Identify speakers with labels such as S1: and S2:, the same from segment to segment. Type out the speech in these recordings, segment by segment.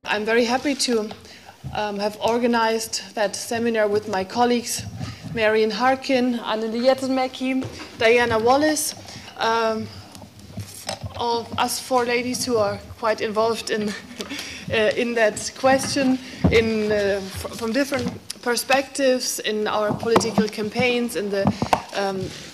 S1: I'm very happy to have organized that seminar with my colleagues, Marian, Harkin, Anneli, Jäätteenmäki, Diana, Wallis, all us four ladies who are quite involved in that question from different perspectives in our political campaigns in the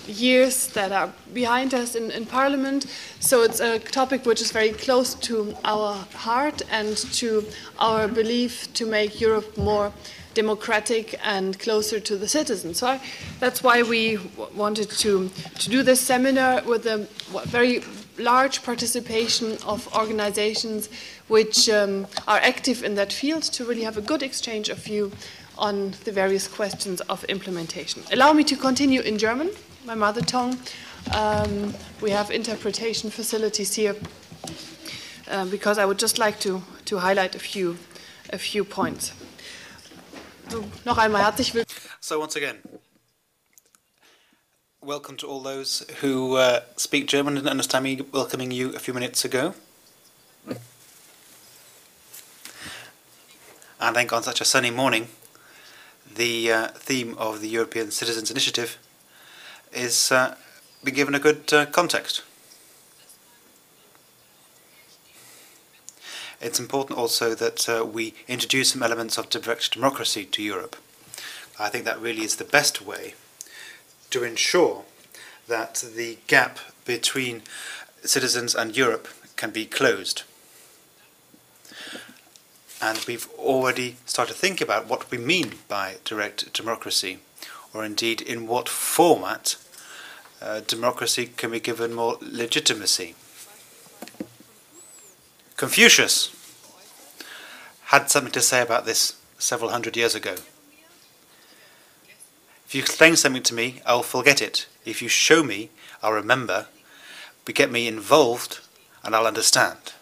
S1: years that are behind us in Parliament. So it's a topic which is very close to our heart and to our belief to make Europe more democratic and closer to the citizens. So that's why we wanted to do this seminar with a very large participation of organizations which are active in that field to really have a good exchange of view on the various questions of implementation. Allow me to continue in German, my mother tongue. We have interpretation facilities here because I would just like to highlight a few points.
S2: So once again, welcome to all those who speak German and understand me welcoming you a few minutes ago. And I think on such a sunny morning, the theme of the European Citizens Initiative is been given a good context. It's important also that we introduce some elements of direct democracy to Europe. I think that really is the best way to ensure that the gap between citizens and Europe can be closed. And we've already started to think about what we mean by direct democracy, or indeed in what format democracy can be given more legitimacy. Confucius had something to say about this several hundred years ago. If you explain something to me, I'll forget it. If you show me, I'll remember. But get me involved, and I'll understand.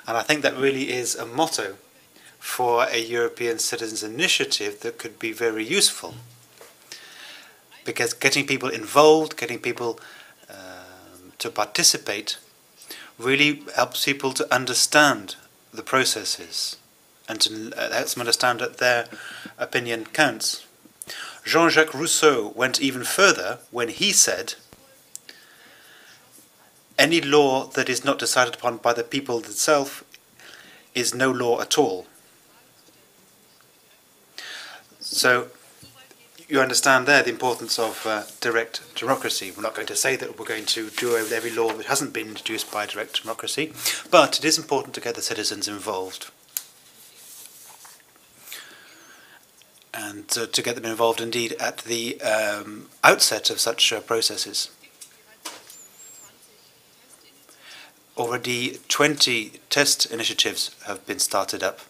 S2: And I think that really is a motto for a European Citizens Initiative that could be very useful. Because getting people involved, getting people to participate, really helps people to understand the processes and to helps them understand that their opinion counts. Jean-Jacques Rousseau went even further when he said, "Any law that is not decided upon by the people itself is no law at all." So you understand there the importance of direct democracy. We're not going to say that we're going to do away with every law that hasn't been introduced by direct democracy, but it is important to get the citizens involved. And to get them involved indeed at the outset of such processes. Already 20 test initiatives have been started up,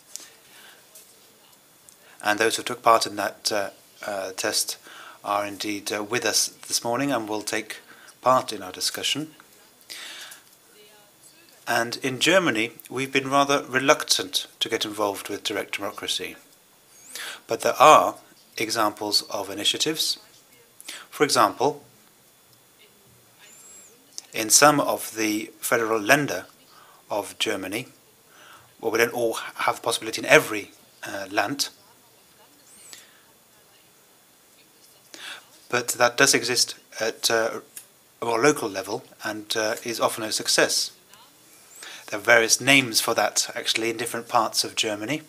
S2: and those who took part in that test are indeed with us this morning and will take part in our discussion. And in Germany, we've been rather reluctant to get involved with direct democracy. But there are examples of initiatives. For example, in some of the federal Länder of Germany, well, we don't all have the possibility in every land, but that does exist at a more local level and is often a success. There are various names for that actually in different parts of Germany.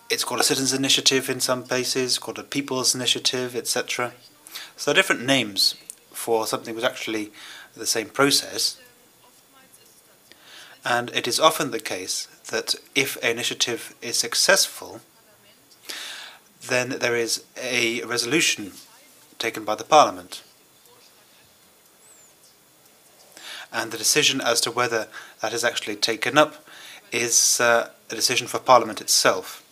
S2: It's called a citizens' initiative in some places, called a people's initiative, etc. So there are different names for something that was actually the same process. And it is often the case that if an initiative is successful, then there is a resolution taken by the Parliament. And the decision as to whether that is actually taken up is a decision for Parliament itself.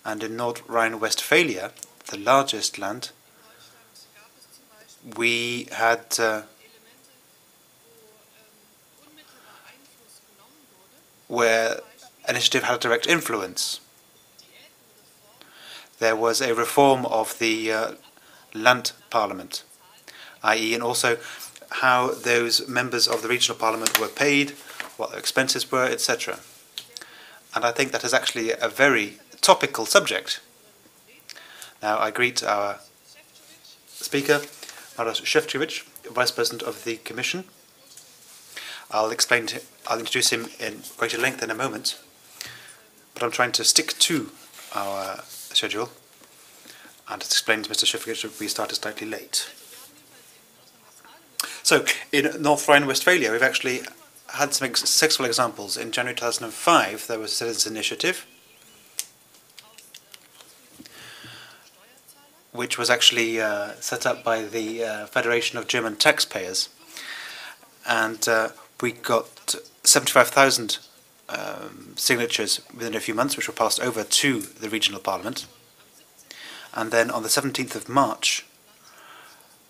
S2: And in North Rhine-Westphalia, the largest land, we had where initiative had a direct influence. There was a reform of the Land Parliament, i.e. and also how those members of the regional parliament were paid, what their expenses were, etc. And I think that is actually a very topical subject. Now I greet our speaker, Maros Šefčovič, Vice President of the Commission. I'll introduce him in greater length in a moment, but I'm trying to stick to our schedule and to explain to Mr. Šefčovič that we started slightly late. So, in North Rhine-Westphalia, we've actually had some successful examples. In January 2005, there was a citizens' initiative, which was actually set up by the Federation of German Taxpayers. And we got 75,000 signatures within a few months, which were passed over to the regional parliament. And then on the 17th of March,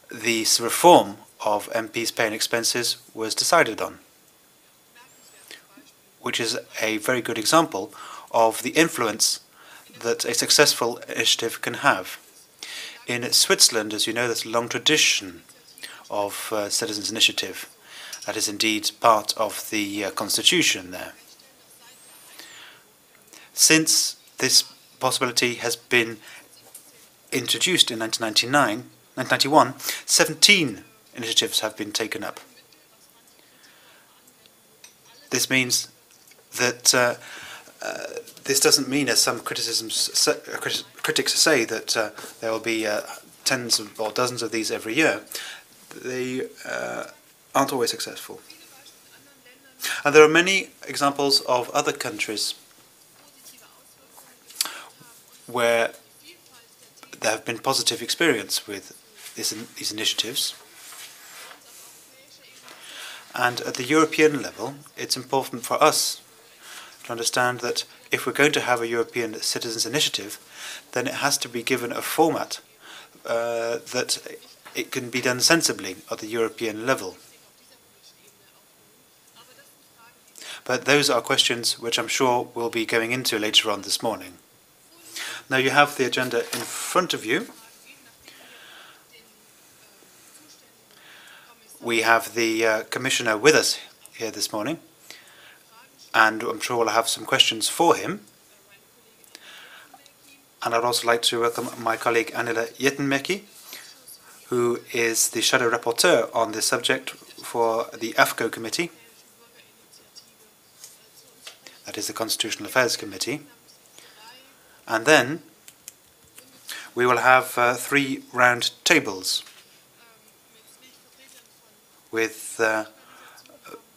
S2: the reform of MPs' pay and expenses was decided on, which is a very good example of the influence that a successful initiative can have. In Switzerland, as you know, there's a long tradition of citizens' initiative. That is indeed part of the constitution there. Since this possibility has been introduced in 1991, 17 initiatives have been taken up. This means that this doesn't mean, as some critics say, that there will be tens or dozens of these every year. They aren't always successful. And there are many examples of other countries where there have been positive experience with these initiatives. And at the European level, it's important for us to understand that if we're going to have a European Citizens' Initiative, then it has to be given a format that it can be done sensibly at the European level. But those are questions which I'm sure we'll be going into later on this morning. Now you have the agenda in front of you. We have the Commissioner with us here this morning, and I'm sure we'll have some questions for him. And I'd also like to welcome my colleague Anneli Jäätteenmäki, who is the shadow rapporteur on this subject for the AFCO committee. That is the Constitutional Affairs Committee. And then we will have 3 round tables with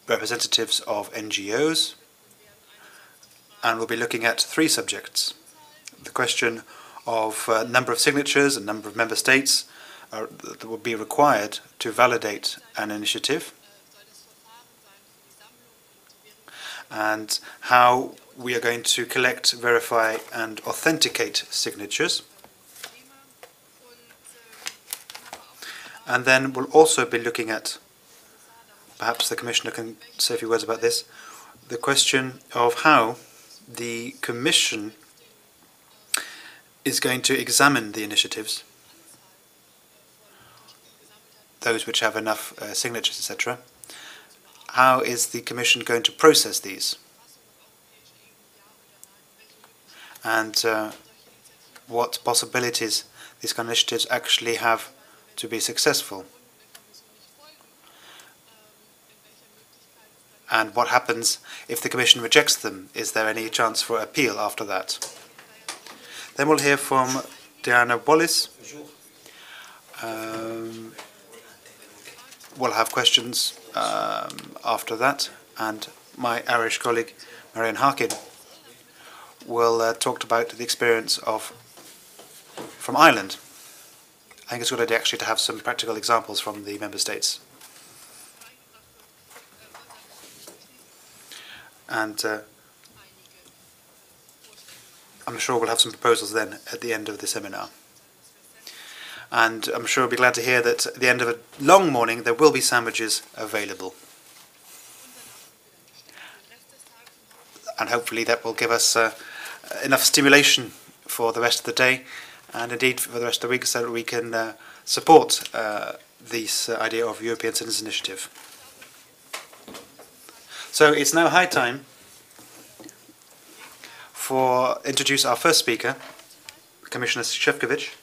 S2: representatives of NGOs, and we'll be looking at 3 subjects. The question of number of signatures and number of member states that will be required to validate an initiative, and how we are going to collect, verify and authenticate signatures. And then we'll also be looking at, perhaps the Commissioner can say a few words about this, the question of how the Commission is going to examine the initiatives, those which have enough signatures, etc. How is the Commission going to process these? And what possibilities these kind of initiatives actually have to be successful? And what happens if the Commission rejects them? Is there any chance for appeal after that? Then we'll hear from Diana Wallis. We'll have questions after that, and my Irish colleague Marian Harkin will talk about the experience from Ireland. I think it's a good idea actually to have some practical examples from the member states. And I'm sure we'll have some proposals then at the end of the seminar. And I'm sure we'll be glad to hear that at the end of a long morning there will be sandwiches available. And hopefully that will give us enough stimulation for the rest of the day, and indeed for the rest of the week, so that we can support this idea of European Citizens Initiative. So it's now high time for introduce our first speaker, Commissioner Šefčovič.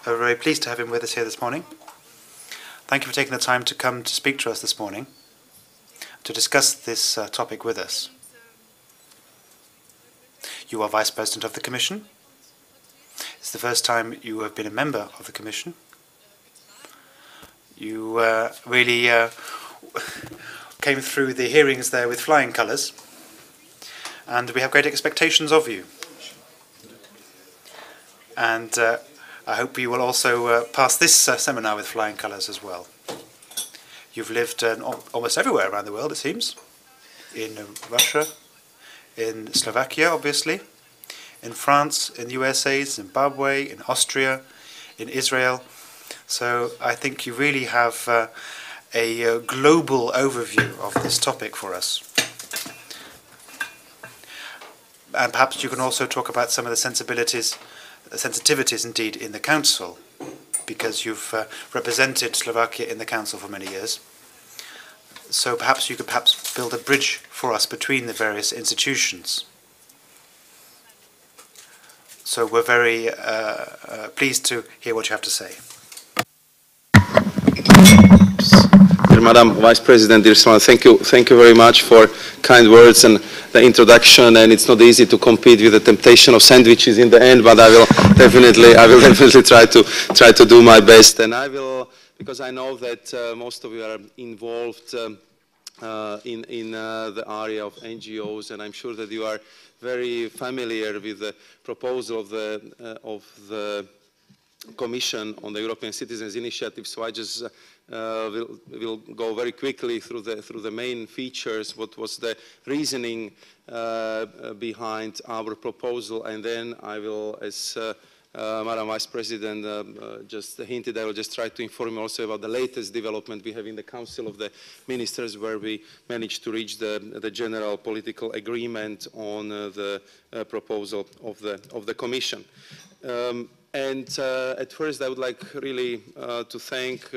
S2: We're very pleased to have him with us here this morning. Thank you for taking the time to come to speak to us this morning, to discuss this topic with us. You are Vice President of the Commission. It's the first time you have been a member of the Commission. You really came through the hearings there with flying colours, and we have great expectations of you. And I hope you will also pass this seminar with flying colours as well. You've lived almost everywhere around the world, it seems. In Russia, in Slovakia, obviously, in France, in the USA, Zimbabwe, in Austria, in Israel. So I think you really have a global overview of this topic for us. And perhaps you can also talk about some of the sensitivities indeed in the Council, because you've represented Slovakia in the Council for many years. So perhaps you could build a bridge for us between the various institutions. So we're very pleased to hear what you have to say.
S3: Dear Madam Vice President, dear Silvana, thank you very much for kind words and the introduction. And it's not easy to compete with the temptation of sandwiches in the end, but I will definitely try to do my best. And I will, because I know that most of you are involved in the area of NGOs, and I'm sure that you are very familiar with the proposal of the Commission on the European Citizens Initiative. So I just will go very quickly through the main features, what was the reasoning behind our proposal, and then I will, as Madam Vice President just hinted, I will just try to inform you also about the latest development we have in the Council of the Ministers, where we managed to reach the general political agreement on the proposal of the Commission. And at first, I would like really to thank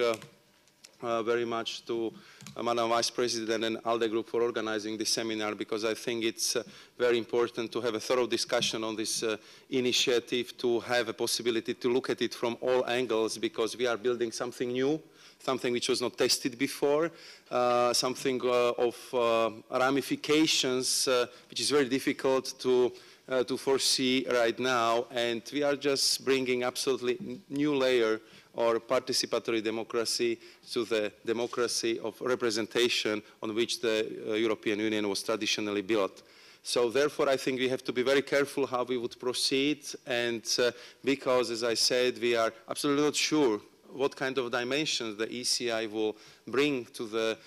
S3: very much to Madam Vice President and ALDE Group for organizing this seminar, because I think it's very important to have a thorough discussion on this initiative, to have a possibility to look at it from all angles, because we are building something new, something which was not tested before, something of ramifications which is very difficult to foresee right now, and we are just bringing absolutely new layer or participatory democracy to the democracy of representation on which the European Union was traditionally built. So therefore, I think we have to be very careful how we would proceed, and because, as I said, we are absolutely not sure what kind of dimensions the ECI will bring to the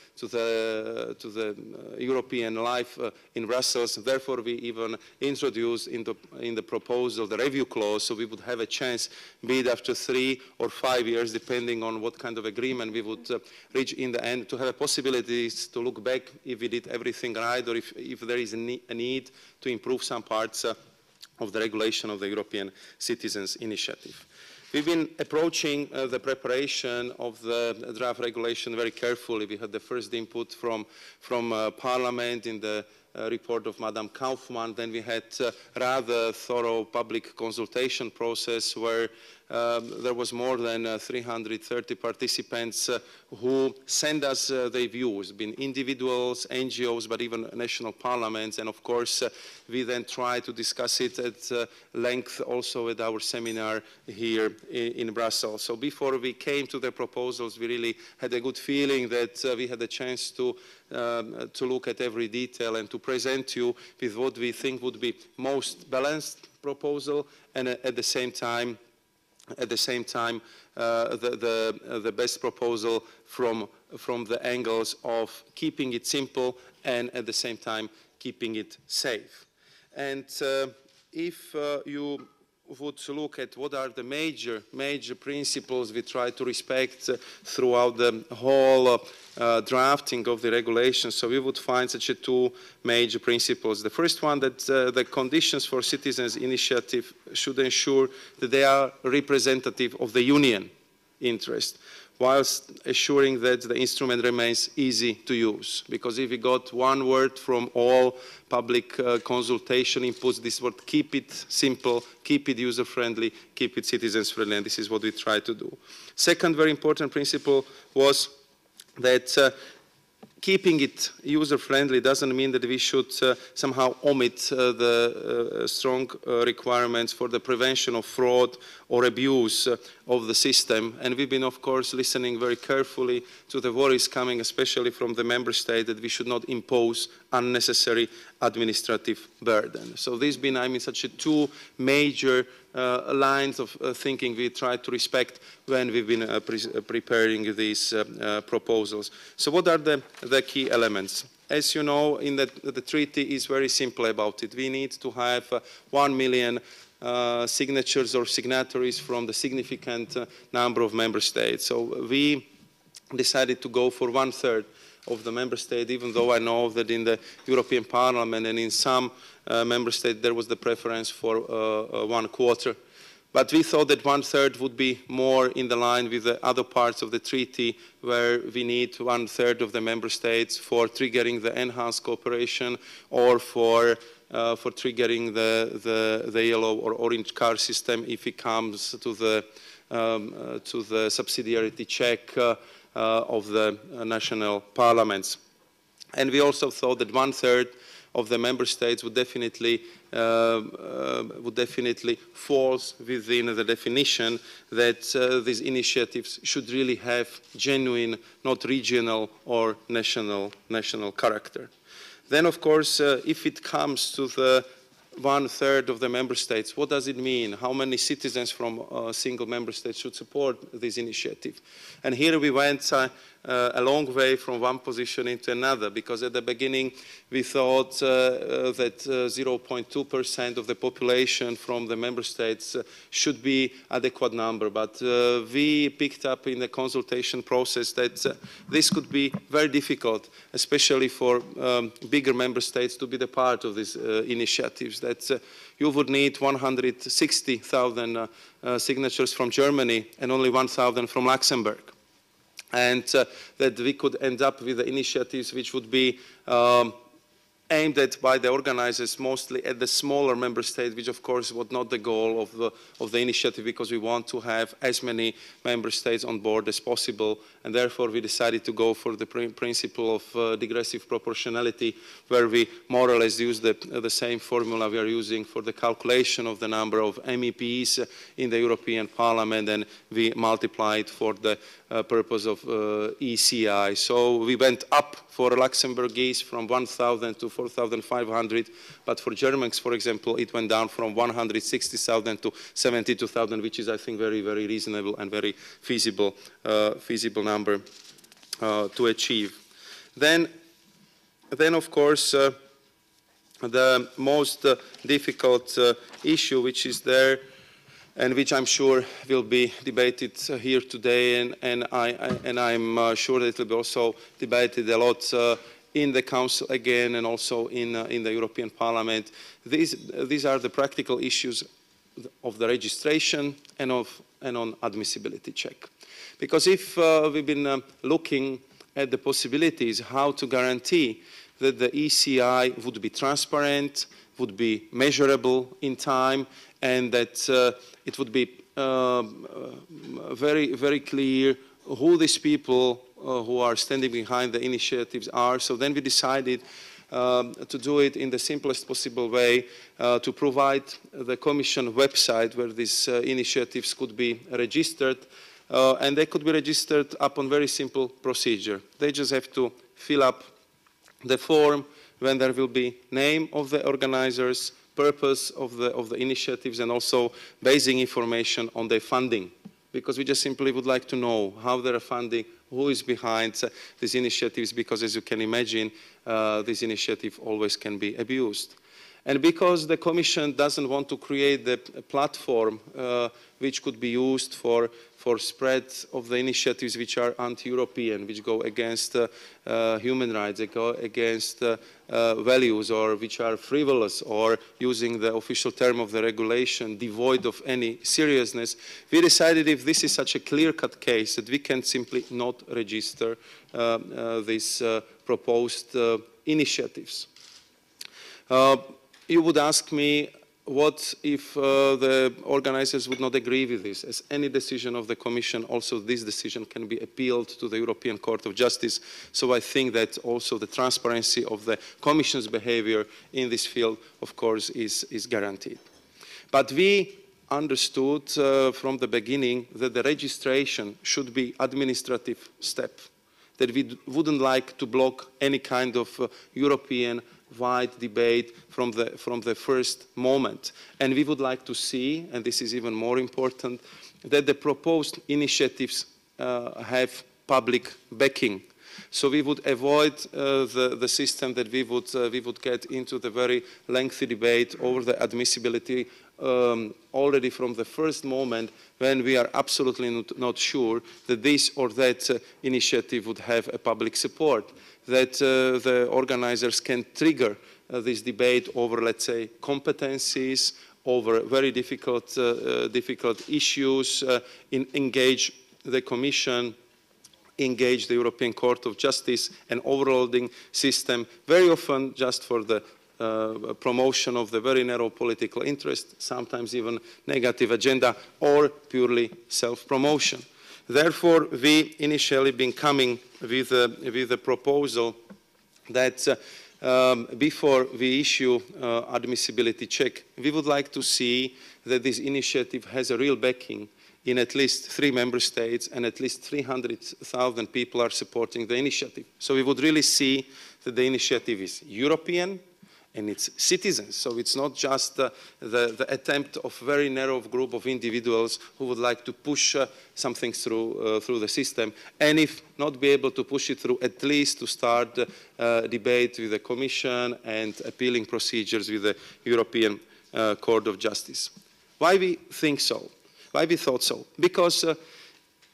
S3: European life in Brussels. Therefore, we even introduced in the proposal the review clause, so we would have a chance, be it after 3 or 5 years, depending on what kind of agreement we would reach in the end, to have a possibility to look back if we did everything right, or if there is a need to improve some parts of the regulation of the European Citizens Initiative. We've been approaching the preparation of the draft regulation very carefully. We had the first input from Parliament in the report of Madam Kaufmann. Then we had a rather thorough public consultation process where there was more than 330 participants who sent us their views, been individuals, NGOs, but even national parliaments. And of course, we then tried to discuss it at length also at our seminar here in Brussels. So before we came to the proposals, we really had a good feeling that we had a chance to look at every detail and to present you with what we think would be most balanced proposal, and at the same time the best proposal from the angles of keeping it simple and at the same time keeping it safe. And if you would look at what are the major principles we try to respect throughout the whole drafting of the regulation, so we would find such two major principles. The first one, that the conditions for citizens' initiative should ensure that they are representative of the union interest. whilst assuring that the instrument remains easy to use. Because if we got one word from all public consultation inputs, this word: keep it simple, keep it user-friendly, keep it citizens-friendly, and this is what we try to do. Second very important principle was that keeping it user-friendly doesn't mean that we should somehow omit the strong requirements for the prevention of fraud or abuse of the system. And we've been, of course, listening very carefully to the worries coming especially from the member state that we should not impose unnecessary administrative burden. So these been, I mean, such a two major lines of thinking we try to respect when we've been preparing these proposals. So what are the key elements? As you know, in the treaty is very simple about it. We need to have 1 million signatures or signatories from the significant number of member states. So we decided to go for 1/3 of the member state, even though I know that in the European Parliament and in some member states there was the preference for 1/4. But we thought that 1/3 would be more in the line with the other parts of the treaty, where we need 1/3 of the member states for triggering the enhanced cooperation or for triggering the yellow or orange card system if it comes to the subsidiarity check of the national parliaments. And we also thought that 1/3 of the member states would definitely falls within the definition that these initiatives should really have genuine, not regional or national character. Then, of course, if it comes to the 1/3 of the member states, what does it mean? How many citizens from a single member state should support this initiative? And here we went a long way from one position into another, because at the beginning we thought that 0.2% of the population from the member states should be adequate number, but we picked up in the consultation process that this could be very difficult, especially for bigger member states to be the part of these initiatives, that you would need 160,000 signatures from Germany and only 1,000 from Luxembourg. And that we could end up with the initiatives which would be aimed at by the organizers mostly at the smaller member states, which of course was not the goal of the initiative, because we want to have as many member states on board as possible, and therefore we decided to go for the principle of digressive proportionality, where we more or less use the same formula we are using for the calculation of the number of MEPs in the European Parliament, and we multiplied for the purpose of ECI. So we went up for Luxembourgese from 1,000 to 4,500, but for Germans, for example, it went down from 160,000 to 72,000, which is, I think, very, very reasonable and very feasible number to achieve. Then of course, the most difficult issue which is there, and which I'm sure will be debated here today, and I'm sure that it will be also debated a lot in the Council again, and also in the European Parliament. These are the practical issues of the registration and on admissibility check. Because if we've been looking at the possibilities how to guarantee that the ECI would be transparent, would be measurable in time, and that it would be very, very clear who these people who are standing behind the initiatives are. So then we decided to do it in the simplest possible way, to provide the Commission website where these initiatives could be registered, and they could be registered upon very simple procedure. They just have to fill up the form when there will be name of the organizers, purpose of the initiatives, and also basic information on their funding, because we just simply would like to know how they're funding, who is behind these initiatives, because as you can imagine, this initiative always can be abused. And because the Commission doesn't want to create a platform which could be used for spread of the initiatives which are anti-European, which go against human rights, they go against values, or which are frivolous, or using the official term of the regulation, devoid of any seriousness, we decided if this is such a clear-cut case that we can simply not register these proposed initiatives. You would ask me, what if the organizers would not agree with this? As any decision of the Commission, also this decision can be appealed to the European Court of Justice. So I think that also the transparency of the Commission's behavior in this field, of course, is guaranteed. But we understood from the beginning that the registration should be administrative step, that we wouldn't like to block any kind of European-wide debate from the first moment. And we would like to see, and this is even more important, that the proposed initiatives have public backing. So we would avoid the system that we would get into the very lengthy debate over the admissibility already from the first moment, when we are absolutely not sure that this or that initiative would have a public support, that the organizers can trigger this debate over, let's say, competencies, over very difficult issues, engage the Commission, engage the European Court of Justice, and overloading system, very often just for the promotion of the very narrow political interest, sometimes even negative agenda, or purely self-promotion. Therefore, we initially been coming with a proposal that before we issue admissibility check, we would like to see that this initiative has a real backing in at least 3 member states, and at least 300,000 people are supporting the initiative. So we would really see that the initiative is European and its citizens. So it's not just the attempt of a very narrow group of individuals who would like to push something through the system, and if not be able to push it through, at least to start debate with the Commission and appealing procedures with the European Court of Justice. Why we think so? Why we thought so? Because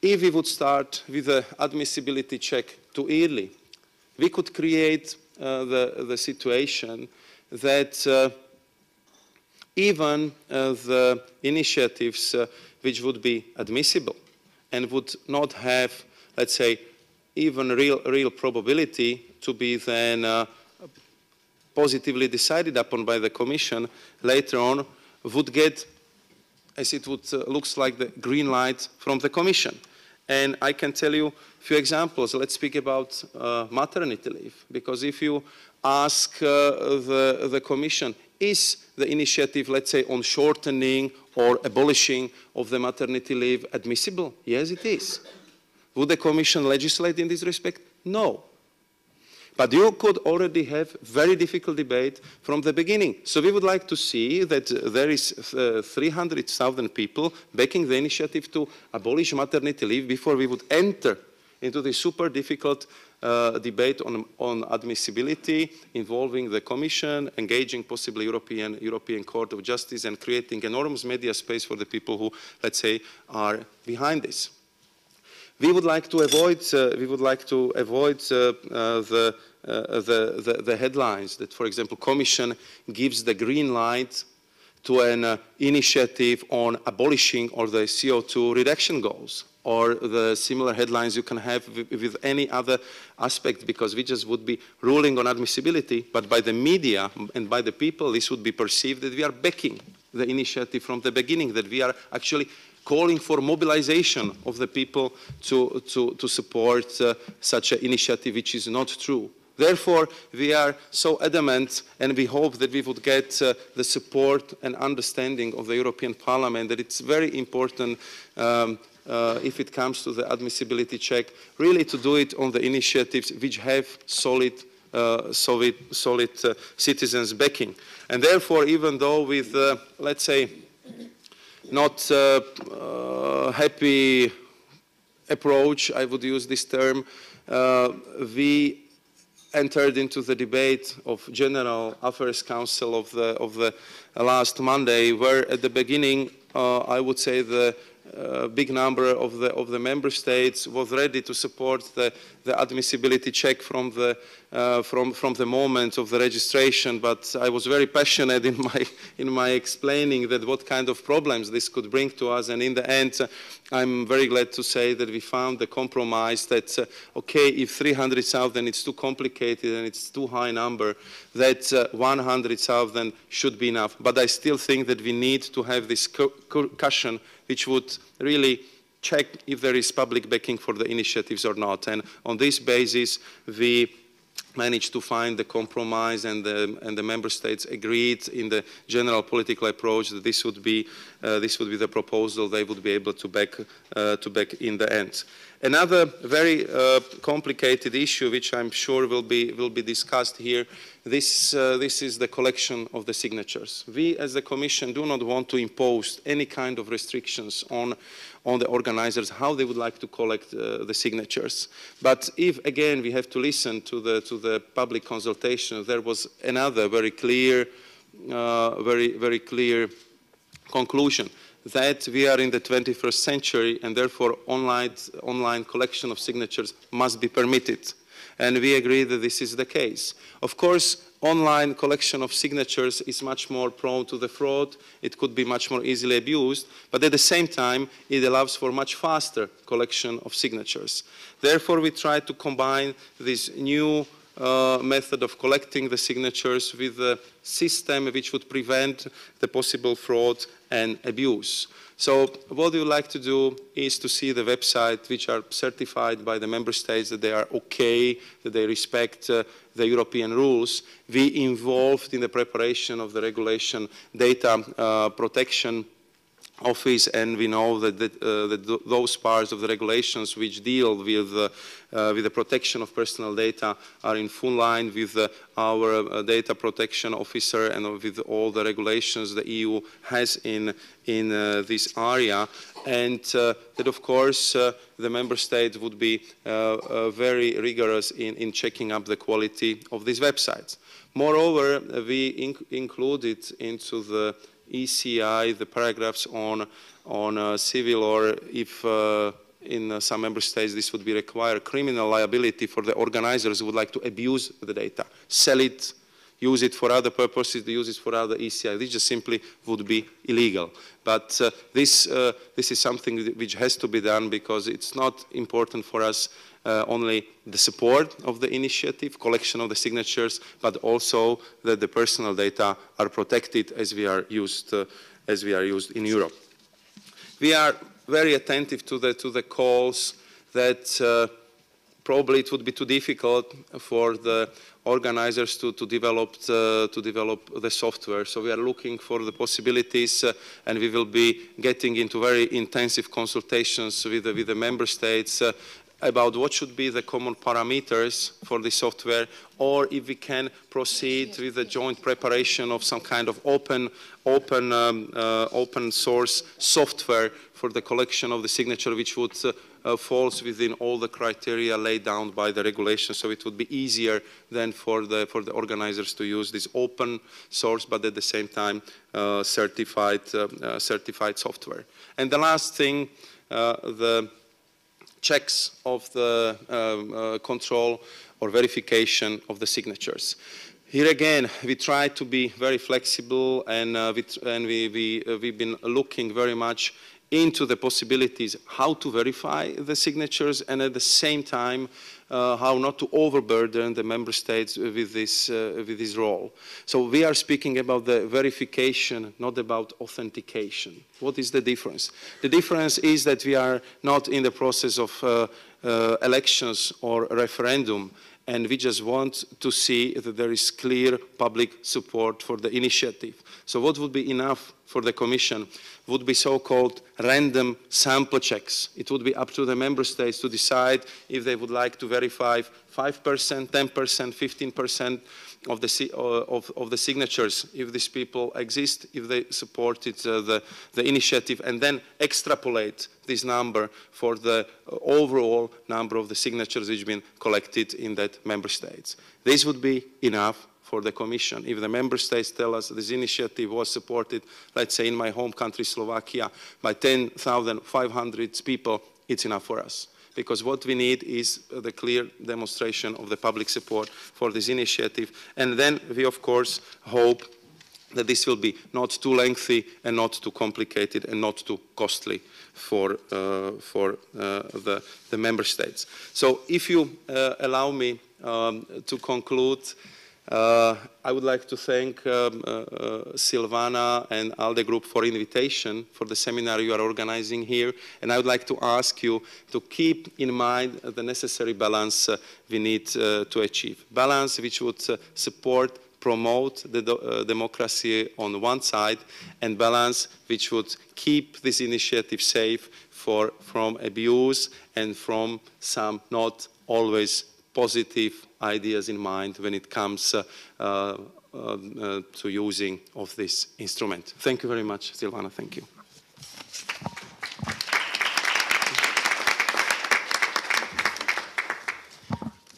S3: if we would start with the admissibility check too early, we could create the situation that even the initiatives which would be admissible and would not have, let's say, even real probability to be then positively decided upon by the Commission later on, would get, as it would looks like, the green light from the Commission. And I can tell you a few examples. Let's speak about maternity leave, because if you ask the Commission, is the initiative, let's say, on shortening or abolishing of the maternity leave admissible? Yes, it is. Would the Commission legislate in this respect? No. But you could already have very difficult debate from the beginning. So we would like to see that there is 300,000 people backing the initiative to abolish maternity leave before we would enter into the super difficult debate on admissibility, involving the Commission, engaging possibly European Court of Justice, and creating enormous media space for the people who, let's say, are behind this. We would like to avoid the headlines that, for example, Commission gives the green light to an initiative on abolishing or the CO2 reduction goals, or the similar headlines you can have with any other aspect, because we just would be ruling on admissibility, but by the media and by the people, this would be perceived that we are backing the initiative from the beginning, that we are actually calling for mobilization of the people to support such an initiative, which is not true. Therefore, we are so adamant, and we hope that we would get the support and understanding of the European Parliament, that it's very important if it comes to the admissibility check, really to do it on the initiatives which have solid citizens backing. And therefore, even though with, let's say, not happy approach, I would use this term, we entered into the debate of General Affairs Council of the last Monday, where at the beginning, I would say the big number of the member states was ready to support the admissibility check from the moment of the registration. But I was very passionate in my explaining that what kind of problems this could bring to us. And in the end, I'm very glad to say that we found the compromise that okay, if 300,000 is too complicated and it's too high number, that 100,000 should be enough. But I still think that we need to have this cushion which would really check if there is public backing for the initiatives or not. And on this basis, we managed to find the compromise, and the member states agreed in the general political approach that this would be the proposal they would be able to back in the end. Another very complicated issue, which I'm sure will be discussed here, this is the collection of the signatures. We, as the Commission, do not want to impose any kind of restrictions on the organizers how they would like to collect the signatures. But if again we have to listen to the public consultation, there was another very clear conclusion that we are in the 21st century, and therefore online collection of signatures must be permitted. And we agree that this is the case. Of course, online collection of signatures is much more prone to the fraud. It could be much more easily abused, but at the same time, it allows for much faster collection of signatures. Therefore, we try to combine this new method of collecting the signatures with a system which would prevent the possible fraud and abuse. So what we would like to do is to see the website which are certified by the member states that they are okay, that they respect the European rules. We involved in the preparation of the regulation data protection office, and we know that those parts of the regulations which deal with the protection of personal data are in full line with our data protection officer and with all the regulations the EU has in this area, and that of course the member states would be very rigorous in checking up the quality of these websites. Moreover, we included into the ECI the paragraphs on civil, or if in some member states this would be require criminal liability for the organizers who would like to abuse the data, sell it, use it for other purposes, use it for other ECI. This just simply would be illegal. But this is something which has to be done, because it's not important for us only the support of the initiative, collection of the signatures, but also that the personal data are protected as we are used in Europe. We are very attentive to the calls that probably it would be too difficult for the organizers to develop the software. So we are looking for the possibilities, and we will be getting into very intensive consultations with the member states about what should be the common parameters for the software, or if we can proceed with the joint preparation of some kind of open source software for the collection of the signature, which would falls within all the criteria laid down by the regulation. So it would be easier than for the organizers to use this open source, but at the same time certified software. And the last thing, the checks of the control or verification of the signatures. Here again, we try to be very flexible, and we've been looking very much into the possibilities how to verify the signatures, and at the same time how not to overburden the member states with this role. So we are speaking about the verification, not about authentication. What is the difference? The difference is that we are not in the process of elections or referendum, and we just want to see that there is clear public support for the initiative. So what would be enough for the Commission would be so-called random sample checks. It would be up to the member states to decide if they would like to verify 5%, 10%, of the signatures, if these people exist, if they supported the initiative, and then extrapolate this number for the overall number of the signatures which have been collected in that member states. This would be enough for the Commission. If the member states tell us this initiative was supported, let's say in my home country, Slovakia, by 10,500 people, it's enough for us. Because what we need is the clear demonstration of the public support for this initiative. And then we, of course, hope that this will be not too lengthy and not too complicated and not too costly for the member states. So if you allow me to conclude, I would like to thank Silvana and ALDE Group for invitation for the seminar you are organizing here, and I would like to ask you to keep in mind the necessary balance we need to achieve. Balance which would support, promote the democracy on one side, and balance which would keep this initiative safe from abuse and from some not always positive ideas in mind when it comes to using of this instrument. Thank you very much, Silvana. Thank you.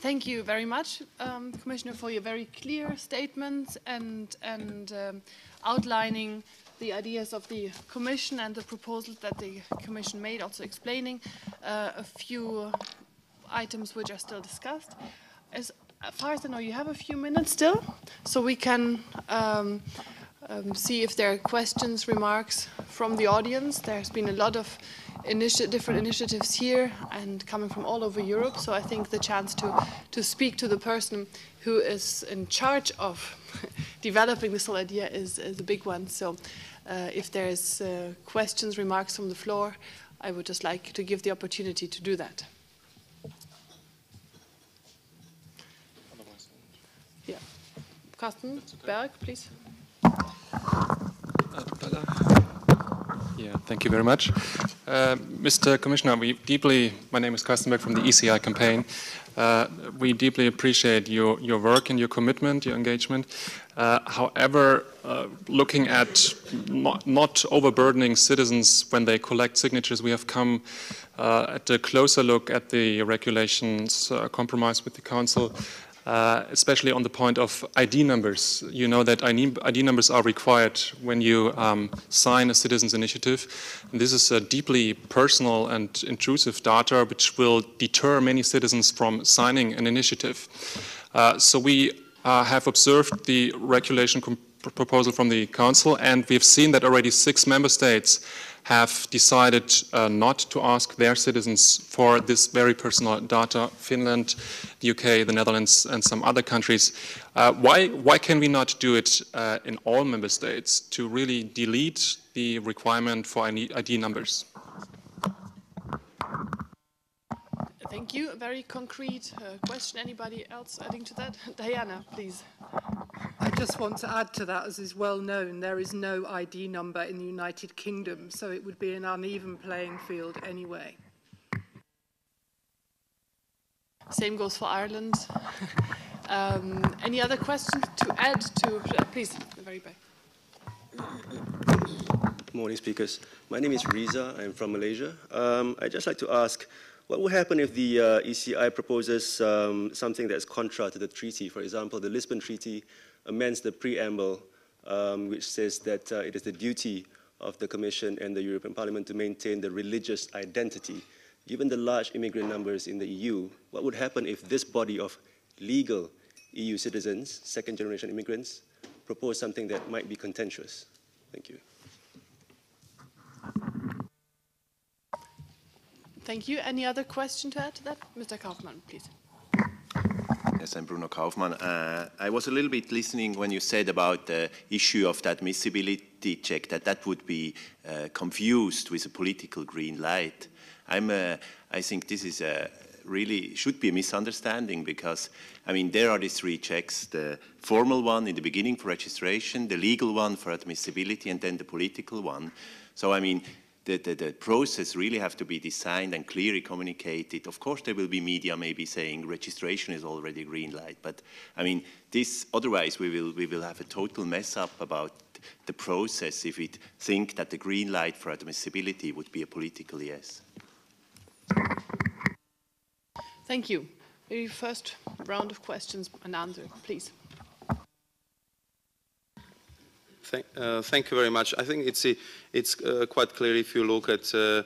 S1: Thank you very much, Commissioner, for your very clear statements and outlining the ideas of the Commission and the proposals that the Commission made, also explaining a few items which are still discussed. As far as I know, you have a few minutes still, so we can see if there are questions, remarks from the audience. There's been a lot of different initiatives here and coming from all over Europe, so I think the chance to speak to the person who is in charge of developing this whole idea is a big one. So if there's questions, remarks from the floor, I would just like to give the opportunity to do that. Yeah. Carsten Berg, please.
S4: Yeah, thank you very much. Mr. Commissioner, my name is Carsten Berg from the ECI campaign. We deeply appreciate your work and your commitment, your engagement. However, looking at not overburdening citizens when they collect signatures, we have come at a closer look at the regulations compromise with the Council. Especially on the point of ID numbers. You know that ID numbers are required when you sign a citizens' initiative. And this is a deeply personal and intrusive data which will deter many citizens from signing an initiative. So we have observed the regulation proposal from the Council, and we've seen that already 6 member states have decided not to ask their citizens for this very personal data: Finland, the UK, the Netherlands, and some other countries. Why can we not do it in all member states to really delete the requirement for ID numbers?
S1: Thank you. A very concrete question. Anybody else adding to that? Diana, please.
S5: I just want to add to that, as is well known, there is no ID number in the United Kingdom, so it would be an uneven playing field anyway.
S1: Same goes for Ireland. Any other questions to add to, please, the very back.
S6: Morning, speakers. My name is Riza. I'm from Malaysia. I'd just like to ask, what will happen if the ECI proposes something that's contrary to the treaty? For example, the Lisbon Treaty amends the preamble, which says that it is the duty of the Commission and the European Parliament to maintain the religious identity. Given the large immigrant numbers in the EU, what would happen if this body of legal EU citizens, second-generation immigrants, propose something that might be contentious? Thank you.
S1: Thank you. Any other question to add to that? Mr. Kaufmann, please.
S7: Yes, I'm Bruno Kaufmann. I was a little bit listening when you said about the issue of that admissibility check, that would be confused with a political green light. I think this is really should be a misunderstanding, because, I mean, there are these 3 checks: the formal one in the beginning for registration, the legal one for admissibility, and then the political one. So, I mean, the process really have to be designed and clearly communicated. Of course, there will be media maybe saying registration is already a green light, but I mean, this otherwise we will have a total mess up about the process if we think that the green light for admissibility would be a political yes.
S1: Thank you. Maybe first round of questions and answers, please.
S3: Thank you very much. I think it's quite clear if you look at the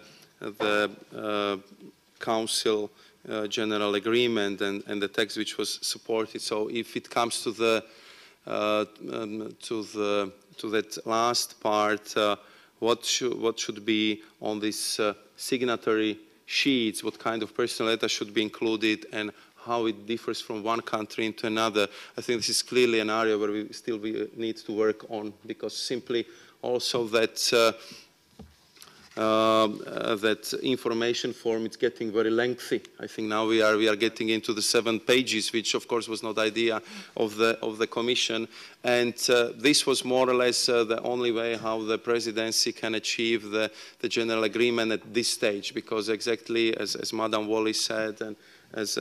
S3: Council General Agreement and the text which was supported. So if it comes to that last part, what should be on this signatory sheets, what kind of personal data should be included, and how it differs from one country into another. I think this is clearly an area where we still need to work on, because simply also that that information form is getting very lengthy. I think now we are getting into the 7 pages, which of course was not the idea of the Commission. And this was more or less the only way how the presidency can achieve the general agreement at this stage, because exactly as Madam Wallis said, and as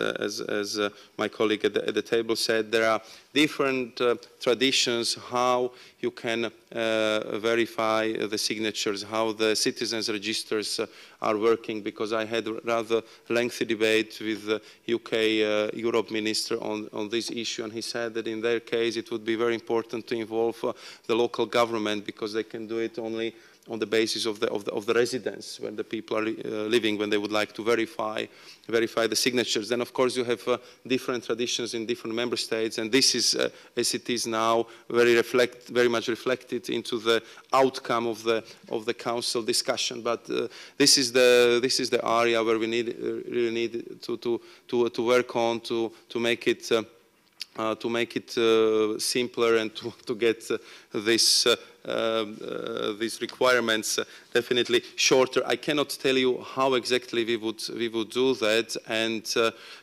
S3: my colleague at the table said, there are different traditions how you can verify the signatures, how the citizens' registers are working, because I had a rather lengthy debate with the UK Europe Minister on this issue, and he said that in their case it would be very important to involve the local government, because they can do it only on the basis of the residence where the people are living, when they would like to verify the signatures. Then of course you have different traditions in different member states, and this is as it is now very much reflected into the outcome of the council discussion. But this is the area where we really need to work on to make it simpler and to get these requirements definitely shorter. I cannot tell you how exactly we would do that. And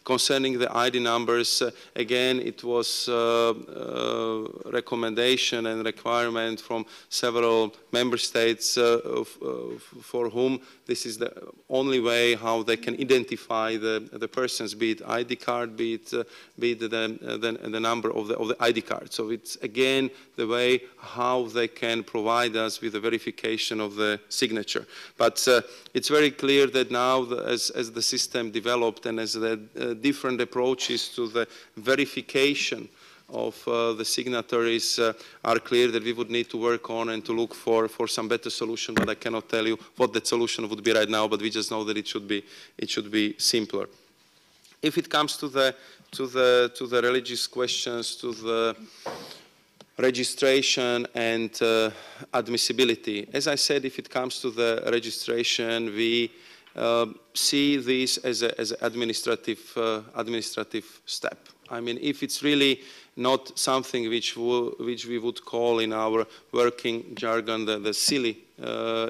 S3: concerning the ID numbers, again, it was recommendation and requirement from several member states for whom this is the only way how they can identify the persons, be it ID card, be it the number of the ID card. So it's again the way how they can provide us with the verification of the signature. But it's very clear that now, as the system developed and as the different approaches to the verification of the signatories are clear, that we would need to work on and to look for some better solution. But I cannot tell you what that solution would be right now, but we just know that it should be simpler. If it comes to the religious questions, to the registration and admissibility, as I said, if it comes to the registration, we see this as an administrative step. I mean, if it's really not something which we would call in our working jargon the silly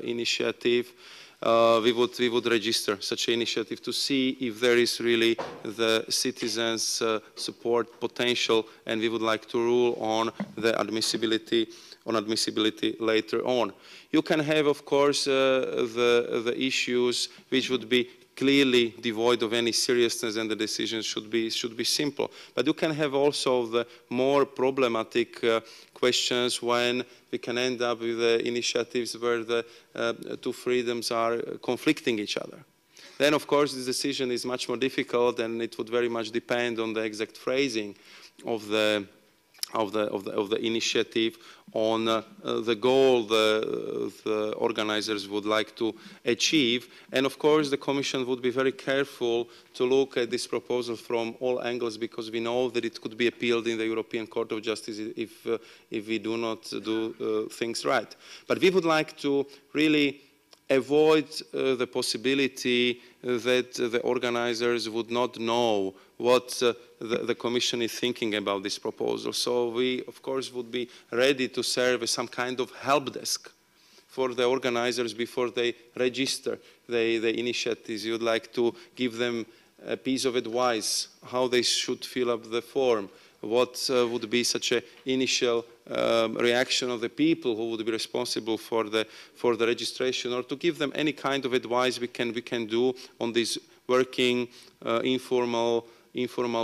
S3: initiative, we would register such an initiative to see if there is really the citizens' support potential, and we would like to rule on the admissibility later on. You can have, of course, the issues which would be clearly devoid of any seriousness, and the decision should be simple. But you can have also the more problematic questions when we can end up with initiatives where the two freedoms are conflicting each other. Then, of course, this decision is much more difficult, and it would very much depend on the exact phrasing of the initiative, on the goal the organizers would like to achieve. And of course the Commission would be very careful to look at this proposal from all angles, because we know that it could be appealed in the European Court of Justice if we do not do things right. But we would like to really avoid the possibility that the organizers would not know what the Commission is thinking about this proposal. So we, of course, would be ready to serve as some kind of help desk for the organizers before they register the initiatives. You would like to give them a piece of advice, how they should fill up the form, what would be such an initial reaction of the people who would be responsible for the registration, or to give them any kind of advice we can do on this working informal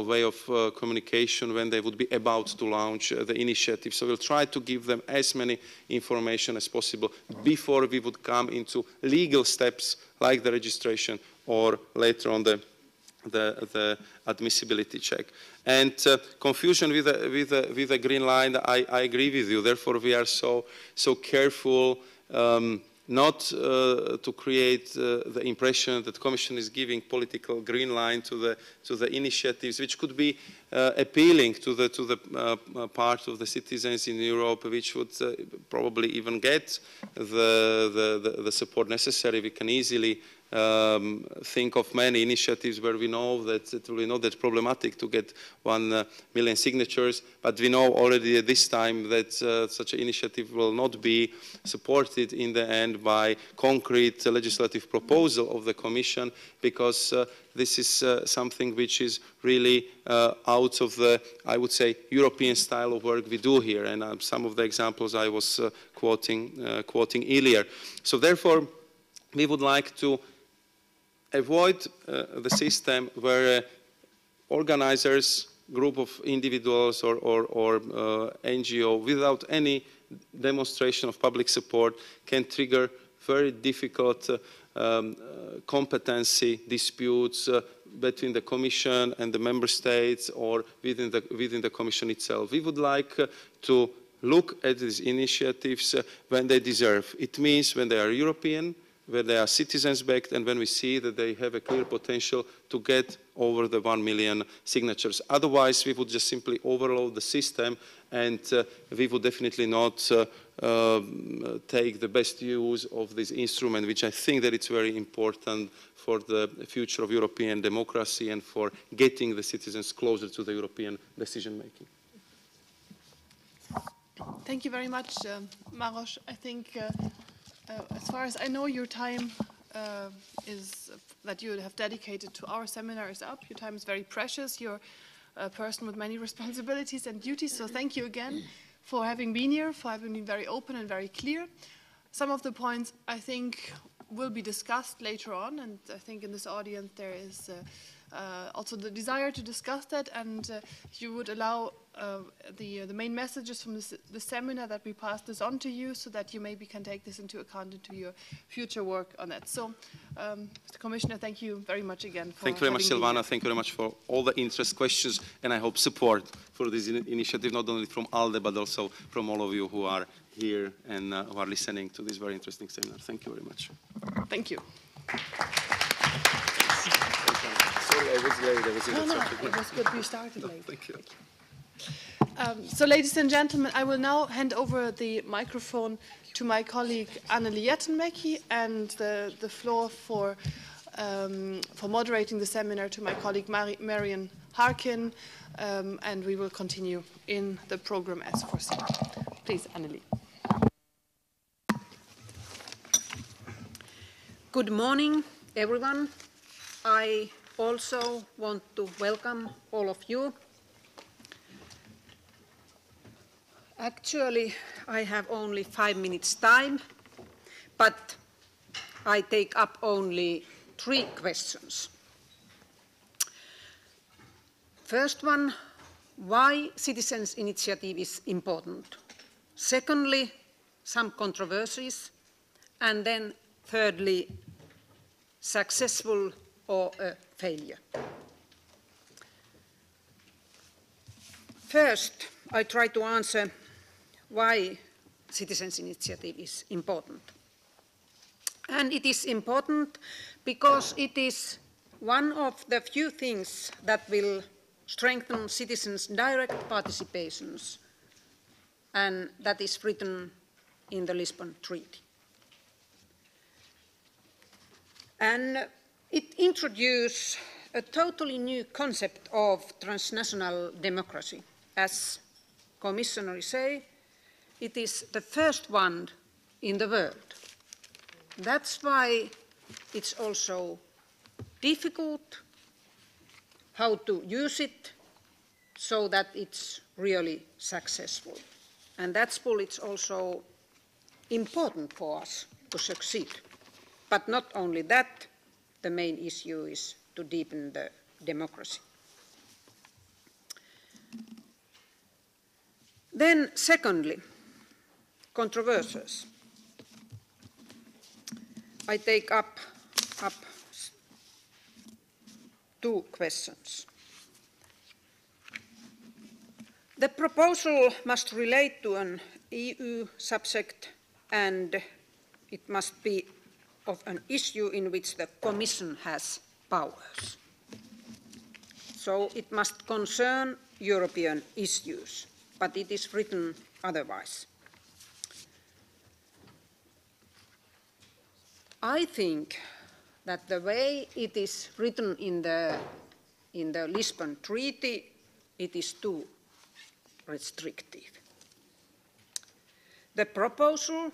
S3: way of communication when they would be about to launch the initiative. So we'll try to give them as many information as possible before we would come into legal steps like the registration or later on the admissibility check. And confusion with the green line, I agree with you. Therefore, we are so careful not to create the impression that the Commission is giving political green line to the initiatives, which could be appealing to the part of the citizens in Europe, which would probably even get the support necessary. We can easily think of many initiatives where we know that it will be not that problematic to get 1 million signatures, but we know already at this time that such an initiative will not be supported in the end by concrete legislative proposal of the Commission, because this is something which is really out of the, I would say, European style of work we do here, and some of the examples I was quoting earlier. So therefore, we would like to avoid the system where organizers, group of individuals or NGO, without any demonstration of public support, can trigger very difficult competency disputes between the Commission and the Member States or within the Commission itself. We would like to look at these initiatives when they deserve. It means when they are European, when they are citizens-backed, and when we see that they have a clear potential to get over the 1 million signatures. Otherwise, we would just simply overload the system, and we would definitely not take the best use of this instrument, which I think that it's very important for the future of European democracy and for getting the citizens closer to the European decision-making.
S1: Thank you very much, Maros. I think as far as I know, your time that you have dedicated to our seminar is up. Your time is very precious. You're a person with many responsibilities and duties, so thank you again for having been here, for having been very open and very clear. Some of the points, I think, will be discussed later on, and I think in this audience there is also the desire to discuss that, and you would allow the main messages from the seminar that we pass this on to you, so that you maybe can take this into account into your future work on that. So, Mr. Commissioner, thank you very much again.
S3: Thank you very much, Silvana. Thank you very much for all the interest, questions, and I hope support for this initiative, not only from ALDE, but also from all of you who are here and who are listening to this very interesting seminar. Thank you very much.
S1: Thank you.
S3: Sorry, I was late.
S1: It was good you started late.
S3: Thank you.
S1: So, ladies and gentlemen, I will now hand over the microphone to my colleague Anneli Jäätteenmäki, and the floor for moderating the seminar to my colleague Marian Harkin, and we will continue in the program as foreseen. Please, Anneli.
S8: Good morning, everyone. I also want to welcome all of you. Actually, I have only 5 minutes time, but I take up only 3 questions. First one, why citizens' initiative is important. Secondly, some controversies. And then thirdly, successful or a failure. First, I try to answer why citizens' initiative is important. And it is important because it is one of the few things that will strengthen citizens' direct participations, and that is written in the Lisbon Treaty. And it introduces a totally new concept of transnational democracy. As commissioners say, it is the first one in the world. That's why it's also difficult how to use it, so that it's really successful. And that's why it's also important for us to succeed. But not only that, the main issue is to deepen the democracy. Then secondly, controversies. I take up two questions. The proposal must relate to an EU subject and it must be of an issue in which the Commission has powers. So it must concern European issues, but it is written otherwise. I think that the way it is written in the Lisbon Treaty, it is too restrictive. The proposal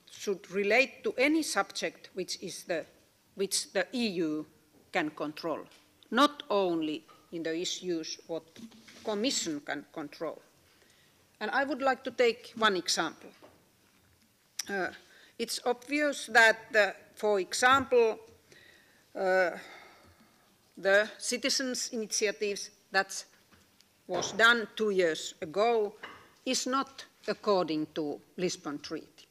S8: should relate to any subject which the EU can control, not only in the issues what Commission can control. And I would like to take one example. It's obvious that, for example, the citizens' initiatives that was done 2 years ago is not according to Lisbon Treaty.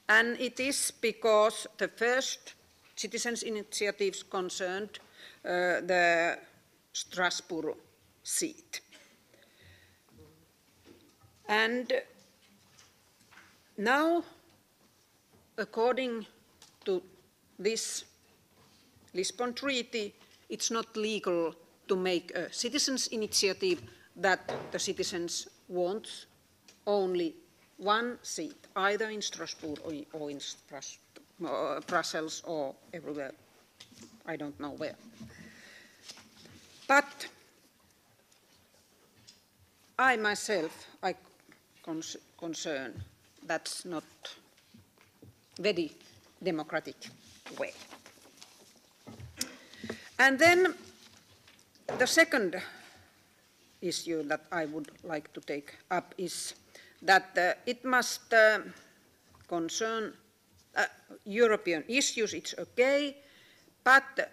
S8: And it is because the first citizens' initiatives concerned the Strasbourg seat. And now, according to this Lisbon Treaty, it's not legal to make a citizens' initiative that the citizens want only one seat, either in Strasbourg or in Brussels or everywhere. I don't know where. But I myself, concern that's not very democratic way. And then the second issue that I would like to take up is that it must concern European issues, it's okay, but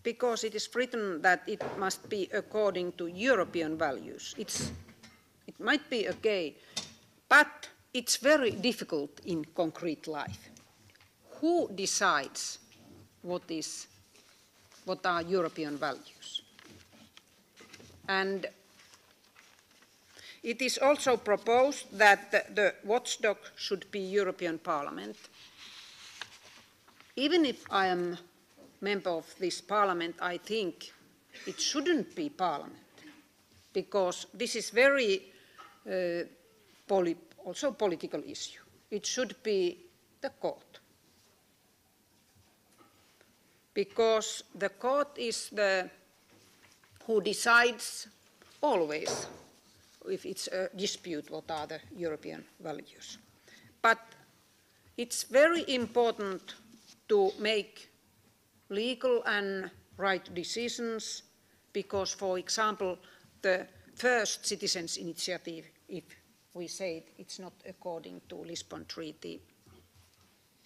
S8: because it is written that it must be according to European values, it might be okay, but it's very difficult in concrete life. Who decides what are European values? And it is also proposed that the watchdog should be European Parliament. Even if I am a member of this Parliament, I think it shouldn't be Parliament, because this is very also political issue. It should be the court, because the court is who decides always if it's a dispute what are the European values. But it's very important to make legal and right decisions because, for example, the first citizens' initiative, if we say it's not according to Lisbon Treaty,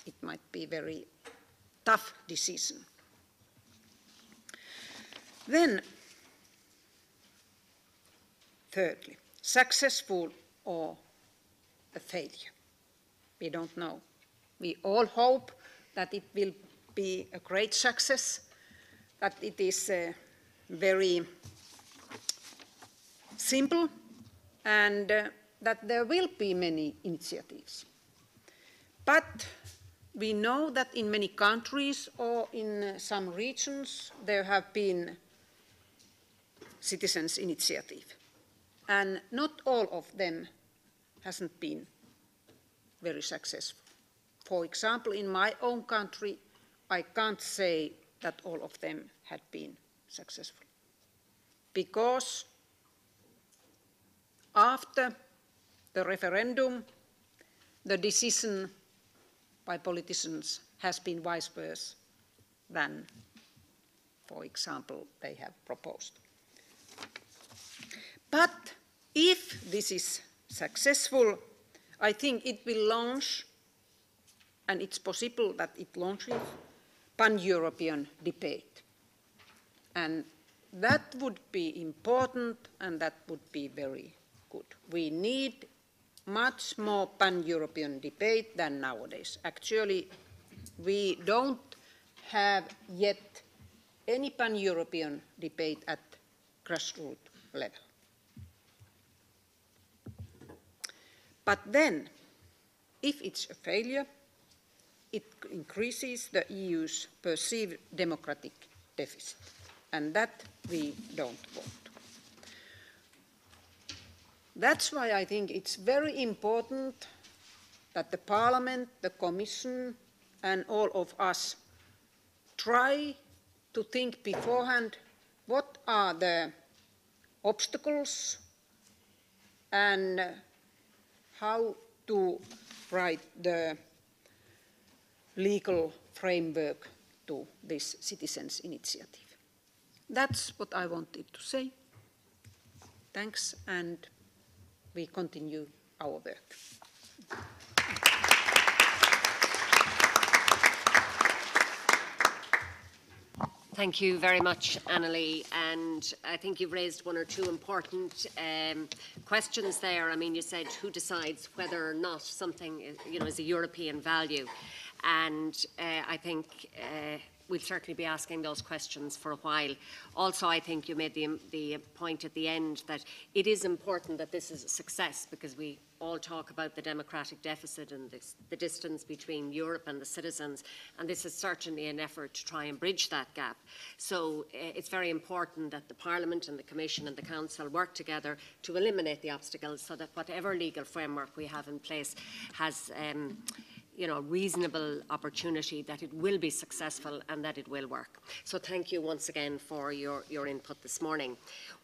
S8: it might be a very tough decision. Then, thirdly, successful or a failure. We don't know. We all hope that it will be a great success, that it is very simple and that there will be many initiatives. But we know that in many countries or in some regions there have been citizens' initiative. And not all of them hasn't been very successful. For example, in my own country, I can't say that all of them had been successful. Because after the referendum, the decision by politicians has been vice versa than, for example, they have proposed. But if this is successful, I think it will launch, and it's possible that it launches, pan-European debate. And that would be important, and that would be very good. We need much more pan-European debate than nowadays. Actually, we don't have yet any pan-European debate at grassroots level. But then, if it's a failure, it increases the EU's perceived democratic deficit, and that we don't want. That's why I think it's very important that the Parliament, the Commission, and all of us try to think beforehand what are the obstacles and how to write the legal framework to this citizens' initiative. That's what I wanted to say. Thanks, and we continue our work.
S9: Thank you very much, Anneli, and I think you've raised one or two important questions there. I mean, you said who decides whether or not something is a European value, and I think we'll certainly be asking those questions for a while. Also, I think you made the point at the end that it is important that this is a success, because we all talk about the democratic deficit and the distance between Europe and the citizens, and this is certainly an effort to try and bridge that gap. So it's very important that the Parliament and the Commission and the Council work together to eliminate the obstacles, so that whatever legal framework we have in place has reasonable opportunity that it will be successful and that it will work. So thank you once again for your input this morning.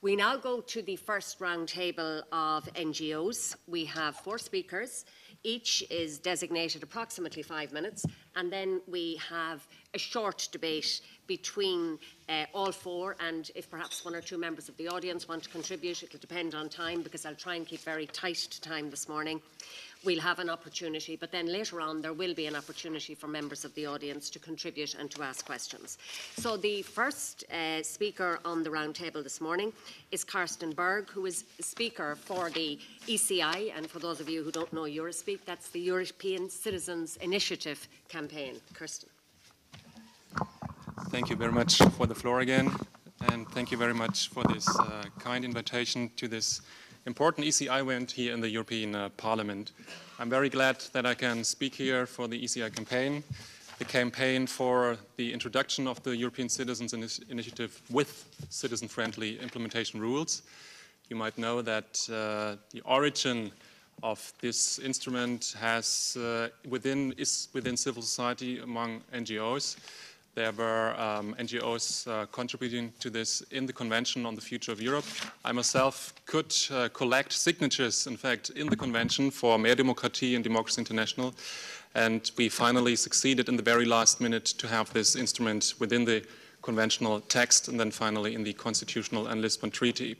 S9: We now go to the first round table of NGOs. We have 4 speakers. Each is designated approximately 5 minutes, and then we have a short debate between all 4, and if perhaps 1 or 2 members of the audience want to contribute, it'll depend on time, because I'll try and keep very tight to time this morning. We'll have an opportunity, but then later on there will be an opportunity for members of the audience to contribute and to ask questions. So the first speaker on the round table this morning is Karsten Berg, who is speaker for the ECI, and for those of you who don't know Eurospeak, that's the European Citizens Initiative campaign. Karsten.
S4: Thank you very much for the floor again, and thank you very much for this kind invitation to this important ECI event here in the European Parliament. I'm very glad that I can speak here for the ECI campaign, the campaign for the introduction of the European Citizens Initiative with citizen-friendly implementation rules. You might know that the origin of this instrument is within civil society among NGOs. There were NGOs contributing to this in the Convention on the Future of Europe. I myself could collect signatures, in fact, in the Convention for Mehr Demokratie and Democracy International, and we finally succeeded in the very last minute to have this instrument within the conventional text and then finally in the Constitutional and Lisbon Treaty.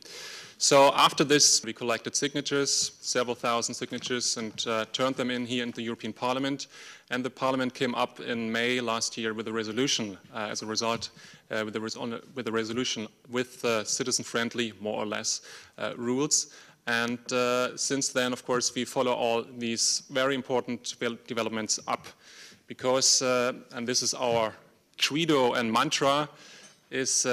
S4: So after this, we collected signatures, several thousand signatures, and turned them in here in the European Parliament. And the Parliament came up in May last year with a resolution as a result, with a resolution with citizen-friendly, more or less, rules. And since then, of course, we follow all these very important developments up, because, and this is our credo and mantra, is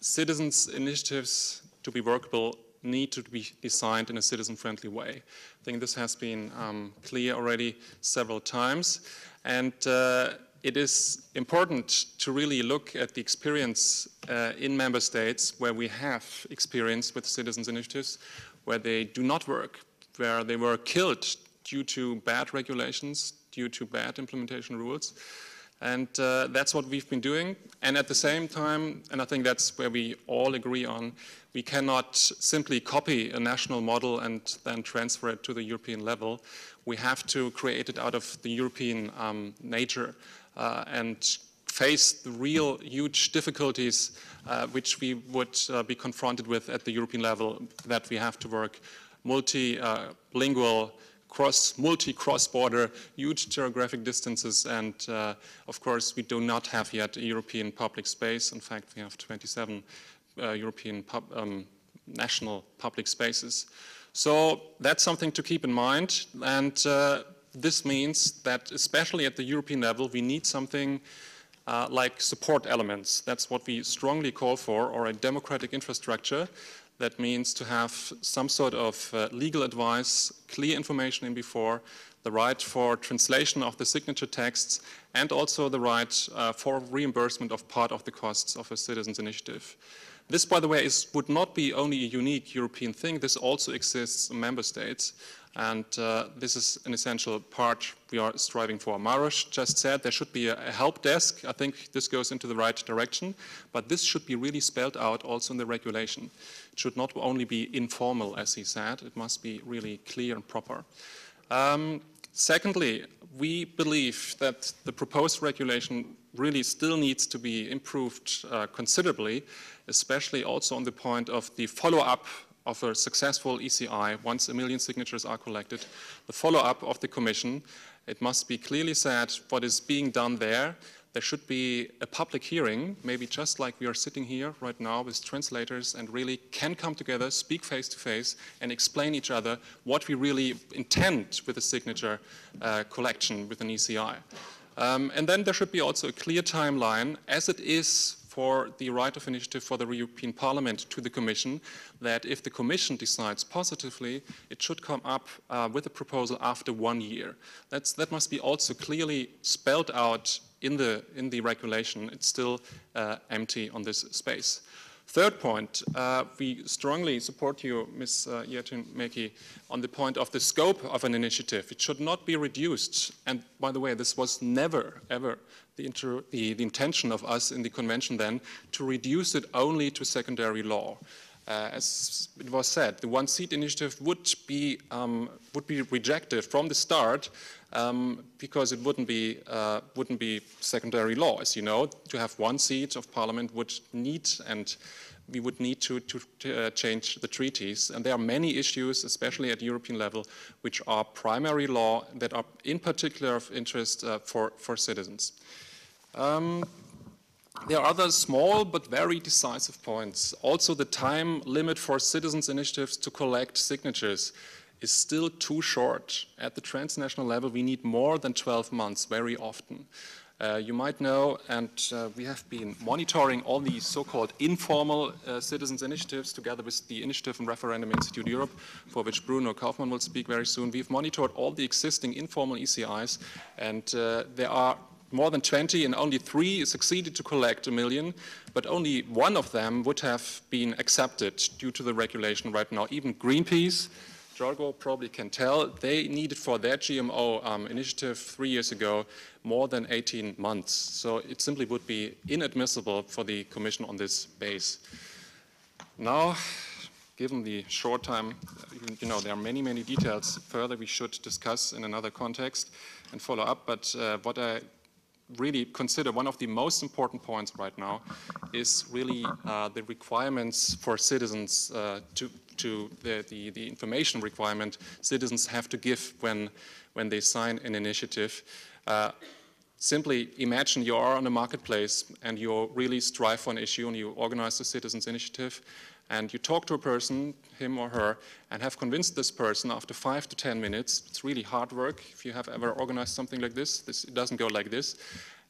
S4: citizens' initiatives to be workable need to be designed in a citizen-friendly way. I think this has been clear already several times, and it is important to really look at the experience in member states where we have experience with citizens' initiatives, where they do not work, where they were killed due to bad regulations, due to bad implementation rules. And that's what we've been doing. And at the same time, and I think that's where we all agree on, we cannot simply copy a national model and then transfer it to the European level. We have to create it out of the European nature and face the real huge difficulties which we would be confronted with at the European level, that we have to work multilingual, cross-border, huge geographic distances, and of course we do not have yet a European public space. In fact, we have 27 European national public spaces. So that's something to keep in mind, and this means that especially at the European level we need something like support elements. That's what we strongly call for, or a democratic infrastructure. That means to have some sort of legal advice, clear information in before, the right for translation of the signature texts, and also the right for reimbursement of part of the costs of a citizens' initiative. This, by the way, would not be only a unique European thing. This also exists in member states, and this is an essential part we are striving for. Maros just said there should be a help desk. I think this goes into the right direction, but this should be really spelled out also in the regulation. It should not only be informal, as he said. It must be really clear and proper. Secondly, we believe that the proposed regulation really still needs to be improved considerably, especially also on the point of the follow-up of a successful ECI once 1 million signatures are collected. The follow-up of the Commission, it must be clearly said what is being done there. There should be a public hearing, maybe just like we are sitting here right now with translators, and really can come together, speak face to face, and explain each other what we really intend with the signature collection with an ECI. And then there should be also a clear timeline, as it is for the right of initiative for the European Parliament to the Commission, that if the Commission decides positively, it should come up with a proposal after 1 year. That must be also clearly spelled out in the regulation. It's still empty on this space. Third point, we strongly support you, Ms. Jäätteenmäki, on the point of the scope of an initiative. It should not be reduced. And by the way, this was never, ever the intention of us in the convention then, to reduce it only to secondary law. As it was said, the one-seat initiative would be rejected from the start because it wouldn't be secondary law. As you know, to have 1 seat of parliament would need, and we would need to change the treaties. And there are many issues, especially at European level, which are primary law that are in particular of interest for citizens. There are other small but very decisive points. Also, the time limit for citizens' initiatives to collect signatures is still too short. At the transnational level, we need more than 12 months very often. You might know, and we have been monitoring all these so-called informal citizens' initiatives together with the Initiative and Referendum Institute Europe, for which Bruno Kaufmann will speak very soon. We've monitored all the existing informal ECIs, and there are more than 20, and only 3 succeeded to collect 1 million, but only 1 of them would have been accepted due to the regulation right now. Even Greenpeace, Jorgo probably can tell, they needed for their GMO initiative 3 years ago more than 18 months. So it simply would be inadmissible for the Commission on this base. Now, given the short time, you know, there are many, many details further we should discuss in another context and follow up, but what I really consider one of the most important points right now is really the requirements for citizens the information requirement citizens have to give when they sign an initiative. Simply imagine you are on a marketplace and you really strive for an issue and you organize a citizens initiative and you talk to a person, him or her, and have convinced this person after 5 to 10 minutes. It's really hard work if you have ever organized something like this. It doesn't go like this.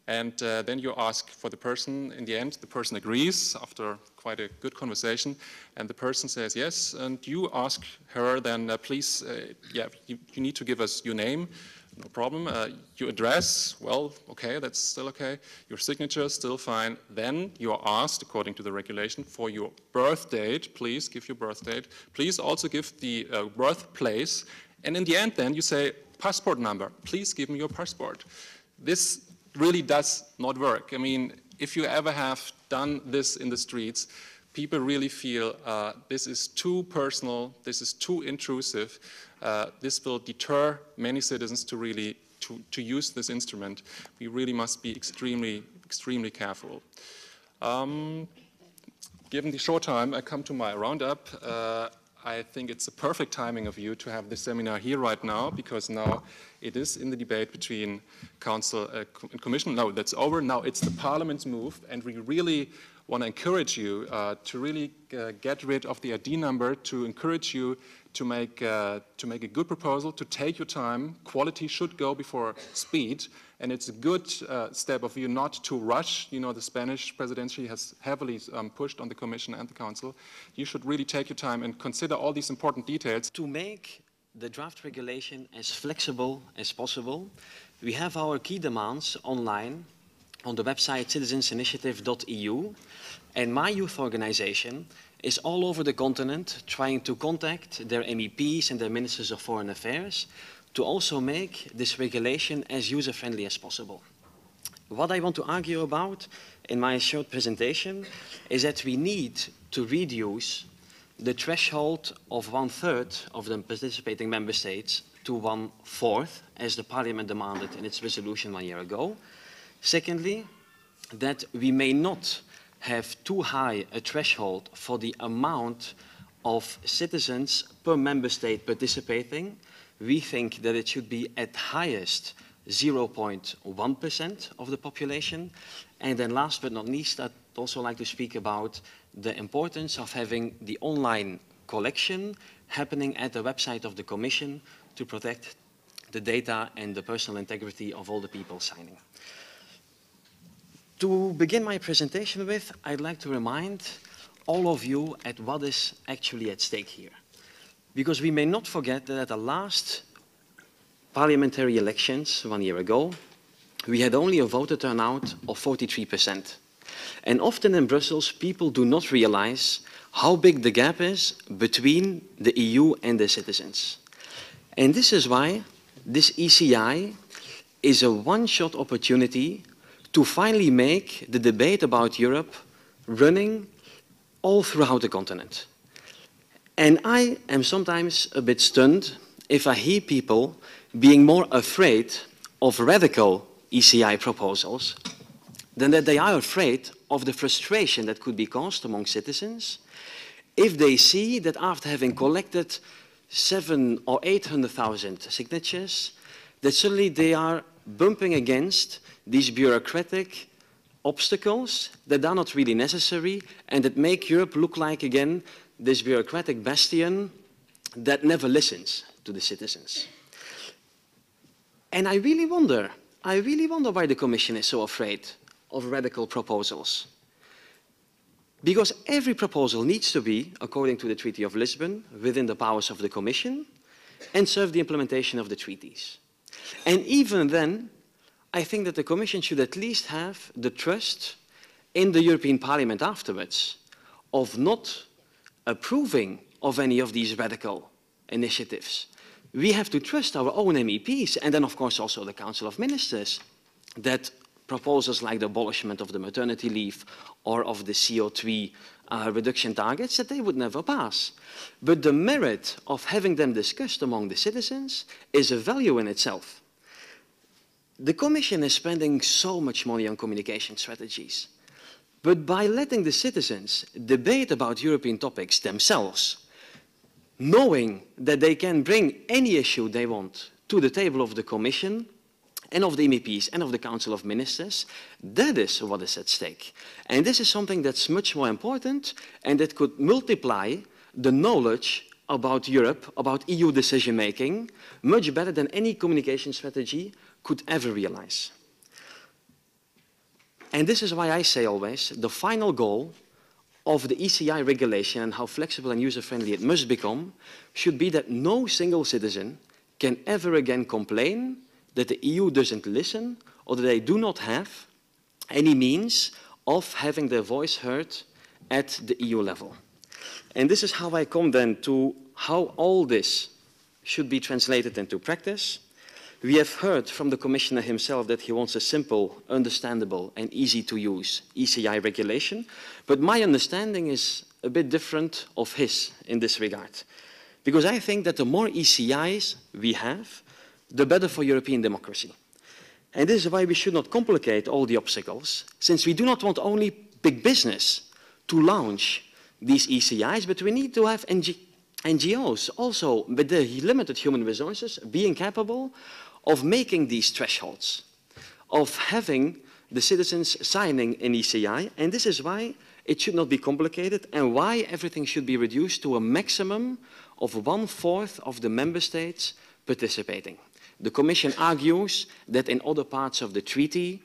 S4: And then you ask for the person. In the end, the person agrees after quite a good conversation, and the person says yes. And you ask her then, please, you need to give us your name. No problem. Your address, well, okay, that's still okay. Your signature, still fine. Then you are asked, according to the regulation, for your birth date. Please give your birth date. Please also give the birthplace. And in the end, then you say, passport number. Please give me your passport. This really does not work. I mean, if you ever have done this in the streets, people really feel this is too personal, this is too intrusive. This will deter many citizens to really to use this instrument, we really must be extremely careful. Given the short time, I come to my roundup. I think it's a perfect timing of you to have this seminar here right now, because now it is in the debate between Council and Commission. No, that's over. Now it's the Parliament's move, and we really want to encourage you to really get rid of the ID number, to encourage you to make a good proposal, to take your time. Quality should go before speed, and it's a good step of you not to rush. You know, the Spanish presidency has heavily pushed on the Commission and the Council. You should really take your time and consider all these important details.
S10: To make the draft regulation as flexible as possible, we have our key demands online on the website citizensinitiative.eu, and my youth organization is all over the continent trying to contact their MEPs and their Ministers of Foreign Affairs to also make this regulation as user-friendly as possible. What I want to argue about in my short presentation is that we need to reduce the threshold of 1/3 of the participating member states to 1/4, as the Parliament demanded in its resolution 1 year ago. Secondly, that we may not have too high a threshold for the amount of citizens per member state participating. We think that it should be at highest 0.1% of the population. And then last but not least, I'd also like to speak about the importance of having the online collection happening at the website of the Commission to protect the data and the personal integrity of all the people signing. To begin my presentation with, I'd like to remind all of you at what is actually at stake here. Because we may not forget that at the last parliamentary elections 1 year ago, we had only a voter turnout of 43%. And often in Brussels, people do not realize how big the gap is between the EU and the citizens. And this is why this ECI is a one-shot opportunity to finally make the debate about Europe running all throughout the continent. And I am sometimes a bit stunned if I hear people being more afraid of radical ECI proposals than that they are afraid of the frustration that could be caused among citizens if they see that after having collected 700,000 or 800,000 signatures, that suddenly they are bumping against these bureaucratic obstacles that are not really necessary and that make Europe look like, again, this bureaucratic bastion that never listens to the citizens. And I really wonder why the Commission is so afraid of radical proposals. Because every proposal needs to be, according to the Treaty of Lisbon, within the powers of the Commission and serve the implementation of the treaties. And even then, I think that the Commission should at least have the trust in the European Parliament afterwards of not approving of any of these radical initiatives. We have to trust our own MEPs and then, of course, also the Council of Ministers that proposals like the abolishment of the maternity leave or of the CO2 reduction targets, that they would never pass. But the merit of having them discussed among the citizens is a value in itself. The Commission is spending so much money on communication strategies. But by letting the citizens debate about European topics themselves, knowing that they can bring any issue they want to the table of the Commission and of the MEPs and of the Council of Ministers, that is what is at stake. And this is something that's much more important and that could multiply the knowledge about Europe, about EU decision-making, much better than any communication strategy could ever realize. And this is why I say always, the final goal of the ECI regulation and how flexible and user-friendly it must become should be that no single citizen can ever again complain that the EU doesn't listen or that they do not have any means of having their voice heard at the EU level. And this is how I come then to how all this should be translated into practice. We have heard from the Commissioner himself that he wants a simple, understandable and easy to use ECI regulation, but my understanding is a bit different of his in this regard. Because I think that the more ECIs we have, the better for European democracy. And this is why we should not complicate all the obstacles, since we do not want only big business to launch these ECIs, but we need to have NGOs also with their limited human resources being capable of making these thresholds, of having the citizens signing an ECI, and this is why it should not be complicated and why everything should be reduced to a maximum of 1/4 of the member states participating. The Commission argues that in other parts of the treaty,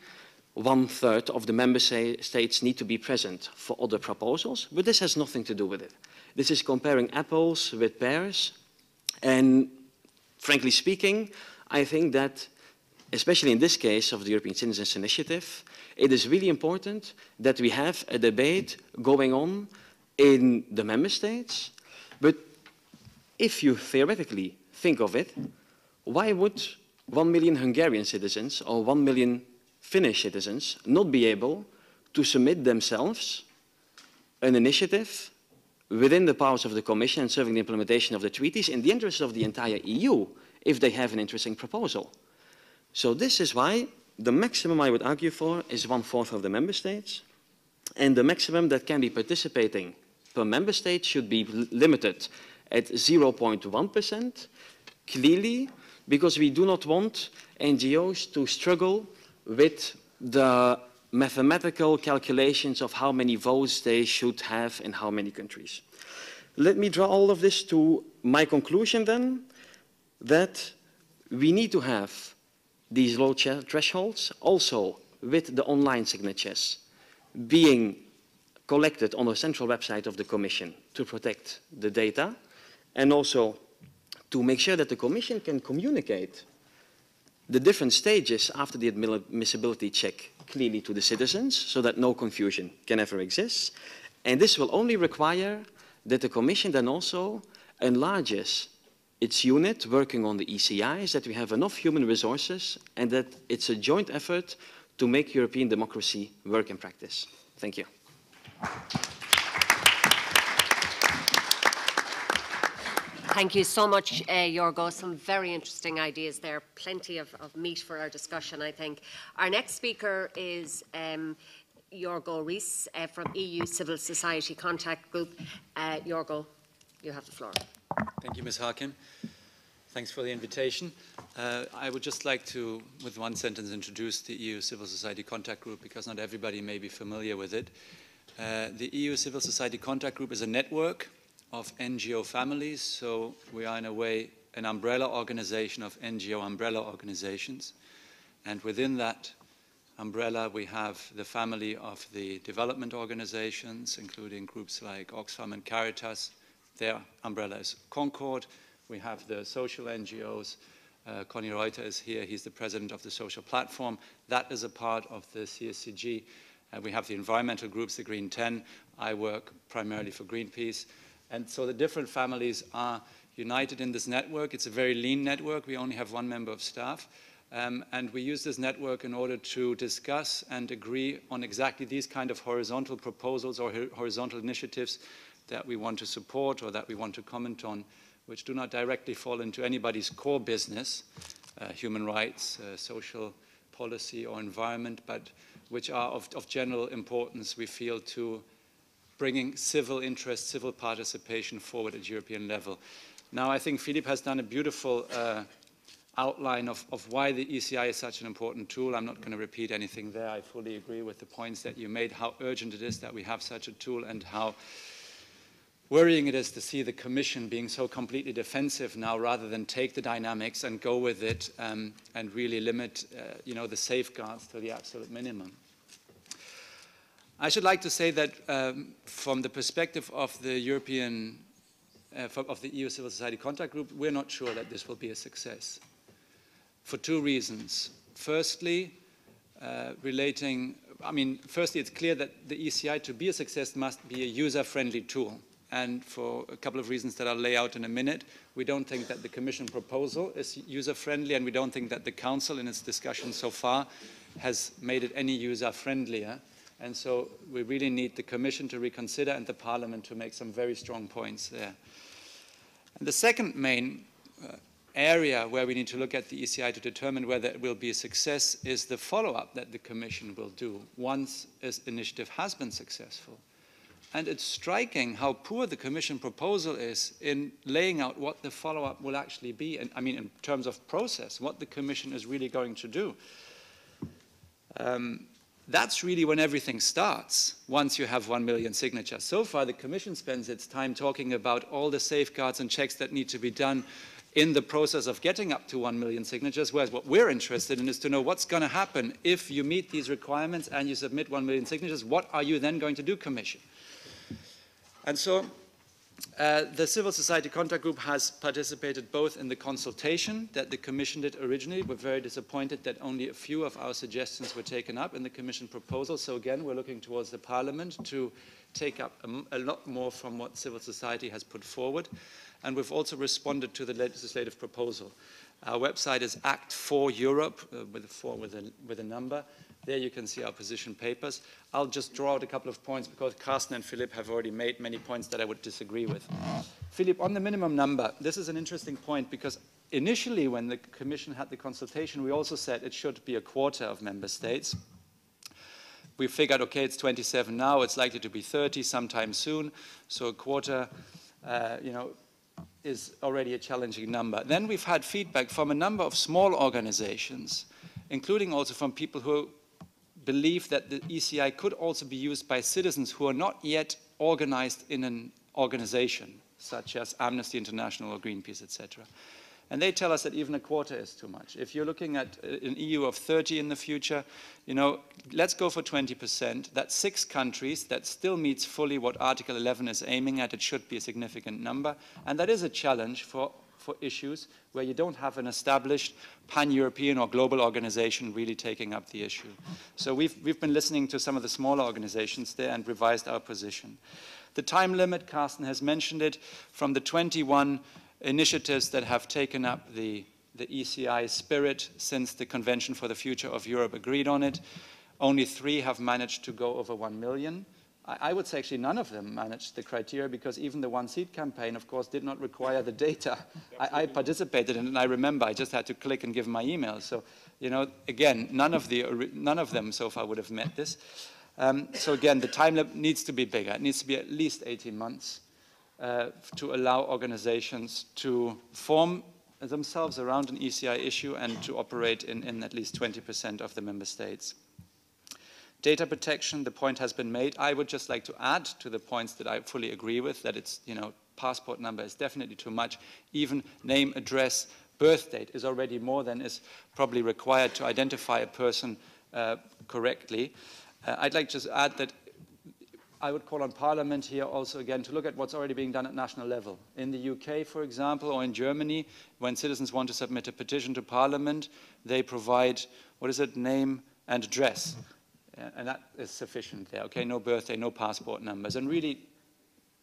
S10: 1/3 of the member states need to be present for other proposals, but this has nothing to do with it. This is comparing apples with pears, and frankly speaking, I think that, especially in this case of the European Citizens Initiative, it is really important that we have a debate going on in the member states, but if you theoretically think of it, why would 1 million Hungarian citizens or 1 million Finnish citizens not be able to submit themselves an initiative within the powers of the Commission and serving the implementation of the treaties in the interest of the entire EU if they have an interesting proposal? So this is why the maximum I would argue for is 1/4 of the member states, and the maximum that can be participating per member state should be limited at 0.1%, clearly, because we do not want NGOs to struggle with the mathematical calculations of how many votes they should have in how many countries. Let me draw all of this to my conclusion then, that we need to have these low thresholds, also with the online signatures being collected on a central website of the Commission to protect the data, and also to make sure that the Commission can communicate the different stages after the admissibility check clearly to the citizens so that no confusion can ever exist. And this will only require that the Commission then also enlarges its unit working on the ECIs, that we have enough human resources, and that it's a joint effort to make European democracy work in practice. Thank you.
S9: Thank you so much, Jorgo. Some very interesting ideas there. Plenty of meat for our discussion, I think. Our next speaker is Jorgo Rees from EU Civil Society Contact Group. Jorgo, you have the floor.
S11: Thank you, Ms. Harkin. Thanks for the invitation. I would just like to, with one sentence, introduce the EU Civil Society Contact Group, because not everybody may be familiar with it. The EU Civil Society Contact Group is a network of NGO families, so we are in a way an umbrella organization of NGO umbrella organizations. And within that umbrella we have the family of the development organizations, including groups like Oxfam and Caritas. Their umbrella is Concord. We have the social NGOs. Conny Reuter is here. He's the president of the Social Platform. That is a part of the CSCG. We have the environmental groups, the Green 10. I work primarily for Greenpeace. And so the different families are united in this network. It's a very lean network. We only have one member of staff. And we use this network in order to discuss and agree on exactly these kind of horizontal proposals or horizontal initiatives that we want to support or that we want to comment on, which do not directly fall into anybody's core business, human rights, social policy or environment, but which are of general importance, we feel, to bringing civil interest, civil participation forward at European level. Now, I think Philippe has done a beautiful outline of why the ECI is such an important tool. I'm not going to repeat anything there. I fully agree with the points that you made, how urgent it is that we have such a tool and how worrying it is to see the Commission being so completely defensive now rather than take the dynamics and go with it and really limit the safeguards to the absolute minimum. I should like to say that from the perspective of the of the EU Civil Society Contact Group, we're not sure that this will be a success for two reasons. Firstly, firstly, it's clear that the ECI, to be a success, must be a user-friendly tool. And for a couple of reasons that I'll lay out in a minute, we don't think that the Commission proposal is user-friendly, and we don't think that the Council, in its discussion so far, has made it any user-friendlier. And so we really need the Commission to reconsider and the Parliament to make some very strong points there. And the second main area where we need to look at the ECI to determine whether it will be a success is the follow-up that the Commission will do once this initiative has been successful. And it's striking how poor the Commission proposal is in laying out what the follow-up will actually be, and I mean in terms of process, what the Commission is really going to do. That's really when everything starts, once you have 1 million signatures. So far, the Commission spends its time talking about all the safeguards and checks that need to be done in the process of getting up to 1 million signatures, whereas what we're interested in is to know what's going to happen if you meet these requirements and you submit 1 million signatures. What are you then going to do, Commission? And so the Civil Society Contact Group has participated both in the consultation that the Commission did originally. We're very disappointed that only a few of our suggestions were taken up in the Commission proposal. So again, we're looking towards the Parliament to take up a lot more from what civil society has put forward. And we've also responded to the legislative proposal. Our website is ALDE-FULL-EVENT, with a number. There you can see our position papers. I'll just draw out a couple of points because Carsten and Philip have already made many points that I would disagree with. Philip, on the minimum number, this is an interesting point because initially when the Commission had the consultation, we also said it should be a quarter of member states. We figured, okay, it's 27 now, it's likely to be 30 sometime soon, so a quarter, is already a challenging number. Then we've had feedback from a number of small organizations, including also from people who believe that the ECI could also be used by citizens who are not yet organized in an organization, such as Amnesty International or Greenpeace, etc. And they tell us that even a quarter is too much. If you're looking at an EU of 30 in the future, let's go for 20%. That's 6 countries. That still meets fully what Article 11 is aiming at. It should be a significant number. And that is a challenge for issues where you don't have an established pan-European or global organization really taking up the issue. So we've been listening to some of the smaller organizations there and revised our position. The time limit, Carsten has mentioned it, from the 21 initiatives that have taken up the ECI spirit since the Convention for the Future of Europe agreed on it, only 3 have managed to go over 1 million. I would say actually none of them managed the criteria because even the One Seat campaign, of course, did not require the data. I participated in it and I remember I just had to click and give my email. So, again, none of them so far would have met this. So again, the time limit needs to be bigger. It needs to be at least 18 months to allow organizations to form themselves around an ECI issue and to operate in at least 20% of the member states. Data protection, the point has been made. I would just like to add to the points that I fully agree with, that it's, passport number is definitely too much. Even name, address, birth date is already more than is probably required to identify a person correctly. I'd like to just add that I would call on Parliament here also again to look at what's already being done at national level. In the UK, for example, or in Germany, when citizens want to submit a petition to Parliament, they provide, name and address. And that is sufficient there, okay? No birthday, no passport numbers, and really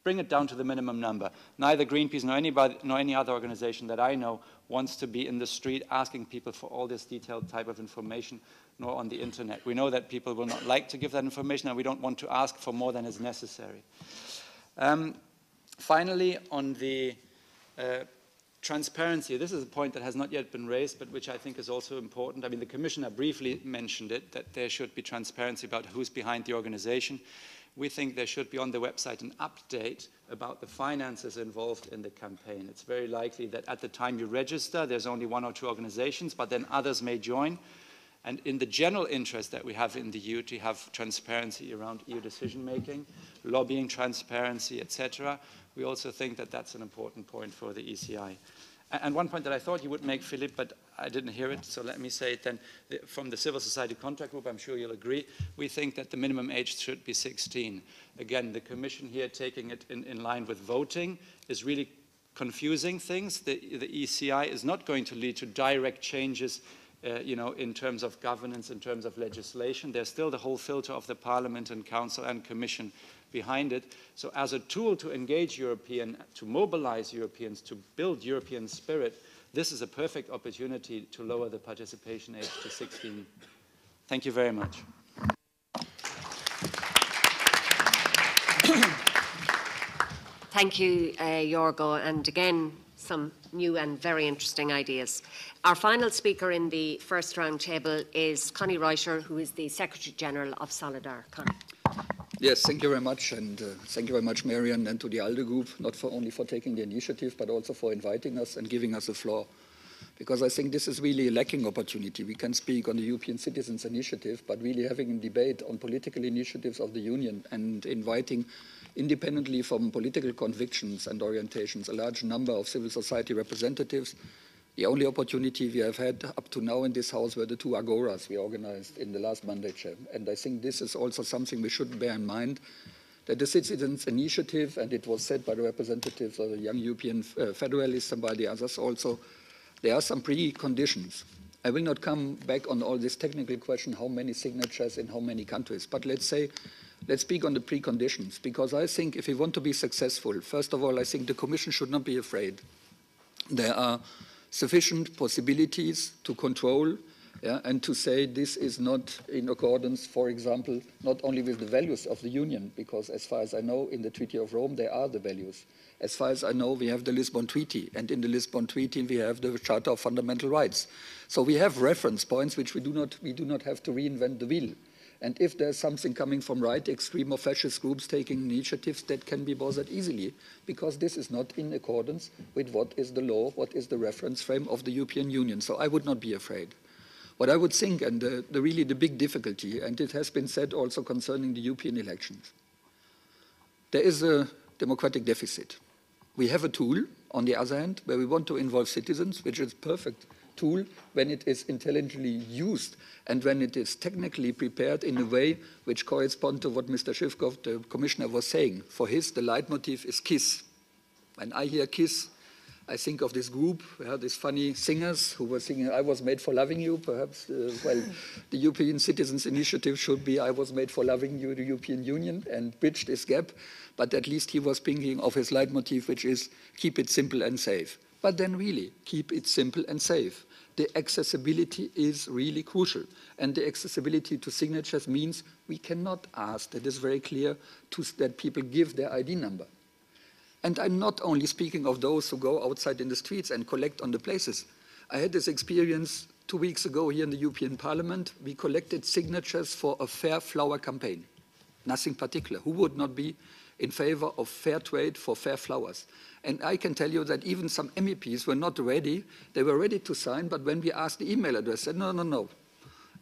S11: bring it down to the minimum number. Neither Greenpeace nor any other organization that I know wants to be in the street asking people for all this detailed type of information, nor on the internet. We know that people will not like to give that information, and we don't want to ask for more than is necessary. Finally, on the transparency, this is a point that has not yet been raised, but which I think is also important. I mean, the Commissioner briefly mentioned it, that there should be transparency about who's behind the organization. We think there should be on the website an update about the finances involved in the campaign. It's very likely that at the time you register, there's only 1 or 2 organizations, but then others may join. And in the general interest that we have in the EU to have transparency around EU decision-making, lobbying transparency, etc., we also think that that's an important point for the ECI. And one point that I thought you would make, Philip, but I didn't hear it, so let me say it then. From the Civil Society Contact Group, I'm sure you'll agree, we think that the minimum age should be 16. Again, the Commission here taking it in line with voting is really confusing things. The ECI is not going to lead to direct changes in terms of governance, in terms of legislation. There's still the whole filter of the Parliament and Council and Commission behind it. So as a tool to engage to mobilize Europeans, to build European spirit, this is a perfect opportunity to lower the participation age to 16. Thank you very much.
S9: Thank you, Jorgo. And again, some new and very interesting ideas. Our final speaker in the first round table is Connie Reuter, who is the Secretary General of Solidar. Connie.
S12: Yes, thank you very much, and thank you very much, Marian, and to the ALDE group, not only for taking the initiative, but also for inviting us and giving us the floor. Because I think this is really a lacking opportunity. We can speak on the European Citizens Initiative, but really having a debate on political initiatives of the Union and inviting, independently from political convictions and orientations, a large number of civil society representatives. The only opportunity we have had up to now in this House were the 2 agoras we organized in the last mandate. And I think this is also something we should bear in mind, that the Citizens Initiative, and it was said by the representatives of the Young European Federalists and by the others also, there are some preconditions. I will not come back on all this technical question, how many signatures in how many countries, but let's speak on the preconditions, because I think if we want to be successful, first of all, I think the Commission should not be afraid. There are sufficient possibilities to control and to say this is not in accordance, for example, not only with the values of the Union, because as far as I know, in the Treaty of Rome, there are the values. As far as I know, we have the Lisbon Treaty, and in the Lisbon Treaty, we have the Charter of Fundamental Rights. So we have reference points which we do not have to reinvent the wheel. And if there's something coming from right, extreme or fascist groups taking initiatives, that can be bothered easily, because this is not in accordance with what is the law, what is the reference frame of the European Union. So I would not be afraid. What I would think, and really the big difficulty, and it has been said also concerning the European elections, there is a democratic deficit. We have a tool, on the other hand, where we want to involve citizens, which is perfect tool when it is intelligently used and when it is technically prepared in a way which corresponds to what Mr. Schiffkov, the Commissioner, was saying. For his, the leitmotif is KISS. When I hear KISS, I think of this group, these funny singers who were singing I Was Made for Loving You, perhaps. Well, the European Citizens Initiative should be I Was Made for Loving You, the European Union, and bridge this gap. But at least he was thinking of his leitmotif, which is keep it simple and safe. But then really, keep it simple and safe. The accessibility is really crucial. And the accessibility to signatures means we cannot ask, that is very clear, that people give their ID number. And I'm not only speaking of those who go outside in the streets and collect on the places. I had this experience 2 weeks ago here in the European Parliament. We collected signatures for a fair flower campaign. Nothing particular. Who would not be in favor of fair trade for fair flowers? And I can tell you that even some MEPs were not ready. They were ready to sign, but when we asked the email address, said, no, no, no.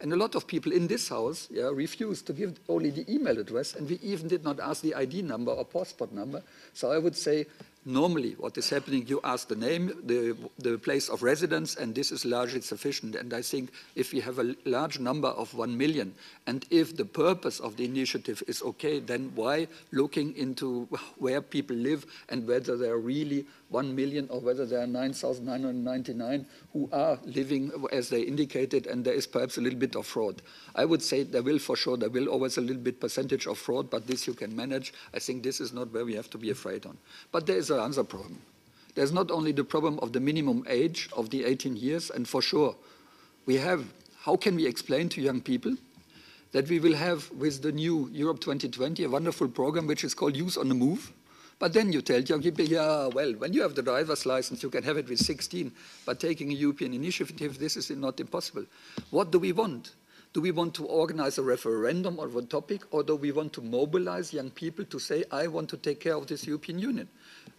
S12: And a lot of people in this house refused to give only the email address, and we even did not ask the ID number or passport number. So I would say, normally what is happening, you ask the name, the place of residence, and this is largely sufficient. And I think if we have a large number of 1 million, and if the purpose of the initiative is okay, then why looking into where people live and whether there are really 1 million or whether there are 9,999 who are living as they indicated, and there is perhaps a little bit of fraud. I would say there will for sure, there will always a little bit percentage of fraud, but this you can manage. I think this is not where we have to be afraid on. But there is another problem. There's not only the problem of the minimum age of the 18 years, and for sure we have, how can we explain to young people that we will have with the new Europe 2020 a wonderful program which is called Youth on the Move? But then you tell young people, yeah, well, when you have the driver's license, you can have it with 16, but taking a European initiative, this is not impossible. What do we want? Do we want to organize a referendum on one topic, or do we want to mobilize young people to say, I want to take care of this European Union?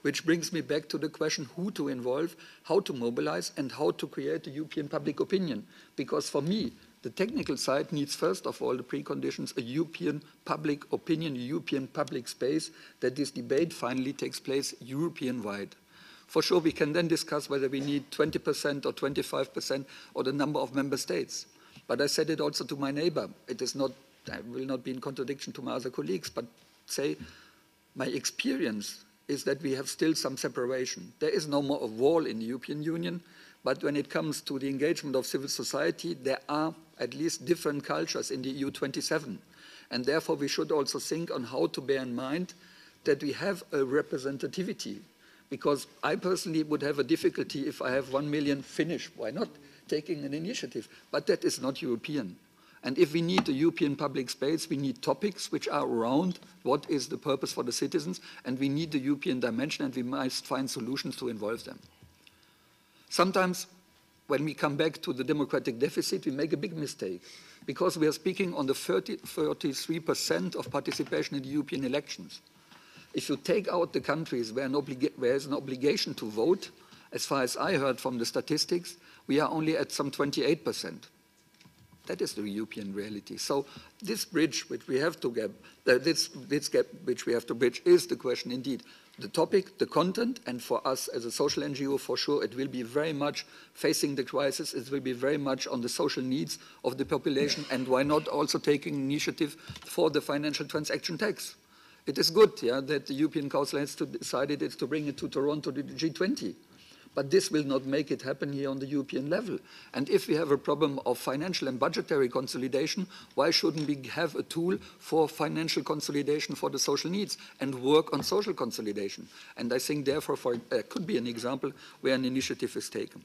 S12: Which brings me back to the question who to involve, how to mobilize, and how to create a European public opinion. Because for me, the technical side needs first of all the preconditions, a European public opinion, a European public space, that this debate finally takes place European-wide. For sure, we can then discuss whether we need 20% or 25% or the number of member states. But I said it also to my neighbor. It is not, I will not be in contradiction to my other colleagues, but say my experience is that we have still some separation. There is no more a wall in the European Union, but when it comes to the engagement of civil society, there are at least different cultures in the EU 27. And therefore, we should also think on how to bear in mind that we have a representativity. Because I personally would have a difficulty if I have 1 million Finnish. Why not taking an initiative? But that is not European. And if we need a European public space, we need topics which are around what is the purpose for the citizens, and we need the European dimension, and we must find solutions to involve them. Sometimes when we come back to the democratic deficit, we make a big mistake because we are speaking on the 33% of participation in the European elections. If you take out the countries where there is an obligation to vote, as far as I heard from the statistics, we are only at some 28%. That is the European reality. So this bridge which we have to get, this gap which we have to bridge is the question indeed. The topic, the content, and for us as a social NGO, for sure, it will be very much facing the crisis. It will be very much on the social needs of the population, and why not also taking initiative for the financial transaction tax? It is good, yeah, that the European Council has decided to bring it to Toronto, to the G20. But this will not make it happen here on the European level. And if we have a problem of financial and budgetary consolidation, why shouldn't we have a tool for financial consolidation for the social needs and work on social consolidation? And I think, therefore, could be an example where an initiative is taken.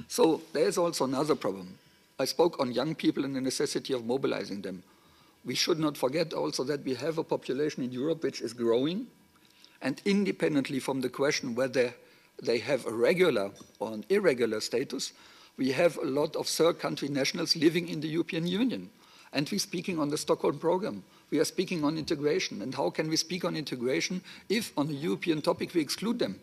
S12: So there is also another problem. I spoke on young people and the necessity of mobilizing them. We should not forget also that we have a population in Europe which is growing, and independently from the question whether they have a regular or an irregular status, we have a lot of third country nationals living in the European Union. And we're speaking on the Stockholm program. We are speaking on integration. And how can we speak on integration if on a European topic we exclude them?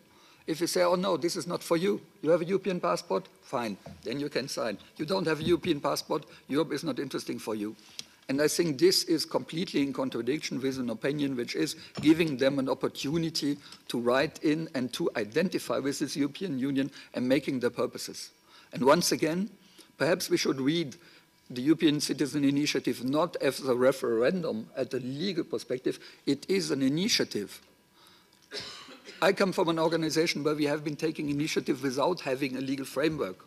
S12: If you say, oh no, this is not for you. You have a European passport? Fine, then you can sign. You don't have a European passport? Europe is not interesting for you. And I think this is completely in contradiction with an opinion which is giving them an opportunity to write in and to identify with this European Union and making their purposes. And once again, perhaps we should read the European Citizen Initiative not as a referendum at a legal perspective. It is an initiative. I come from an organization where we have been taking initiative without having a legal framework.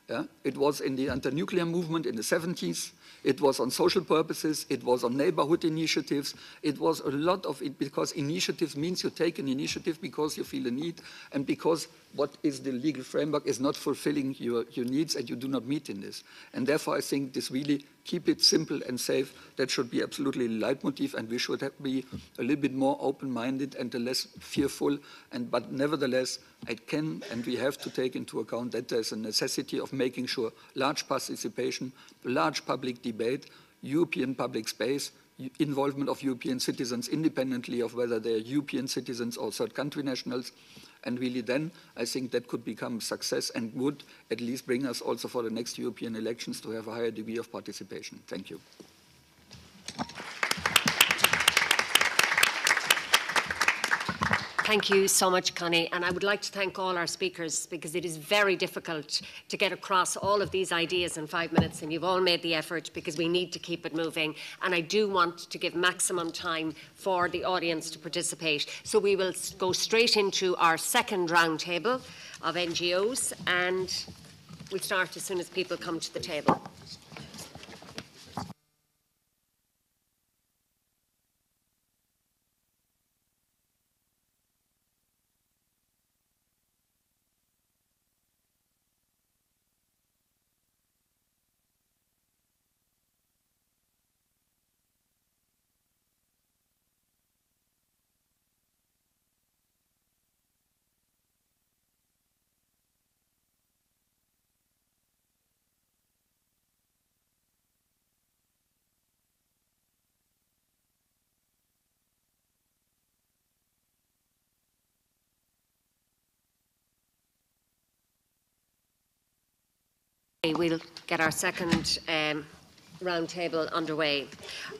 S12: Yeah? It was in the anti-nuclear movement in the 70s. It was on social purposes, it was on neighborhood initiatives, it was a lot of it because initiatives means you take an initiative because you feel a need and because what is the legal framework is not fulfilling your needs and you do not meet in this. And therefore I think this really keep it simple and safe, that should be absolutely a leitmotif, and we should be a little bit more open-minded and less fearful, but nevertheless I can and we have to take into account that there's a necessity of making sure large participation, large public debate, European public space, involvement of European citizens independently of whether they're European citizens or third country nationals. And really then, I think that could become a success and would at least bring us also for the next European elections to have a higher degree of participation. Thank you.
S9: Thank you so much, Connie. And I would like to thank all our speakers because it is very difficult to get across all of these ideas in 5 minutes, and you've all made the effort because we need to keep it moving. And I do want to give maximum time for the audience to participate. So we will go straight into our second roundtable of NGOs, and we'll start as soon as people come to the table. We'll get our second roundtable underway.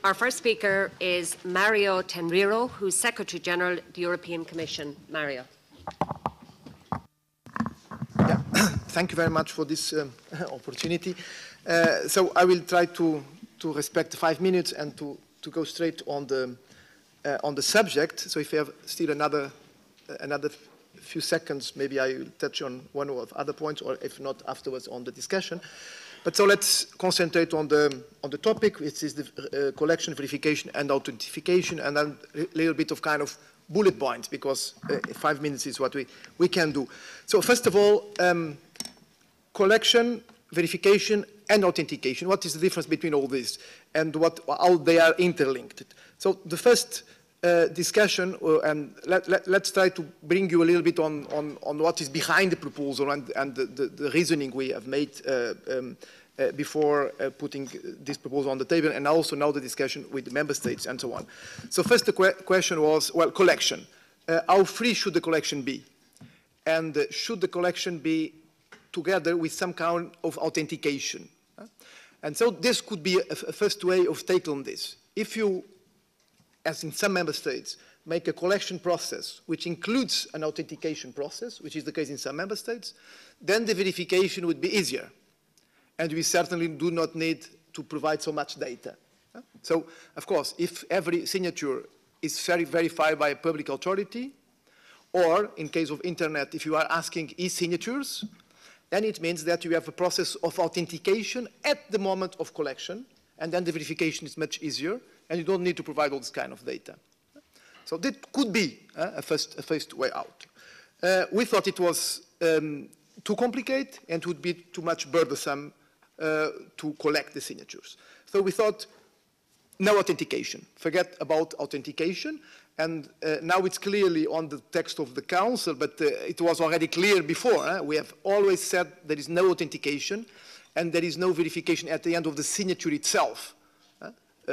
S9: Our first speaker is Mario Tenriro, who's Secretary General of the European Commission. Mario.
S13: Yeah, thank you very much for this opportunity. So I will try to respect 5 minutes and to go straight on the subject. So if you have still another few seconds, maybe I will touch on one or other points, or if not, afterwards on the discussion. But so let's concentrate on the topic, which is the collection, verification, and authentication, and then a little bit of kind of bullet points, because 5 minutes is what we can do. So first of all, collection, verification, and authentication. What is the difference between all this, and how they are interlinked? So the first discussion, and let's try to bring you a little bit on what is behind the proposal and the reasoning we have made before putting this proposal on the table, and also now the discussion with the member states and so on. So first the question was, well, collection. How free should the collection be? And should the collection be together with some kind of authentication? And so this could be a first way of tackling this. If you, as in some member states, make a collection process which includes an authentication process, which is the case in some member states, then the verification would be easier. And we certainly do not need to provide so much data. So, of course, if every signature is verified by a public authority, or in case of internet, if you are asking e-signatures, then it means that you have a process of authentication at the moment of collection, and then the verification is much easier, and you don't need to provide all this kind of data. So that could be a first way out. We thought it was too complicated and would be too much burdensome to collect the signatures. So we thought, no authentication. Forget about authentication. And now it's clearly on the text of the Council, but it was already clear before. We have always said there is no authentication and there is no verification at the end of the signature itself,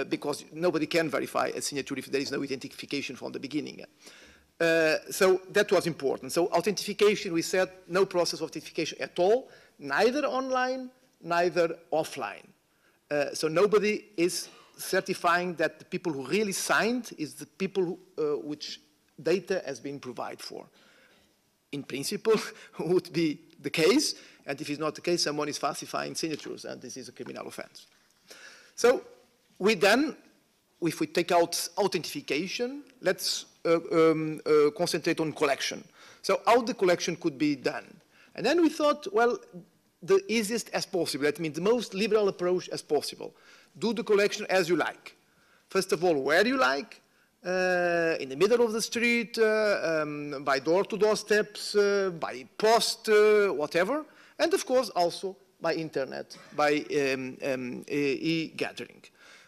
S13: because nobody can verify a signature if there is no identification from the beginning. So that was important. So authentication, we said, no process of authentication at all, neither online, neither offline. So nobody is certifying that the people who really signed is the people who, which data has been provided for. In principle, would be the case, and if it's not the case, someone is falsifying signatures, and this is a criminal offense. So we then, if we take out authentication, let's concentrate on collection. So how the collection could be done. And then we thought, well, the easiest as possible, that means the most liberal approach as possible. Do the collection as you like. First of all, where you like, in the middle of the street, by door-to-door steps, by post, whatever, and of course also by internet, by e-gathering.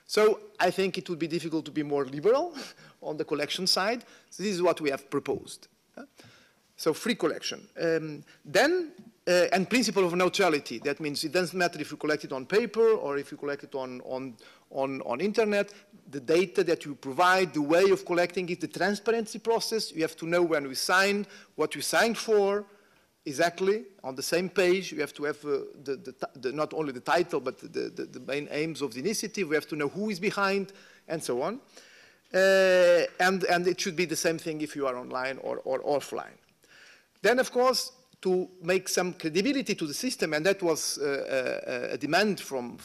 S13: So I think it would be difficult to be more liberal on the collection side. So this is what we have proposed. So free collection. And principle of neutrality. That means it doesn't matter if you collect it on paper or if you collect it on internet. The data that you provide, the way of collecting it, the transparency process. You have to know when we signed, what you signed for, exactly on the same page. You have to have not only the title, but the main aims of the initiative. We have to know who is behind, and so on. And it should be the same thing if you are online or offline. Then, of course, to make some credibility to the system, and that was a demand from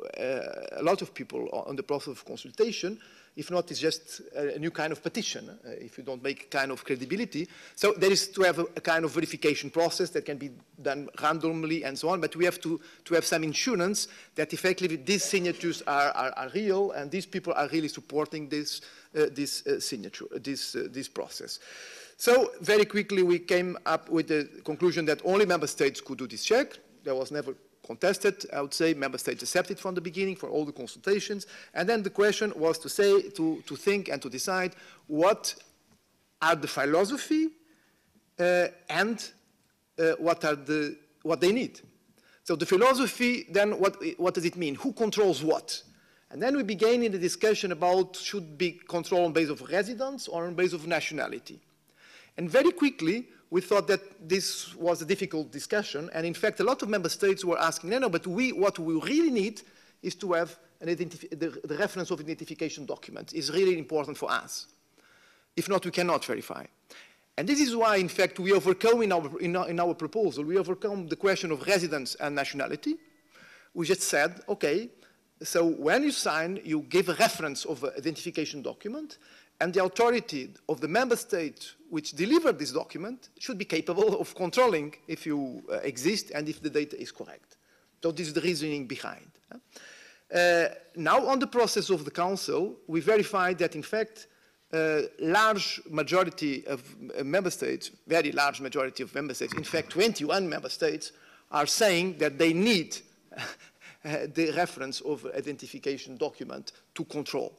S13: a lot of people on the process of consultation. If not, it's just a new kind of petition, if you don't make kind of credibility. So there is to have a kind of verification process that can be done randomly and so on, but we have to have some insurance that effectively these signatures are real and these people are really supporting this process. So very quickly we came up with the conclusion that only member states could do this check. There was never contested. I would say member states accepted from the beginning for all the consultations. And then the question was to say, to think and to decide what are the philosophy and what they need. So the philosophy, then what does it mean? Who controls what? And then we began in the discussion about should be control on basis of residence or on basis of nationality. And very quickly, we thought that this was a difficult discussion. And in fact, a lot of member states were asking, no, but what we really need is to have the reference of identification document is really important for us. If not, we cannot verify. And this is why, in fact, we overcome in our proposal, we overcome the question of residence and nationality. We just said, okay, so when you sign, you give a reference of an identification document, and the authority of the member state which delivered this document should be capable of controlling if you exist and if the data is correct. So this is the reasoning behind. Now on the process of the Council, we verified that in fact large majority of member states, very large majority of member states, in fact 21 member states are saying that they need the reference of identification document to control.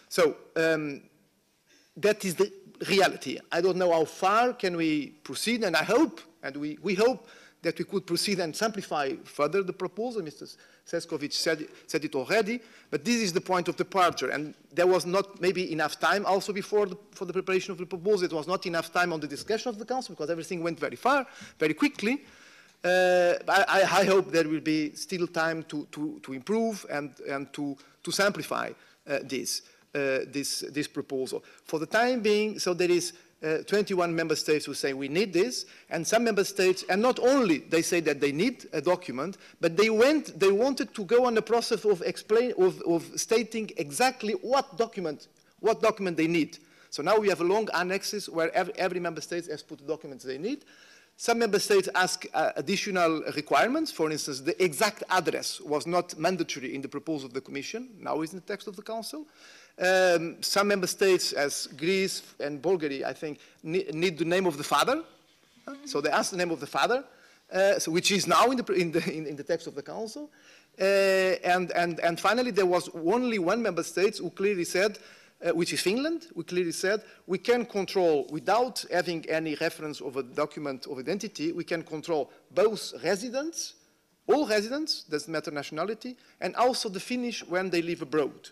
S13: So that is the reality. I don't know how far can we proceed, and I hope, and we hope that we could proceed and simplify further the proposal. Mr. Sefcovic said it already, but this is the point of departure, and there was not maybe enough time also before for the preparation of the proposal. It was not enough time on the discussion of the Council because everything went very far, very quickly. I hope there will be still time to improve and to simplify this proposal. For the time being, so there is 21 member states who say we need this, and some member states, and not only they say that they need a document, but they wanted to go on the process of stating exactly what document they need. So now we have a long annexes where every member state has put the documents they need. Some member states ask additional requirements. For instance, the exact address was not mandatory in the proposal of the Commission. Now it's in the text of the Council. Some member states, as Greece and Bulgaria, I think, need the name of the father. So they ask the name of the father, which is now in the text of the Council. And finally, there was only one member state who clearly said, which is Finland, who clearly said, we can control, without having any reference of a document of identity, we can control both residents, all residents, doesn't matter nationality, and also the Finnish when they live abroad.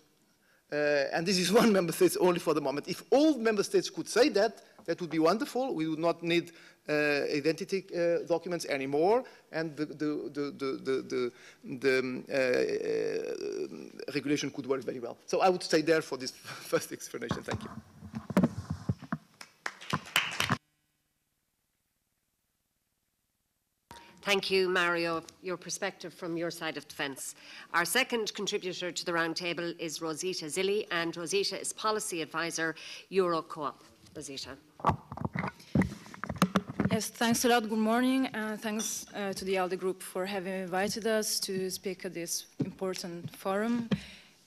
S13: And this is one member state only for the moment. If all member states could say that, that would be wonderful. We would not need identity documents anymore, and the regulation could work very well. So I would stay there for this first explanation. Thank you.
S9: Thank you, Mario, your perspective from your side of the fence. Our second contributor to the roundtable is Rosita Zilli, and Rosita is Policy Advisor, Euro-Coop. Rosita.
S14: Yes, thanks a lot. Good morning, and thanks to the ALDE group for having invited us to speak at this important forum.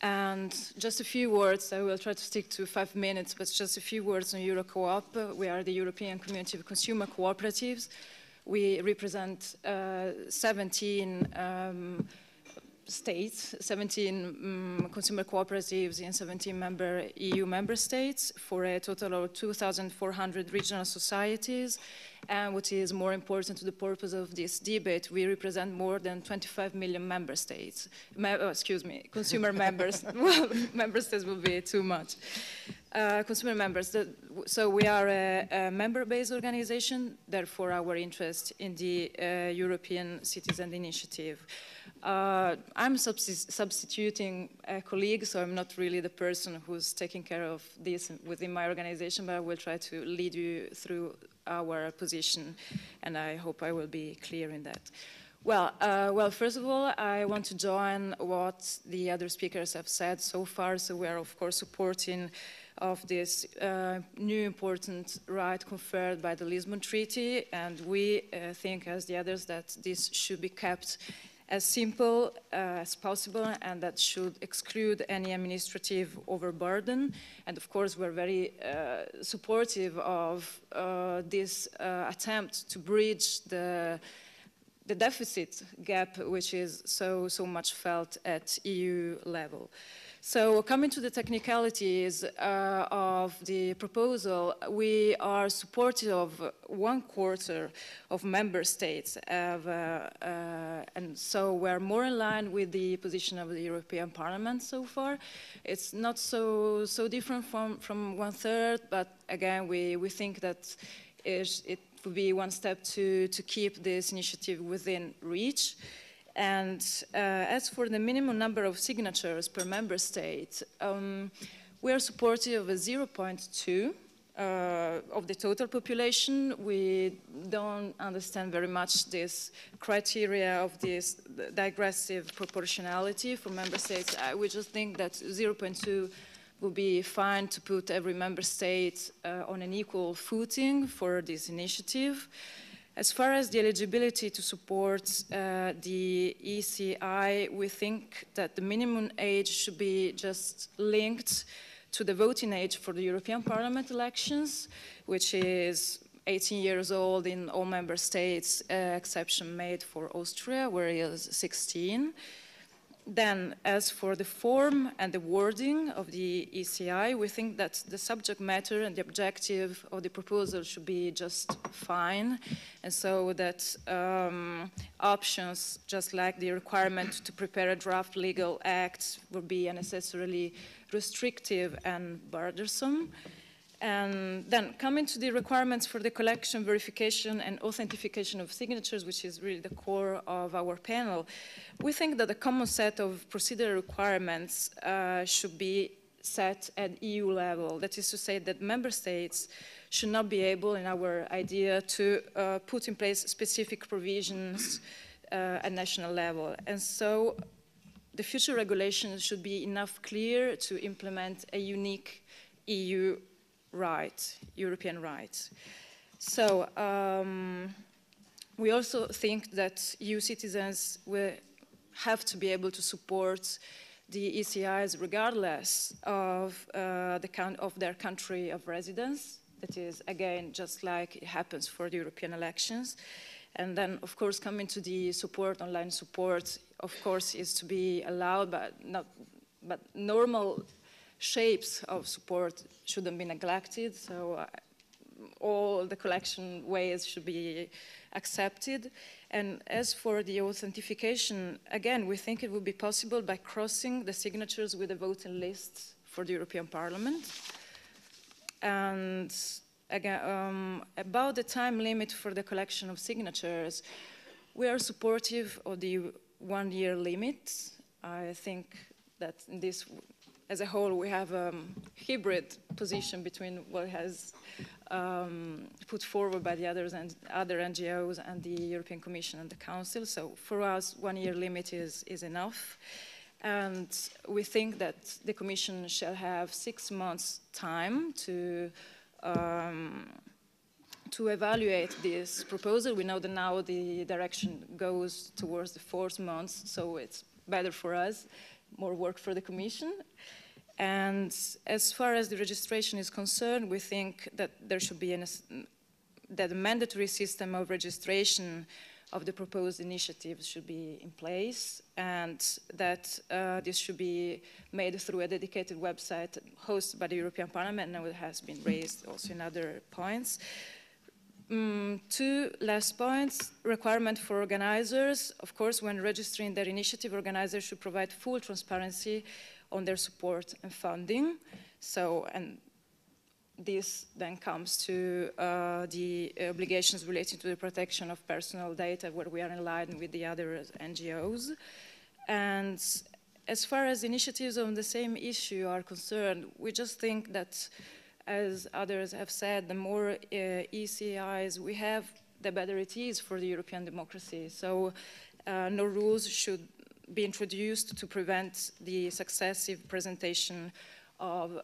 S14: And just a few words, I will try to stick to 5 minutes, but just a few words on Euro-Coop. We are the European Community of Consumer Cooperatives. We represent 17 states, 17 consumer cooperatives in 17 EU member states for a total of 2,400 regional societies. And what is more important to the purpose of this debate, we represent more than 25 million member states. Consumer members. Well, member states will be too much. Consumer members. So we are a member-based organization, therefore our interest in the European Citizen Initiative. I'm substituting a colleague, so I'm not really the person who's taking care of this within my organization, but I will try to lead you through our position, and I hope I will be clear in that. Well, first of all, I want to join what the other speakers have said so far. So we are, of course, supporting of this new important right conferred by the Lisbon Treaty, and we think, as the others, that this should be kept as simple as possible, and that should exclude any administrative overburden. And of course, we're very supportive of this attempt to bridge the deficit gap, which is so much felt at EU level. So coming to the technicalities of the proposal, we are supportive of 1/4 of member states, and so we're more in line with the position of the European Parliament so far. It's not so different from 1/3, but again, we think that it would be one step to keep this initiative within reach. And as for the minimum number of signatures per member state, we are supportive of a 0.2 of the total population. We don't understand very much this criteria of this digressive proportionality for member states. We just think that 0.2 would be fine to put every member state on an equal footing for this initiative. As far as the eligibility to support the ECI, we think that the minimum age should be just linked to the voting age for the European Parliament elections, which is 18 years old in all member states, exception made for Austria, where it is 16. Then, as for the form and the wording of the ECI, we think that the subject matter and the objective of the proposal should be just fine, and so that options, just like the requirement to prepare a draft legal act, will be unnecessarily restrictive and burdensome. And then coming to the requirements for the collection, verification, and authentication of signatures, which is really the core of our panel, we think that a common set of procedural requirements should be set at EU level. That is to say that member states should not be able, in our idea, to put in place specific provisions at national level. And so the future regulations should be enough clear to implement a unique EU right, European right. So we also think that EU citizens will have to be able to support the ECIs regardless of their country of residence. That is, again, just like it happens for the European elections. And then, of course, coming to the support, online support, of course, is to be allowed, but normal shapes of support shouldn't be neglected, so all the collection ways should be accepted. And as for the authentication, again, we think it would be possible by crossing the signatures with the voting lists for the European Parliament. And again, about the time limit for the collection of signatures, we are supportive of the 1-year limit. I think that in this, as a whole, we have a hybrid position between what has put forward by the other NGOs and the European Commission and the Council. So for us, 1-year limit is enough. And we think that the Commission shall have 6 months' time to evaluate this proposal. We know that now the direction goes towards the 4th month, so it's better for us, more work for the Commission. And as far as the registration is concerned, we think that there should be that a mandatory system of registration of the proposed initiatives should be in place, and that this should be made through a dedicated website hosted by the European Parliament, and it has been raised also in other points. 2 last points. Requirement for organizers. Of course, when registering their initiative, organizers should provide full transparency on their support and funding. So, and this then comes to the obligations related to the protection of personal data, where we are in line with the other NGOs. And as far as initiatives on the same issue are concerned, we just think that, as others have said, the more ECIs we have, the better it is for the European democracy. So no rules should be introduced to prevent the successive presentation of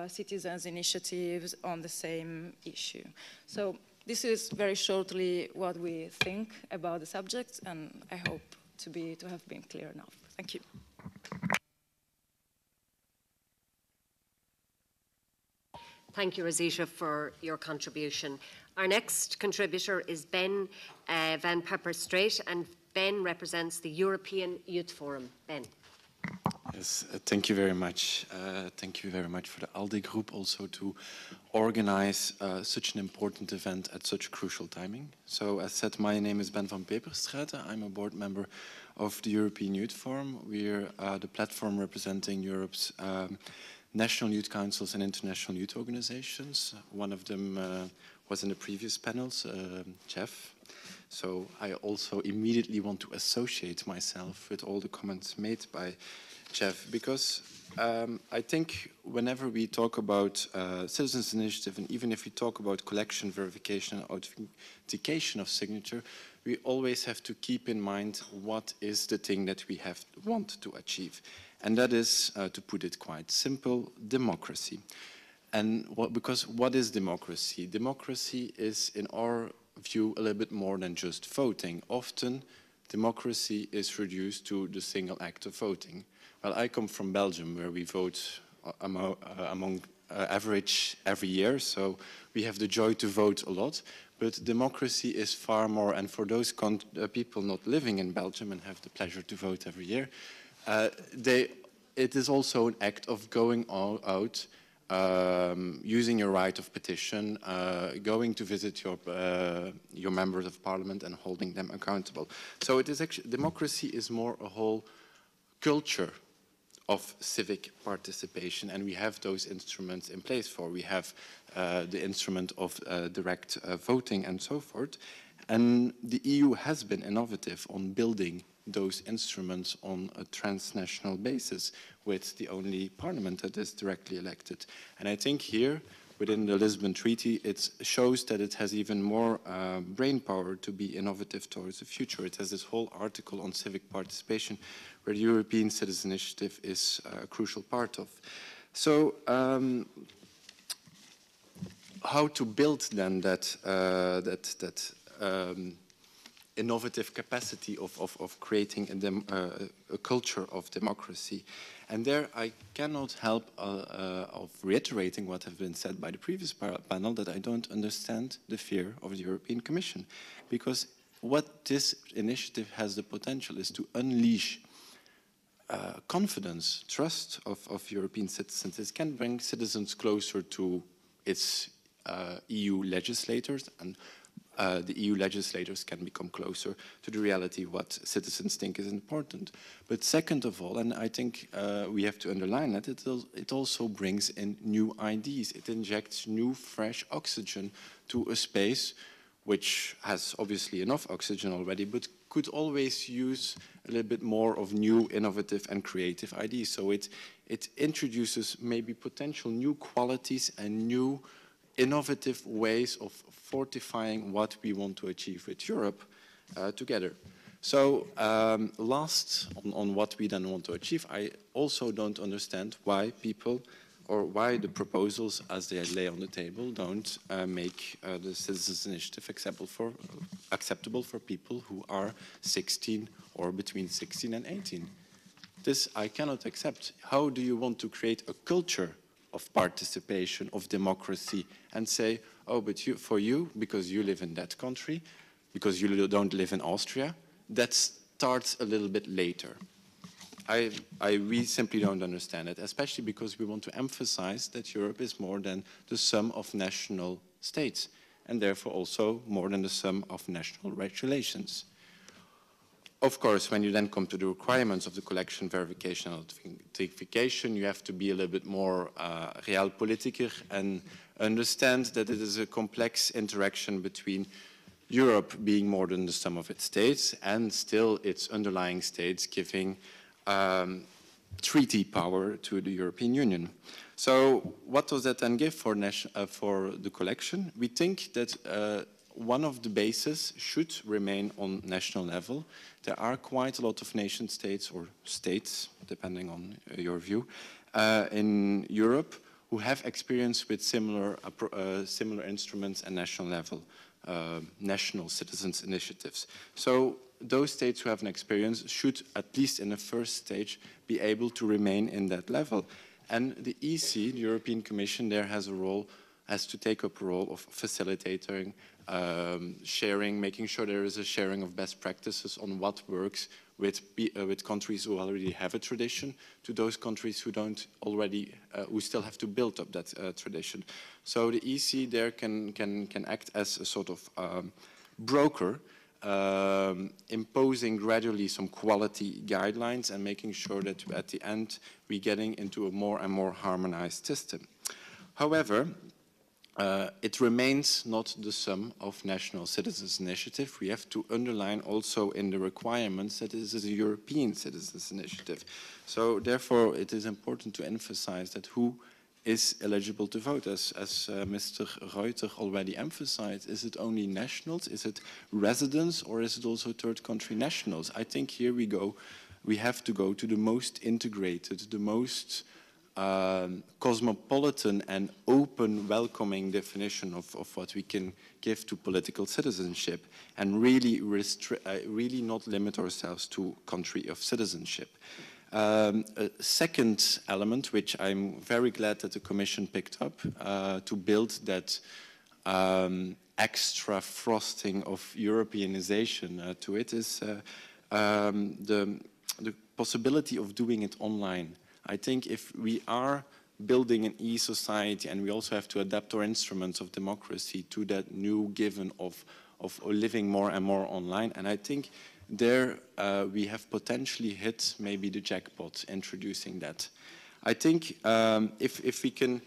S14: citizens' initiatives on the same issue. So this is very shortly what we think about the subject, and I hope to have been clear enough. Thank you.
S9: Thank you, Rosita, for your contribution. Our next contributor is Ben van Pepperstreet, and Ben represents the European Youth Forum. Ben.
S15: Yes, thank you very much. Thank you very much for the ALDE group also to organize such an important event at such crucial timing. So as said, my name is Ben van Peperstraete. I'm a board member of the European Youth Forum. We're the platform representing Europe's national youth councils and international youth organizations. One of them was in the previous panels, Jeff. So I also immediately want to associate myself with all the comments made by Jeff, because I think whenever we talk about citizens' initiative, and even if we talk about collection, verification, and authentication of signature, we always have to keep in mind what is the thing that we want to achieve. And that is, to put it quite simple, democracy. And because what is democracy? Democracy is, in our view, a little bit more than just voting. Often, democracy is reduced to the single act of voting. Well, I come from Belgium, where we vote among average every year, so we have the joy to vote a lot. But democracy is far more, and for those people not living in Belgium and have the pleasure to vote every year, it is also an act of going out, using your right of petition, going to visit your members of parliament and holding them accountable. So it is actually, democracy is more a whole culture of civic participation, and we have those instruments in place for. We have the instrument of direct voting and so forth. And the EU has been innovative on building those instruments on a transnational basis with the only parliament that is directly elected. And I think here, within the Lisbon Treaty, it shows that it has even more brain power to be innovative towards the future. It has this whole article on civic participation where the European Citizen Initiative is a crucial part of. So how to build then that, innovative capacity of creating a culture of democracy. And there I cannot help of reiterating what has been said by the previous panel, that I don't understand the fear of the European Commission. Because what this initiative has the potential is to unleash confidence, trust of European citizens. It can bring citizens closer to its EU legislators, and the EU legislators can become closer to the reality of what citizens think is important. But second of all, and I think we have to underline that, it also brings in new ideas. It injects new, fresh oxygen to a space which has obviously enough oxygen already, but could always use a little bit more of new, innovative and creative ideas. So it introduces maybe potential new qualities and new innovative ways of fortifying what we want to achieve with Europe together. So last on what we then want to achieve, I also don't understand why people, or why the proposals as they lay on the table don't make the Citizens' Initiative acceptable for people who are 16 or between 16 and 18. This I cannot accept. How do you want to create a culture of participation, of democracy, and say, oh, but for you, because you live in that country, because you don't live in Austria, that starts a little bit later. We simply don't understand it, especially because we want to emphasize that Europe is more than the sum of national states, and therefore also more than the sum of national regulations. Of course, when you then come to the requirements of the collection, verification, and authentication, you have to be a little bit more realpolitiker and understand that it is a complex interaction between Europe being more than the sum of its states and still its underlying states giving treaty power to the European Union. So what does that then give for the collection? We think that one of the bases should remain on national level. There are quite a lot of nation states, or states, depending on your view, in Europe who have experience with similar instruments at national level, national citizens' initiatives. So those states who have an experience should, at least in the first stage, be able to remain in that level. And the EC, the European Commission, there has to take up a role of facilitating, sharing, making sure there is a sharing of best practices on what works with countries who already have a tradition to those countries who don't already, who still have to build up that tradition. So the EC there can act as a sort of broker, imposing gradually some quality guidelines and making sure that at the end we're getting into a more and more harmonized system. However, it remains not the sum of national citizens' initiative. We have to underline also in the requirements that this is a European citizens' initiative. So therefore it is important to emphasize that who is eligible to vote. As Mr. Reuter already emphasized, is it only nationals, is it residents, or is it also third country nationals? I think here we have to go to the most integrated, the most cosmopolitan and open, welcoming definition of what we can give to political citizenship, and really not limit ourselves to country of citizenship. A second element, which I'm very glad that the Commission picked up to build that extra frosting of Europeanization to it, is the possibility of doing it online. I think if we are building an e-society, and we also have to adapt our instruments of democracy to that new given of living more and more online, and I think there we have potentially hit maybe the jackpot introducing that. I think if we can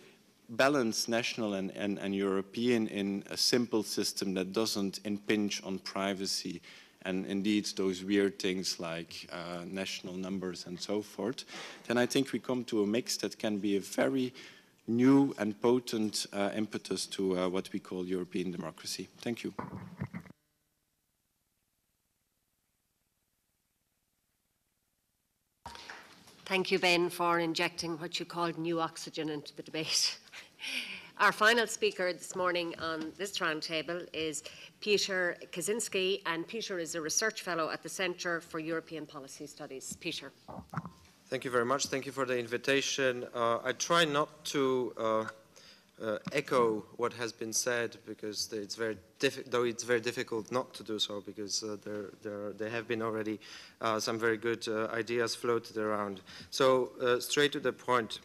S15: balance national and European in a simple system that doesn't impinge on privacy and indeed those weird things like national numbers and so forth, then I think we come to a mix that can be a very new and potent impetus to what we call European democracy. Thank you.
S9: Thank you, Ben, for injecting what you called new oxygen into the debate. Our final speaker this morning on this roundtable is Peter Kaczynski, and Peter is a research fellow at the Centre for European Policy Studies. Peter.
S16: Thank you very much. Thank you for the invitation. I try not to echo what has been said, because it's very difficult not to do so, because there have been already some very good ideas floated around. So straight to the point.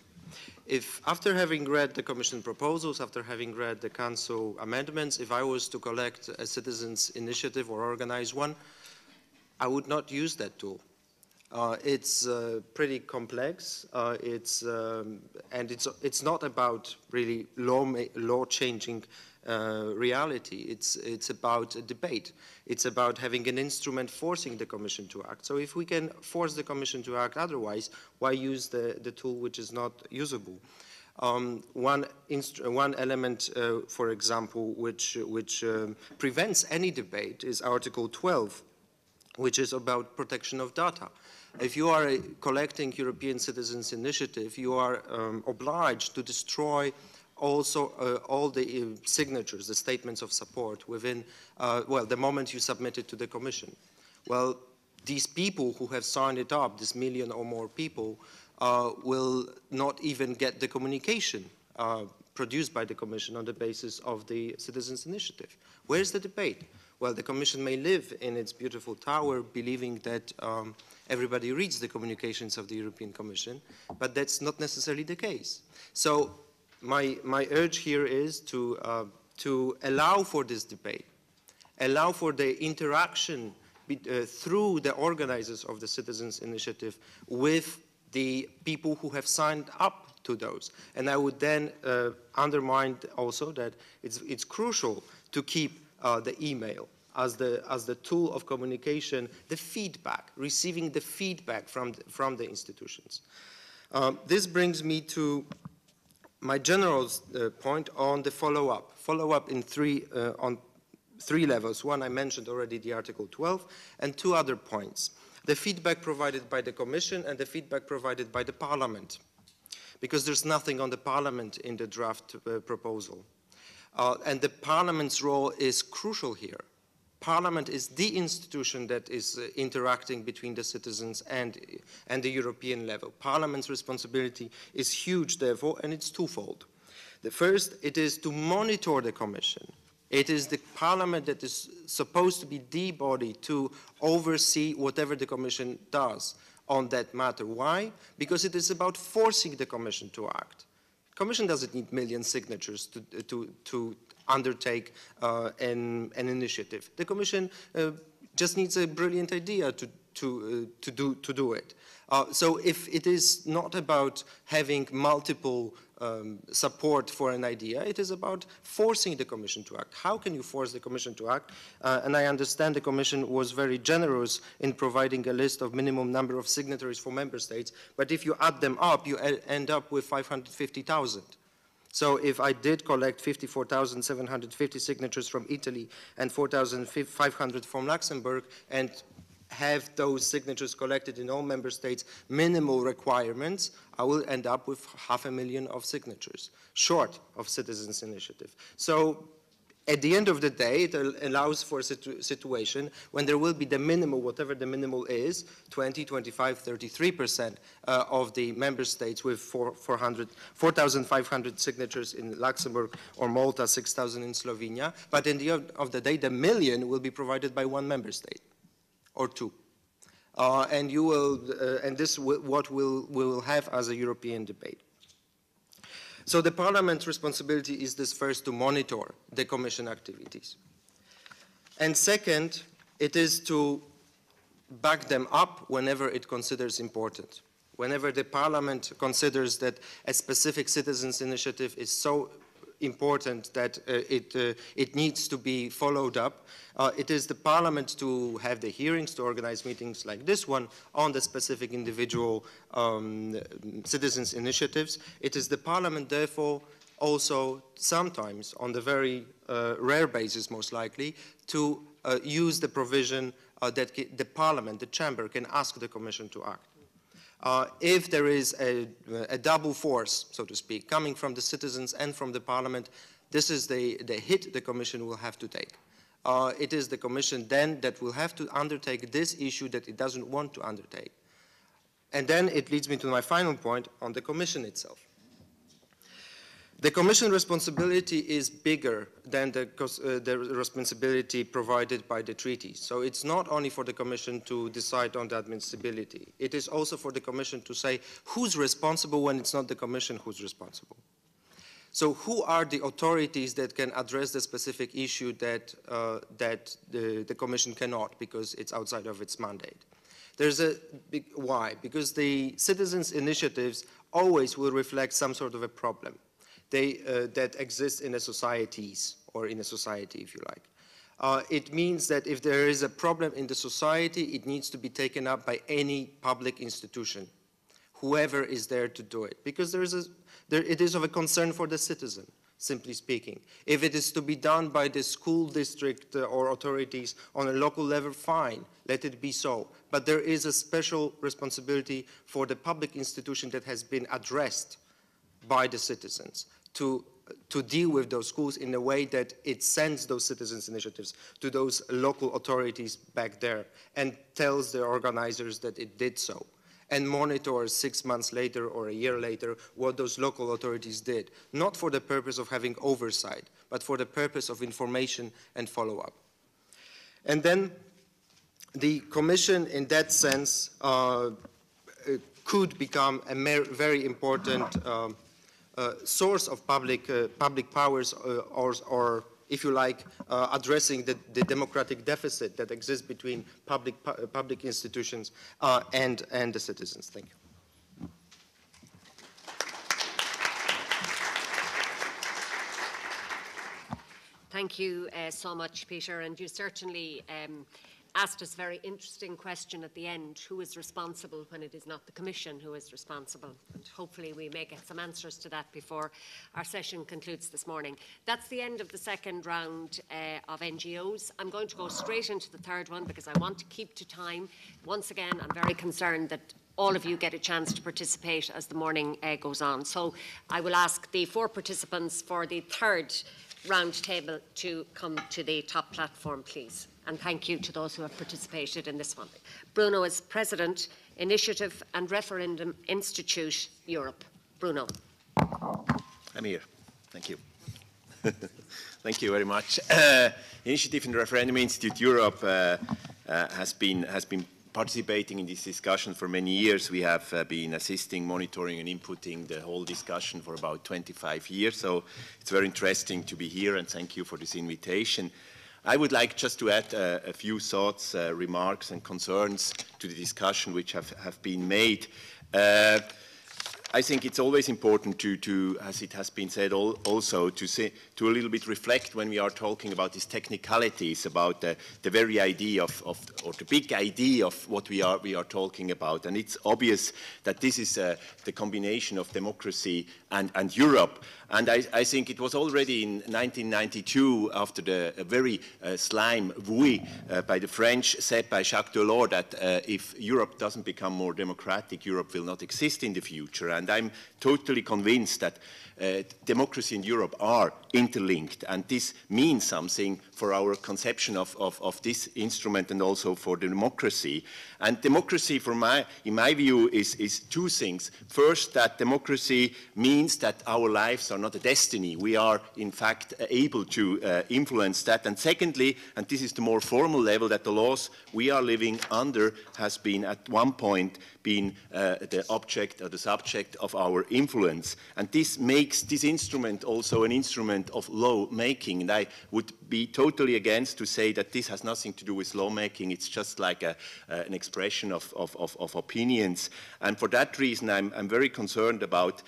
S16: If after having read the Commission proposals, after having read the Council amendments, if I was to collect a citizens' initiative or organize one, I would not use that tool. It's pretty complex. And it's not about really law-changing reality. It's about a debate. It's about having an instrument forcing the Commission to act. So if we can force the Commission to act otherwise, why use the tool which is not usable? One element, for example, which prevents any debate is Article 12, which is about protection of data. If you are collecting European Citizens' Initiative, you are obliged to destroy also all the signatures, the statements of support within, well, the moment you submit it to the Commission. Well, these people who have signed it up, this million or more people, will not even get the communication produced by the Commission on the basis of the Citizens' Initiative. Where's the debate? Well, the Commission may live in its beautiful tower believing that everybody reads the communications of the European Commission, but that's not necessarily the case. So my urge here is to allow for this debate, allow for the interaction through the organizers of the Citizens' Initiative with the people who have signed up to those. And I would then underline also that it's crucial to keep the email as the tool of communication, the feedback, receiving the feedback from the institutions. This brings me to my general point on the follow-up. Follow-up on three levels. One, I mentioned already, the Article 12, and two other points. The feedback provided by the Commission and the feedback provided by the Parliament, because there's nothing on the Parliament in the draft proposal. And the Parliament's role is crucial here. Parliament is the institution that is interacting between the citizens and the European level. Parliament's responsibility is huge, therefore, and it's twofold. The first, it is to monitor the Commission. It is the Parliament that is supposed to be the body to oversee whatever the Commission does on that matter. Why? Because it is about forcing the Commission to act. The Commission doesn't need million signatures to undertake an initiative. The Commission just needs a brilliant idea to do it. So if it is not about having multiple support for an idea, it is about forcing the Commission to act. How can you force the Commission to act? And I understand the Commission was very generous in providing a list of minimum number of signatories for member states, but if you add them up, you end up with 550,000. So if I did collect 54,750 signatures from Italy and 4,500 from Luxembourg and have those signatures collected in all member states, minimal requirements, I will end up with 500,000 of signatures, short of Citizens' Initiative. So at the end of the day, it allows for a situation when there will be the minimal, whatever the minimal is, 20, 25, 33% of the member states with 4,500 signatures in Luxembourg or Malta, 6,000 in Slovenia. But at the end of the day, the million will be provided by one member state or two. and you will, and this what we will have as a European debate. So the Parliament's responsibility is this first to monitor the Commission activities. And second, it is to back them up whenever it considers important. Whenever the Parliament considers that a specific citizens' initiative is so important that it needs to be followed up, it is the Parliament to have the hearings, to organize meetings like this one on the specific individual citizens' initiatives. It is the Parliament, therefore, also sometimes, on the very rare basis most likely, to use the provision that the Parliament, the Chamber, can ask the Commission to act. If there is a double force, so to speak, coming from the citizens and from the Parliament, this is the hit the Commission will have to take. It is the Commission then that will have to undertake this issue that it doesn't want to undertake. And then it leads me to my final point on the Commission itself. The Commission responsibility is bigger than the responsibility provided by the treaty. So it's not only for the Commission to decide on the admissibility. It is also for the Commission to say who's responsible when it's not the Commission who's responsible. So who are the authorities that can address the specific issue that, the Commission cannot because it's outside of its mandate? There's a big why. Because the citizens' initiatives always will reflect some sort of a problem. That exist in a societies, or in a society, if you like. It means that if there is a problem in the society, it needs to be taken up by any public institution, whoever is there to do it, because it is of a concern for the citizen, simply speaking. If it is to be done by the school district or authorities on a local level, fine, let it be so. But there is a special responsibility for the public institution that has been addressed by the citizens to deal with those schools in a way that it sends those citizens' initiatives to those local authorities back there and tells the organizers that it did so, and monitors 6 months later or a year later what those local authorities did, not for the purpose of having oversight, but for the purpose of information and follow-up. And then the Commission, in that sense, could become a very important source of public powers, or if you like, addressing the democratic deficit that exists between public institutions and the citizens. Thank you.
S9: Thank you so much, Peter, and you certainly asked us a very interesting question at the end: who is responsible when it is not the Commission who is responsible? And hopefully we may get some answers to that before our session concludes this morning. That's the end of the second round of NGOs. I'm going to go straight into the third one because I want to keep to time. Once again, I'm very concerned that all of you get a chance to participate as the morning goes on. So I will ask the 4 participants for the third round table to come to the top platform, please. And thank you to those who have participated in this one. Bruno is President, Initiative and Referendum Institute, Europe. Bruno.
S7: I'm here. Thank you. Thank you very much. Initiative and Referendum Institute Europe has been participating in this discussion for many years. We have been assisting, monitoring and inputting the whole discussion for about 25 years. So it's very interesting to be here, and thank you for this invitation. I would like just to add a few thoughts, remarks and concerns to the discussion which have been made. I think it's always important to, as it has been said also, to a little bit reflect when we are talking about these technicalities, about the very idea or the big idea of what we are talking about. And it's obvious that this is the combination of democracy and Europe. And I think it was already in 1992, after the very slime oui by the French, said by Jacques Delors, that if Europe doesn't become more democratic, Europe will not exist in the future. And I'm totally convinced that democracy in Europe are interlinked, and this means something for our conception of this instrument and also for democracy. And democracy, in my view, is two things. First, that democracy means that our lives are not a destiny. We are, in fact, able to influence that. And secondly, and this is the more formal level, that the laws we are living under has been at one point been the object or the subject of our influence. And this makes this instrument also an instrument of law-making. And I would be totally against to say that this has nothing to do with lawmaking. It's just like an expression of opinions. And for that reason, I'm very concerned about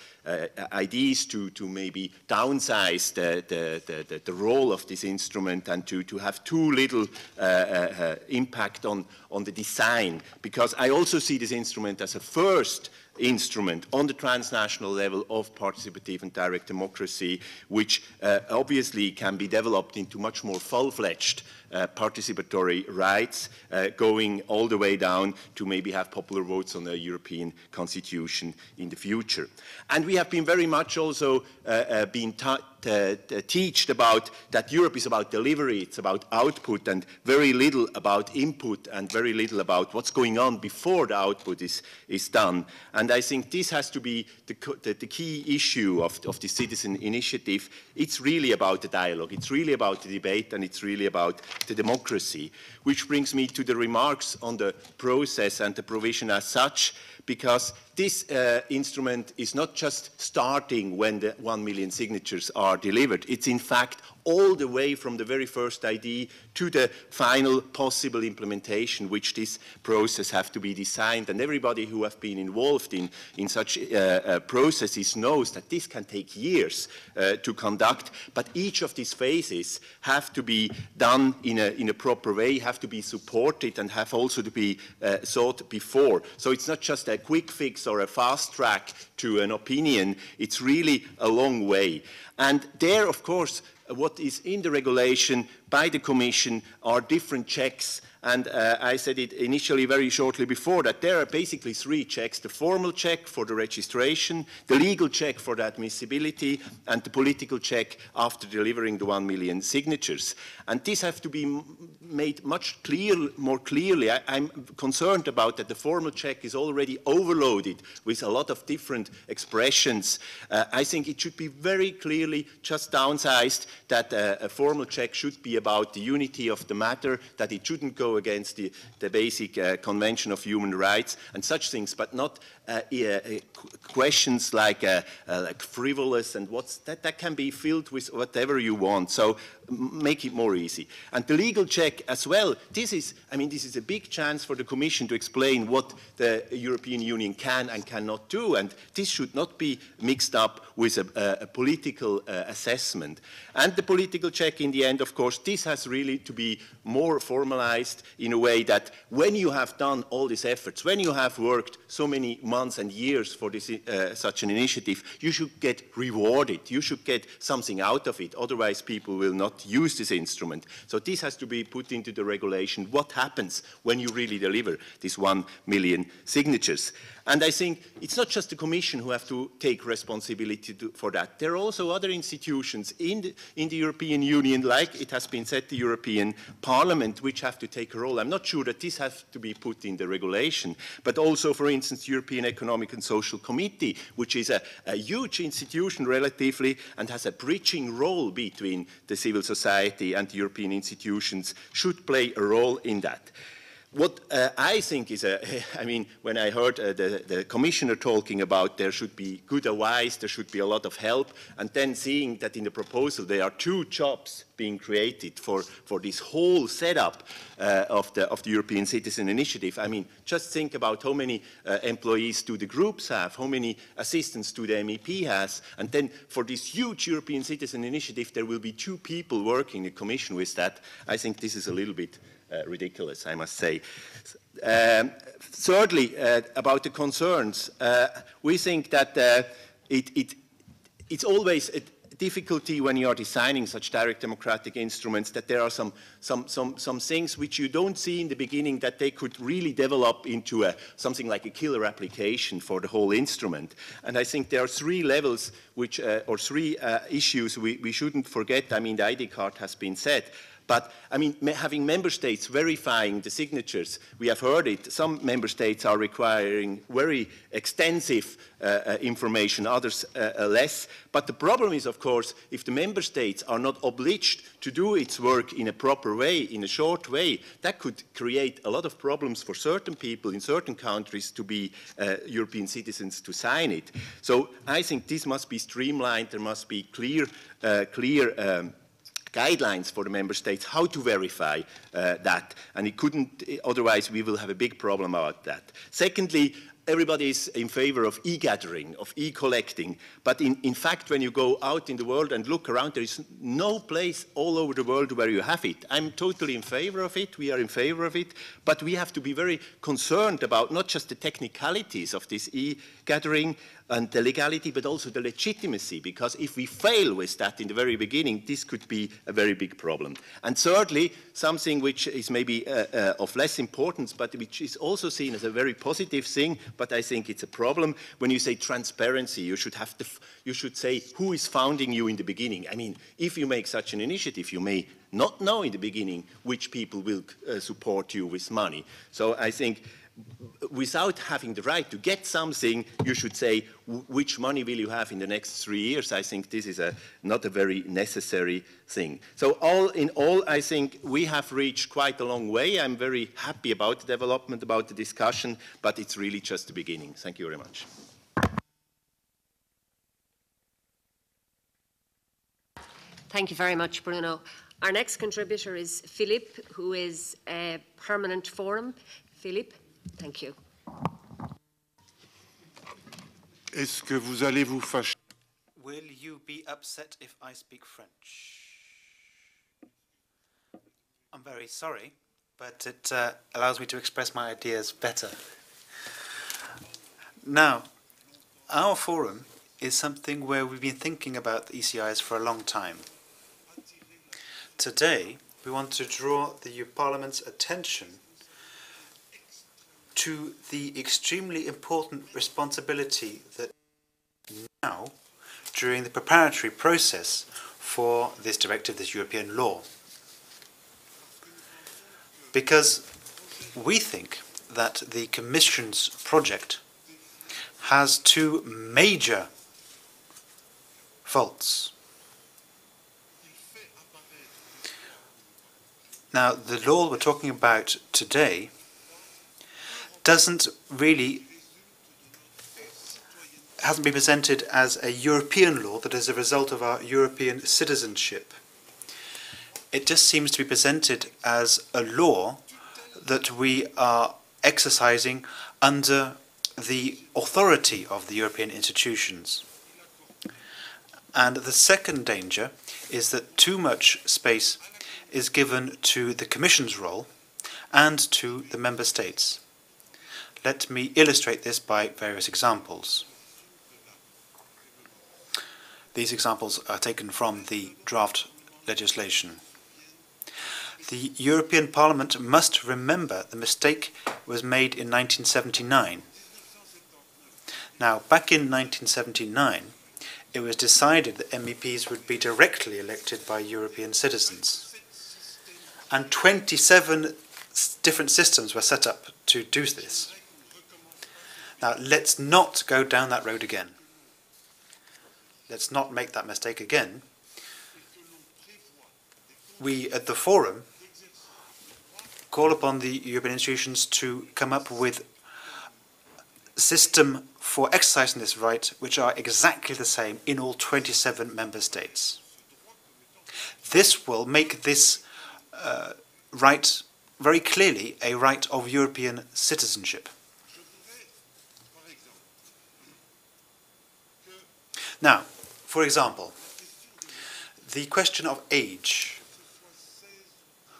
S7: ideas to maybe downsize the role of this instrument and to have too little impact on the design. Because I also see this instrument as a first instrument on the transnational level of participative and direct democracy, which obviously can be developed into much more full-fledged participatory rights, going all the way down to maybe have popular votes on the European Constitution in the future. And we have been very much also been teached about that Europe is about delivery, it's about output, and very little about input, and very little about what's going on before the output is done. And I think this has to be the key issue of the citizen initiative. It's really about the dialogue, it's really about the debate, and it's really about the democracy. Which brings me to the remarks on the process and the provision as such, because this instrument is not just starting when the 1 million signatures are delivered. It's in fact all the way from the very first idea to the final possible implementation, which this process have to be designed. And everybody who have been involved in such processes knows that this can take years to conduct, but each of these phases have to be done in a proper way, have to be supported, and have also to be thought before. So it's not just a quick fix or a fast track to an opinion, it's really a long way. And there, of course, what is in the regulation by the Commission are different checks. And I said it initially very shortly before that there are basically three checks: the formal check for the registration, the legal check for the admissibility, and the political check after delivering the 1 million signatures. And this has to be made much more clearly. I'm concerned about that the formal check is already overloaded with a lot of different expressions. I think it should be very clearly just downsized, that a formal check should be about the unity of the matter, that it shouldn't go against the basic Convention of Human Rights and such things, but not questions like frivolous and that can be filled with whatever you want. So make it more easy. And the legal check as well, this is a big chance for the Commission to explain what the European Union can and cannot do, and this should not be mixed up with a political assessment. And the political check in the end, of course, this has really to be more formalized in a way that when you have done all these efforts, when you have worked so many months and years for this, such an initiative, you should get rewarded. You should get something out of it. Otherwise, people will not use this instrument. So this has to be put into the regulation. What happens when you really deliver these 1 million signatures? And I think it's not just the Commission who have to take responsibility for that. There are also other institutions in the European Union, like it has been said, the European Parliament, which have to take a role. I'm not sure that this has to be put in the regulation, but also, for instance, the European Economic and Social Committee, which is a huge institution relatively and has a bridging role between the civil society and the European institutions, should play a role in that. What I think is, when I heard the Commissioner talking about there should be good advice, there should be a lot of help, and then seeing that in the proposal there are 2 jobs being created for this whole setup of the European Citizen Initiative. I mean, just think about how many employees do the groups have, how many assistants do the MEP has, and then for this huge European Citizen Initiative there will be 2 people working in the Commission with that. I think this is a little bit ridiculous, I must say. Thirdly, about the concerns, we think that it's always difficulty when you are designing such direct democratic instruments, that there are some things which you don't see in the beginning, that they could really develop into something like a killer application for the whole instrument. And I think there are three levels which, or three issues we shouldn't forget. I mean, the ID card has been said. But, I mean, having member states verifying the signatures, we have heard it, some member states are requiring very extensive information, others less. But the problem is, of course, if the member states are not obliged to do its work in a proper way, in a short way, that could create a lot of problems for certain people in certain countries to be European citizens to sign it. So I think this must be streamlined. There must be clear guidelines for the member states how to verify that, and it couldn't, otherwise we will have a big problem about that. Secondly, everybody is in favor of e-gathering, of e-collecting, but in fact when you go out in the world and look around, there is no place all over the world where you have it. I'm totally in favor of it, we are in favor of it, but we have to be very concerned about not just the technicalities of this e-gathering and the legality, but also the legitimacy, because if we fail with that in the very beginning, this could be a very big problem. And thirdly, something which is maybe of less importance, but which is also seen as a very positive thing, but I think it's a problem. When you say transparency, you should say who is founding you in the beginning. I mean, if you make such an initiative, you may not know in the beginning which people will support you with money. So I think without having the right to get something, you should say which money will you have in the next 3 years. I think this is not a very necessary thing. So all in all, I think we have reached quite a long way. I'm very happy about the development, about the discussion, but it's really just the beginning. Thank you very much.
S9: Thank you very much, Bruno. Our next contributor is Philippe, who is a permanent forum. Philippe, thank you.
S17: Est-ce que vous allez vous fâcher?
S2: Will you be upset if I speak French? I'm very sorry, but it allows me to express my ideas better. Now, our forum is something where we've been thinking about the ECIs for a long time. Today, we want to draw the Parliament's attention to the extremely important responsibility that now, during the preparatory process for this directive, this European law. Because we think that the Commission's project has two major faults. Now, the law we're talking about today hasn't been presented as a European law that is a result of our European citizenship. It just seems to be presented as a law that we are exercising under the authority of the European institutions. And the second danger is that too much space is given to the Commission's role and to the Member States. Let me illustrate this by various examples. These examples are taken from the draft legislation. The European Parliament must remember the mistake was made in 1979. Now, back in 1979, it was decided that MEPs would be directly elected by European citizens. And 27 different systems were set up to do this. Now, let's not go down that road again. Let's not make that mistake again. We, at the Forum, call upon the European institutions to come up with a system for exercising this right, which are exactly the same in all 27 member states. This will make this right very clearly a right of European citizenship. Now, for example, the question of age,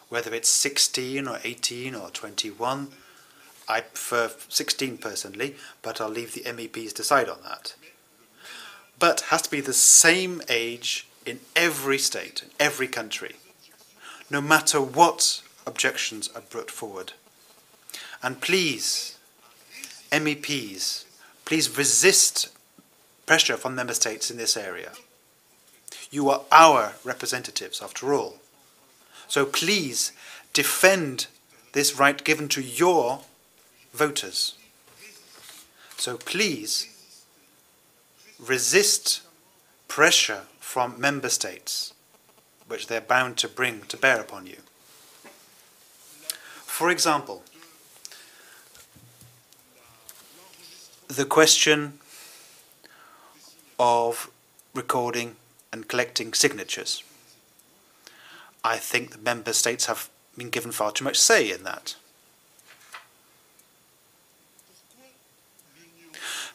S2: whether it's 16 or 18 or 21, I prefer 16 personally, but I'll leave the MEPs decide on that. but has to be the same age in every state, in every country, no matter what objections are brought forward. And please, MEPs, please resist pressure from member states in this area. You are our representatives, after all. So please defend this right given to your voters. So please resist pressure from member states, which they're bound to bring to bear upon you. For example, the question of recording and collecting signatures. I think the member states have been given far too much say in that.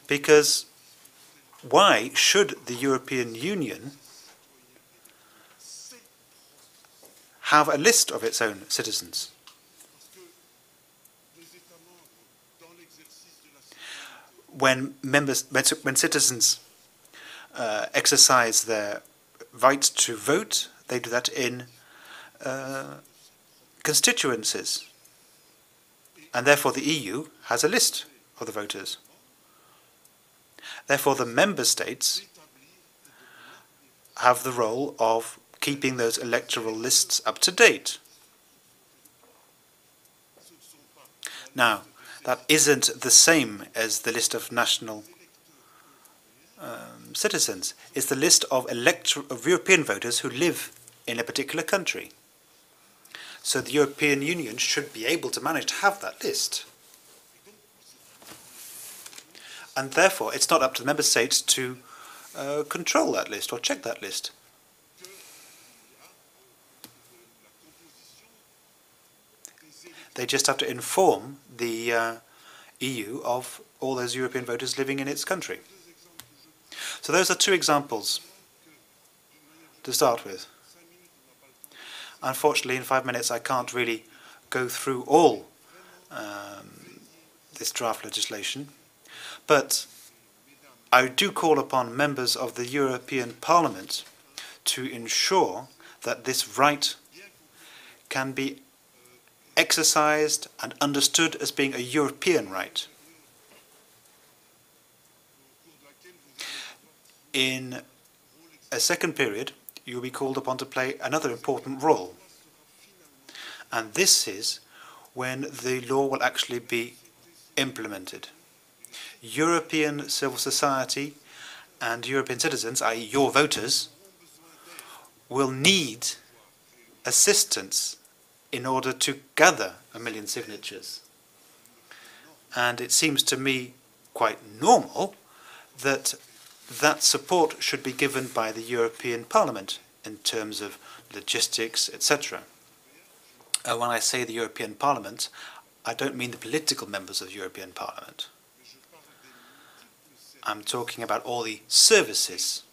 S2: Because why should the European Union have a list of its own citizens? When citizens exercise their right to vote, they do that in constituencies. And therefore the EU has a list of the voters. Therefore the member states have the role of keeping those electoral lists up to date. Now, that isn't the same as the list of national citizens. It's the list of European voters who live in a particular country. So the European Union should be able to manage to have that list. And therefore, it's not up to the member states to control that list or check that list. They just have to inform the EU of all those European voters living in its country. So those are two examples to start with. Unfortunately, in 5 minutes, I can't really go through all this draft legislation, but I do call upon members of the European Parliament to ensure that this right can be exercised and understood as being a European right. In a second period, you will be called upon to play another important role. And this is when the law will actually be implemented. European civil society and European citizens, i.e. your voters, will need assistance in order to gather 1 million signatures. And it seems to me quite normal that that support should be given by the European Parliament in terms of logistics, etc. When I say the European Parliament, I don't mean the political members of the European Parliament. I'm talking about all the services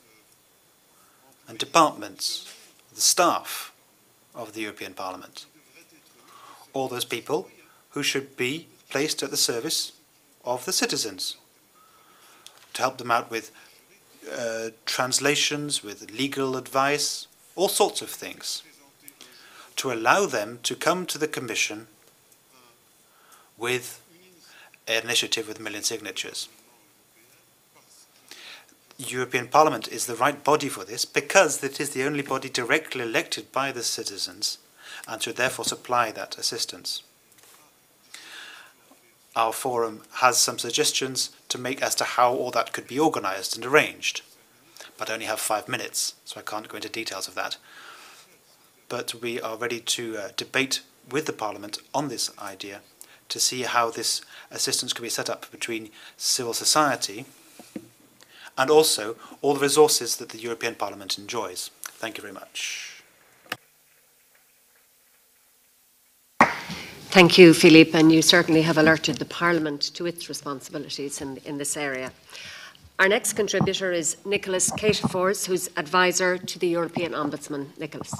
S2: and departments, the staff of the European Parliament. All those people who should be placed at the service of the citizens, to help them out with translations, with legal advice, all sorts of things, to allow them to come to the Commission with an initiative with 1 million signatures. The European Parliament is the right body for this because it is the only body directly elected by the citizens and should therefore supply that assistance. Our forum has some suggestions to make as to how all that could be organized and arranged, but I only have 5 minutes, so I can't go into details of that. But we are ready to debate with the Parliament on this idea to see how this assistance can be set up between civil society and also all the resources that the European Parliament enjoys. Thank you very much.
S9: Thank you, Philippe, and you certainly have alerted the Parliament to its responsibilities in this area. Our next contributor is Nicholas Catafors, who's advisor to the European Ombudsman. Nicholas.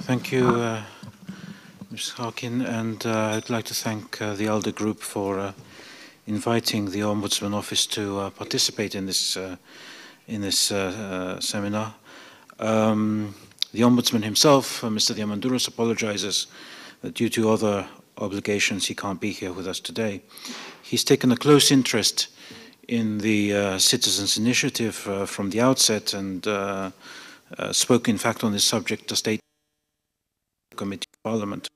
S18: Thank you, Ms. Harkin, and I'd like to thank the ALDE group for inviting the Ombudsman Office to participate in this seminar. The Ombudsman himself, Mr. Diamandouros, apologizes that due to other obligations he can't be here with us today. He's taken a close interest in the Citizens' Initiative from the outset and spoke in fact on this subject to State Committee of Parliament.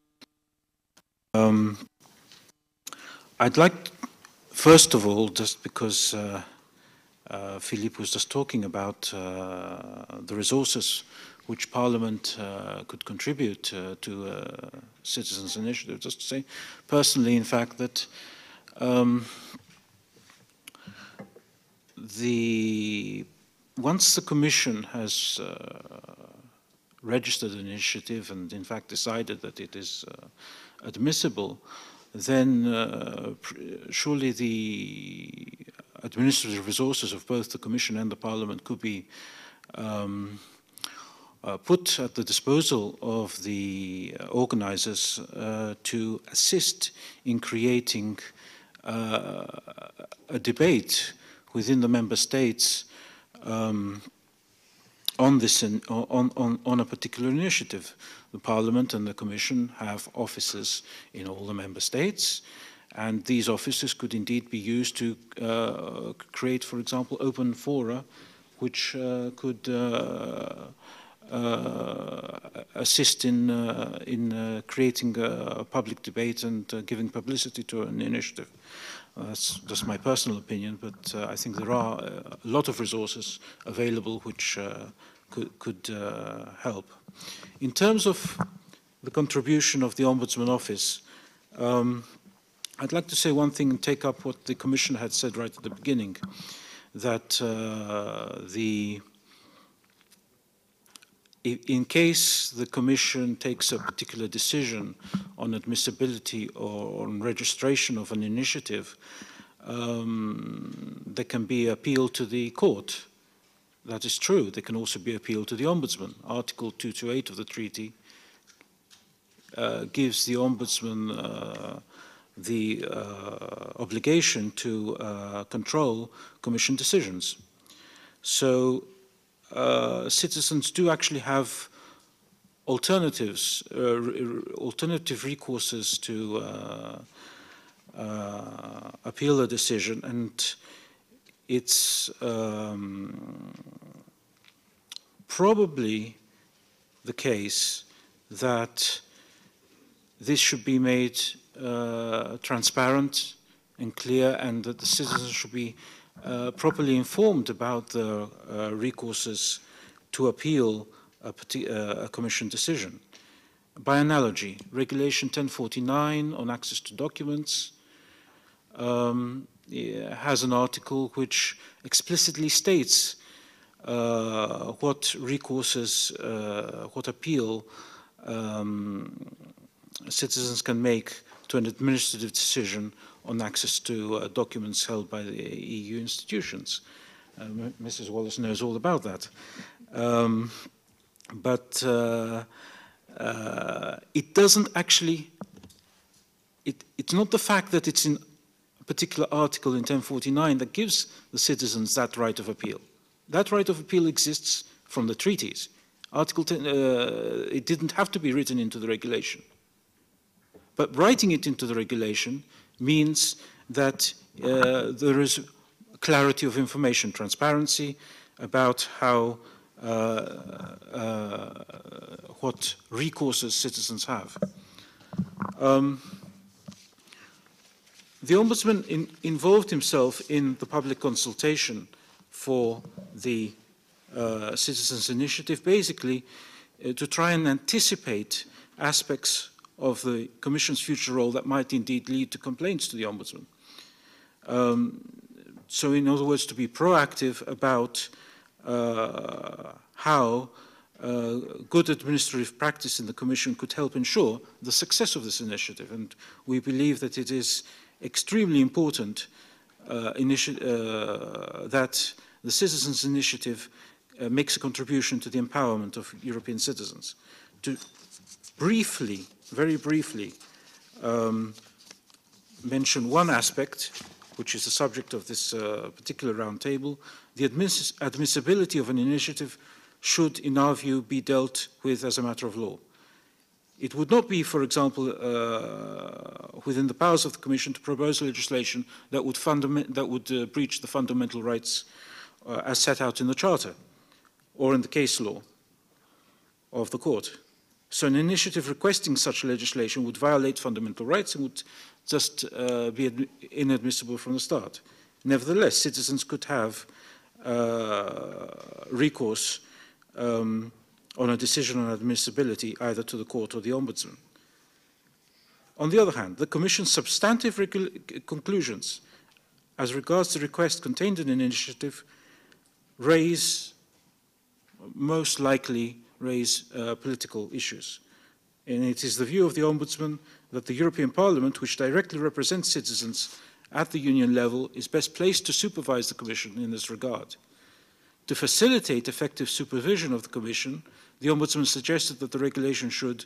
S18: I'd like, first of all, just because Philippe was just talking about the resources which Parliament could contribute to Citizens' Initiative, just to say personally, in fact, that once the Commission has registered an initiative and in fact decided that it is admissible, then surely the administrative resources of both the Commission and the Parliament could be put at the disposal of the organizers to assist in creating a debate within the member states on this on a particular initiative. The Parliament and the Commission have offices in all the member states, and these offices could indeed be used to create, for example, open fora which could assist in creating a public debate and giving publicity to an initiative. That's just my personal opinion, but I think there are a lot of resources available which could help. In terms of the contribution of the Ombudsman Office, I'd like to say one thing and take up what the Commissioner had said right at the beginning, that in case the Commission takes a particular decision on admissibility or on registration of an initiative, there can be appeal to the court. That is true. There can also be appeal to the Ombudsman. Article 228 of the treaty gives the Ombudsman the obligation to control Commission decisions. So citizens do actually have alternatives, alternative recourses to appeal a decision, and it's probably the case that this should be made transparent and clear, and that the citizens should be properly informed about the recourses to appeal a Commission decision. By analogy, Regulation 1049 on access to documents has an article which explicitly states what recourses, what appeal citizens can make to an administrative decision on access to documents held by the EU institutions. Mrs. Wallis knows all about that. But it doesn't actually, it's not the fact that it's in a particular article in 1049 that gives the citizens that right of appeal. That right of appeal exists from the treaties. Article 10, it didn't have to be written into the regulation. But writing it into the regulation means that there is clarity of information, transparency about how what recourses citizens have. The Ombudsman involved himself in the public consultation for the Citizens' Initiative, basically to try and anticipate aspects of the Commission's future role that might indeed lead to complaints to the Ombudsman. So in other words, to be proactive about how good administrative practice in the Commission could help ensure the success of this initiative. And we believe that it is extremely important that the Citizens' Initiative makes a contribution to the empowerment of European citizens. To briefly, very briefly, mention one aspect which is the subject of this particular roundtable, the admissibility of an initiative should, in our view, be dealt with as a matter of law. It would not be, for example, within the powers of the Commission to propose legislation that would breach the fundamental rights as set out in the Charter or in the case law of the Court. So an initiative requesting such legislation would violate fundamental rights and would just be inadmissible from the start. Nevertheless, citizens could have recourse on a decision on admissibility either to the Court or the Ombudsman. On the other hand, the Commission's substantive conclusions as regards the request contained in an initiative most likely raise political issues. And it is the view of the Ombudsman that the European Parliament, which directly represents citizens at the Union level, is best placed to supervise the Commission in this regard. To facilitate effective supervision of the Commission, the Ombudsman suggested that the regulation should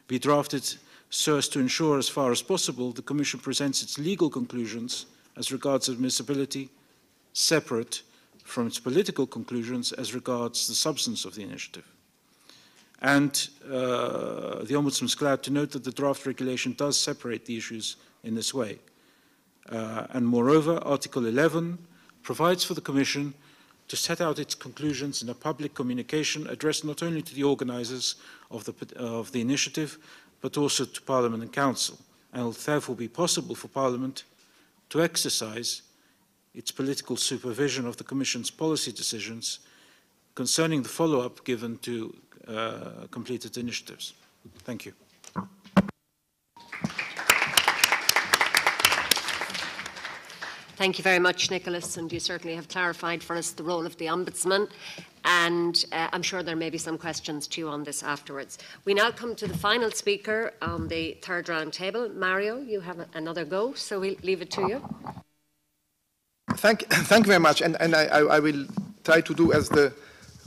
S18: be drafted so as to ensure, as far as possible, the Commission presents its legal conclusions as regards admissibility separate from its political conclusions as regards the substance of the initiative. And the Ombudsman is glad to note that the draft regulation does separate the issues in this way. And moreover, Article 11 provides for the Commission to set out its conclusions in a public communication addressed not only to the organisers of the initiative, but also to Parliament and Council, and it will therefore be possible for Parliament to exercise its political supervision of the Commission's policy decisions concerning the follow-up given to completed initiatives. Thank you.
S9: Thank you very much, Nicholas, and you certainly have clarified for us the role of the Ombudsman, and I'm sure there may be some questions to you on this afterwards. We now come to the final speaker on the third round table. Mario, you have another go, so we'll leave it to you.
S13: Thank you very much, and I will try to do as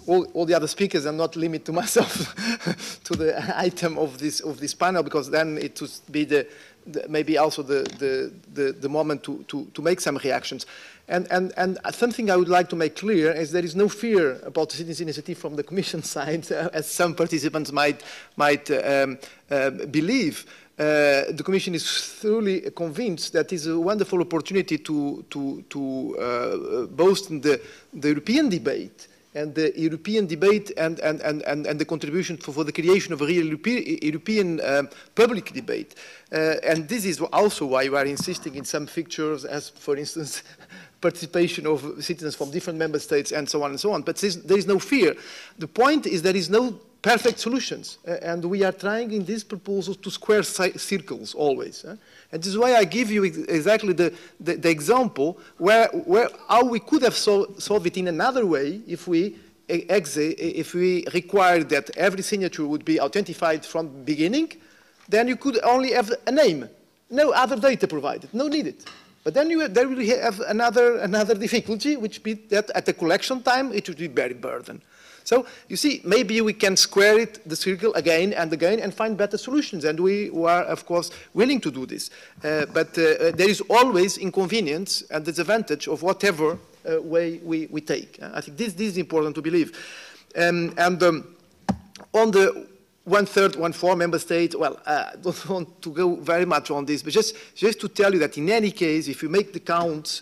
S13: all the other speakers and not limit to myself to the item of this panel, because then it would be maybe also the moment to make some reactions. And something I would like to make clear is there is no fear about the citizens' initiative from the Commission side, as some participants might believe. The Commission is thoroughly convinced that it is a wonderful opportunity to boast in the European debate, and the European debate and the contribution for the creation of a real European public debate. And this is also why we are insisting in some fixtures, as for instance, participation of citizens from different member states and so on and so on. But there is no fear. The point is there is no perfect solutions, and we are trying in these proposals to square circles always. And this is why I give you exactly the example where how we could have solved it in another way if we required that every signature would be authenticated from the beginning. Then you could only have a name, no other data provided, no needed. But then there will have another difficulty, which be that at the collection time it would be very burden. So you see, maybe we can square the circle again and again and find better solutions, and we are, of course, willing to do this. But there is always inconvenience and disadvantage of whatever way we take. I think this is important to believe. On the 1/3, 1/4 member state, well, I don't want to go very much on this, but just to tell you that in any case, if you make the counts,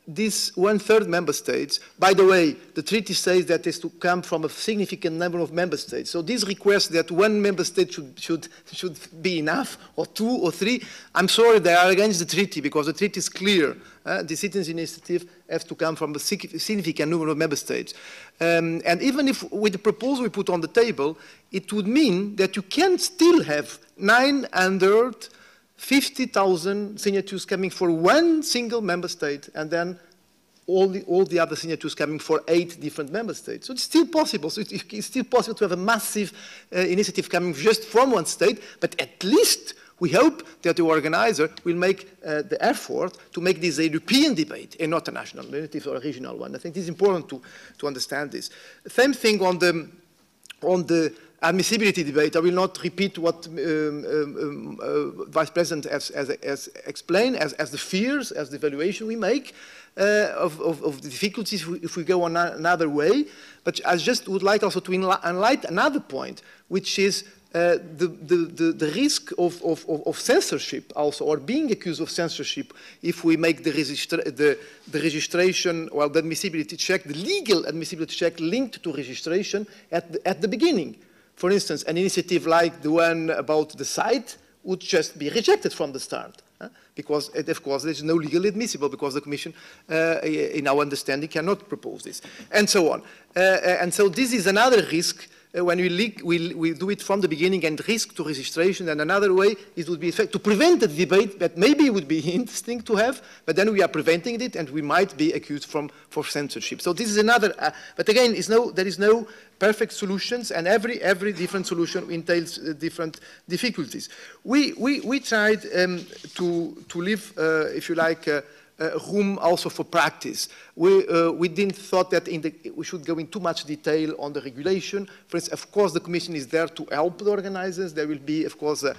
S13: these 1/3 member states, by the way, the treaty says that is to come from a significant number of member states. So this request that one member state should be enough, or 2 or 3, I'm sorry, they are against the treaty, because the treaty is clear. The citizens' initiative has to come from a significant number of member states. And even if with the proposal we put on the table, it would mean that you can still have 950,000 signatures coming for one single member state, and then all the other signatures coming for 8 different member states. So it's still possible. So it's still possible to have a massive initiative coming just from one state, but at least we hope that the organizer will make the effort to make this a European debate and not a national initiative or a regional one. I think it's important to understand this. Same thing on the admissibility debate. I will not repeat what Vice President has explained as the fears, as the evaluation we make of the difficulties if we go on another way. But I just would like also to enlighten another point, which is the risk of censorship also, or being accused of censorship if we make the registration, well, the admissibility check, the legal admissibility check linked to registration at the beginning. For instance, an initiative like the one about the site would just be rejected from the start. Because, of course, there's no legally admissible, because the Commission, in our understanding, cannot propose this, and so on. And so this is another risk when we do it from the beginning and risk to registration. And another way, it would be to prevent the debate that maybe would be interesting to have, but then we are preventing it, and we might be accused for censorship. So this is another, but again, there is no perfect solutions, and every different solution entails different difficulties. We tried to leave, if you like, room also for practice. We didn't thought that we should go in too much detail on the regulation. For instance, of course, the Commission is there to help the organizers. There will be, of course, a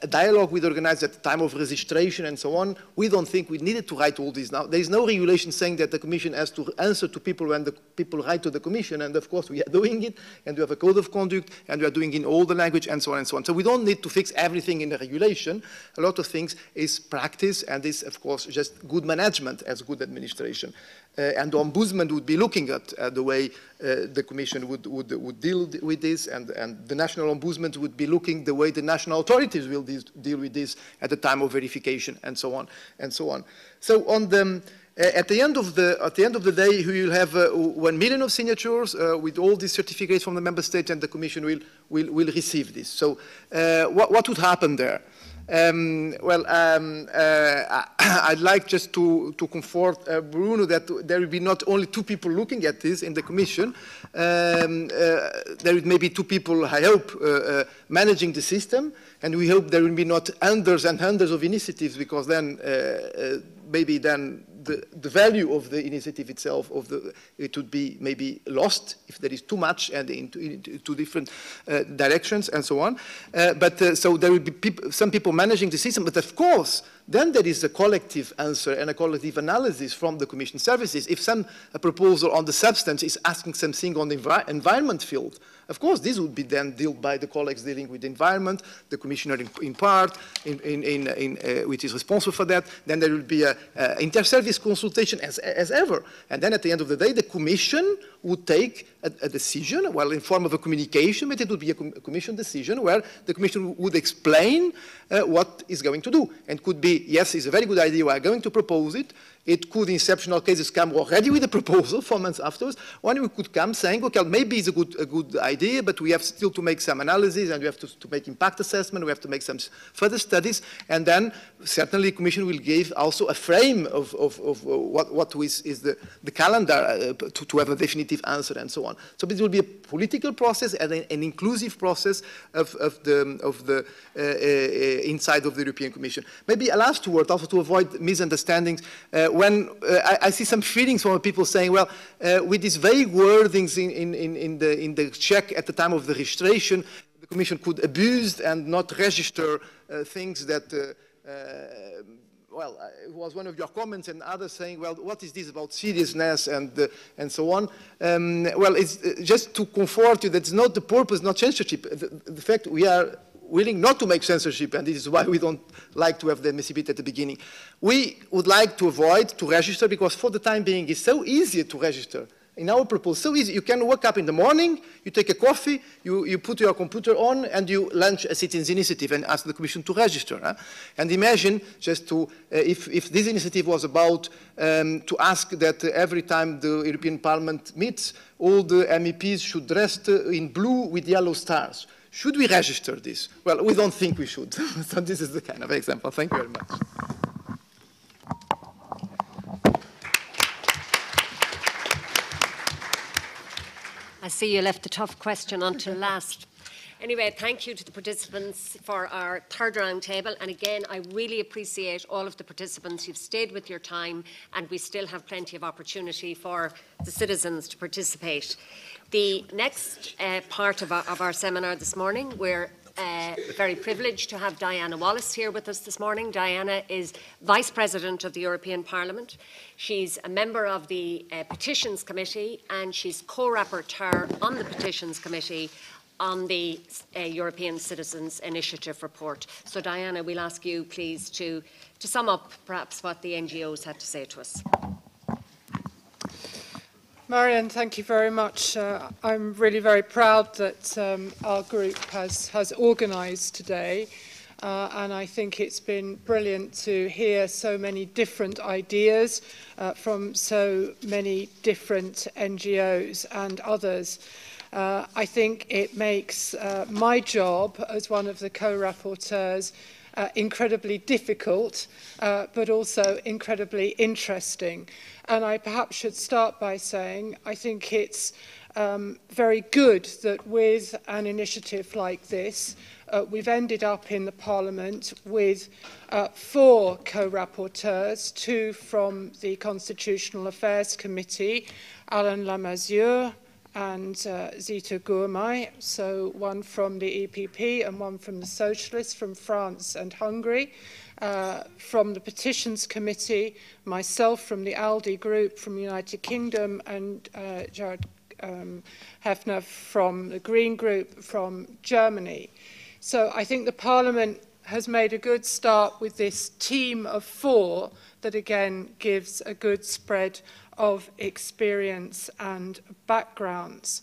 S13: dialogue with the organizers at the time of registration and so on. We don't think we needed to write all this now. There is no regulation saying that the Commission has to answer to people when the people write to the Commission, and of course we are doing it, and we have a code of conduct, and we are doing it in all the language, and so on and so on. So we don't need to fix everything in the regulation. A lot of things is practice, and is, of course, just good management as good administration. And the Ombudsman would be looking at the way the Commission would deal with this, and the National Ombudsman would be looking the way the national authorities will deal with this at the time of verification, and so on, and so on. So on the at the end of the day, we will have 1 million of signatures with all these certificates from the member states, and the Commission will receive this. So what would happen there? I'd like just to comfort Bruno that there will be not only 2 people looking at this in the Commission. There will maybe 2 people, I hope, managing the system, and we hope there will be not hundreds and hundreds of initiatives, because then maybe then the value of the initiative itself, it would be maybe lost if there is too much and into different directions and so on. So there will be some people managing the system, but of course, then there is a collective answer and a collective analysis from the Commission services. If a proposal on the substance is asking something on the environment field, of course, this would be then dealt by the colleagues dealing with the environment, the Commissioner in part, which is responsible for that. Then there will be an inter-service consultation as ever. And then at the end of the day, the Commission would take a decision, well, in form of a communication, but it would be a Commission decision where the Commission would explain what is going to do. And could be, yes, it's a very good idea, we are going to propose it. It could, in exceptional cases, come already with a proposal 4 months afterwards. When we could come saying, okay, maybe it's a good idea, but we have still to make some analysis, and we have to make impact assessment, we have to make some further studies, and then certainly the Commission will give also a frame of what is the calendar to have a definitive answer and so on. So this will be a political process and an inclusive process of the inside of the European Commission. Maybe a last word also to avoid misunderstandings. When I see some feelings from people saying, well, with these vague wordings in the check at the time of the registration, the Commission could abuse and not register things that, well, it was one of your comments, and others saying, well, what is this about seriousness and so on? Well, it's just to comfort you, that's not the purpose, not censorship. The fact we are willing not to make censorship, and this is why we don't like to have the admissibility at the beginning. We would like to avoid to register, because for the time being it's so easy to register. In our proposal, so easy. You can wake up in the morning, you take a coffee, you put your computer on, and you launch a citizens' initiative and ask the Commission to register. Huh? And imagine just to, if this initiative was about to ask that every time the European Parliament meets, all the MEPs should dress in blue with yellow stars. Should we register this? Well, we don't think we should. So this is the kind of example. Thank you very much.
S9: I see you left the tough question until last. Anyway, thank you to the participants for our third round table. And again, I really appreciate all of the participants. You've stayed with your time, and we still have plenty of opportunity for the citizens to participate. The next part of our seminar this morning, we're very privileged to have Diana Wallis here with us this morning. Diana is Vice President of the European Parliament. She's a member of the Petitions Committee, and she's co-rapporteur on the Petitions Committee on the European Citizens Initiative report. So Diana, we'll ask you please to sum up perhaps what the NGOs had to say to us.
S5: Marian, thank you very much. I'm really very proud that our group has organised today, and I think it's been brilliant to hear so many different ideas from so many different NGOs and others. I think it makes my job as one of the co-rapporteurs incredibly difficult, but also incredibly interesting. And I perhaps should start by saying I think it's very good that with an initiative like this, we've ended up in the Parliament with 4 co-rapporteurs, 2 from the Constitutional Affairs Committee, Alain Lamassoure and Zita Gourmay, so 1 from the EPP and 1 from the Socialists from France and Hungary. From the Petitions Committee, myself from the ALDE group from the United Kingdom, and Jared Hefner from the Green group from Germany. So I think the Parliament has made a good start with this team of 4 that again gives a good spread of experience and backgrounds.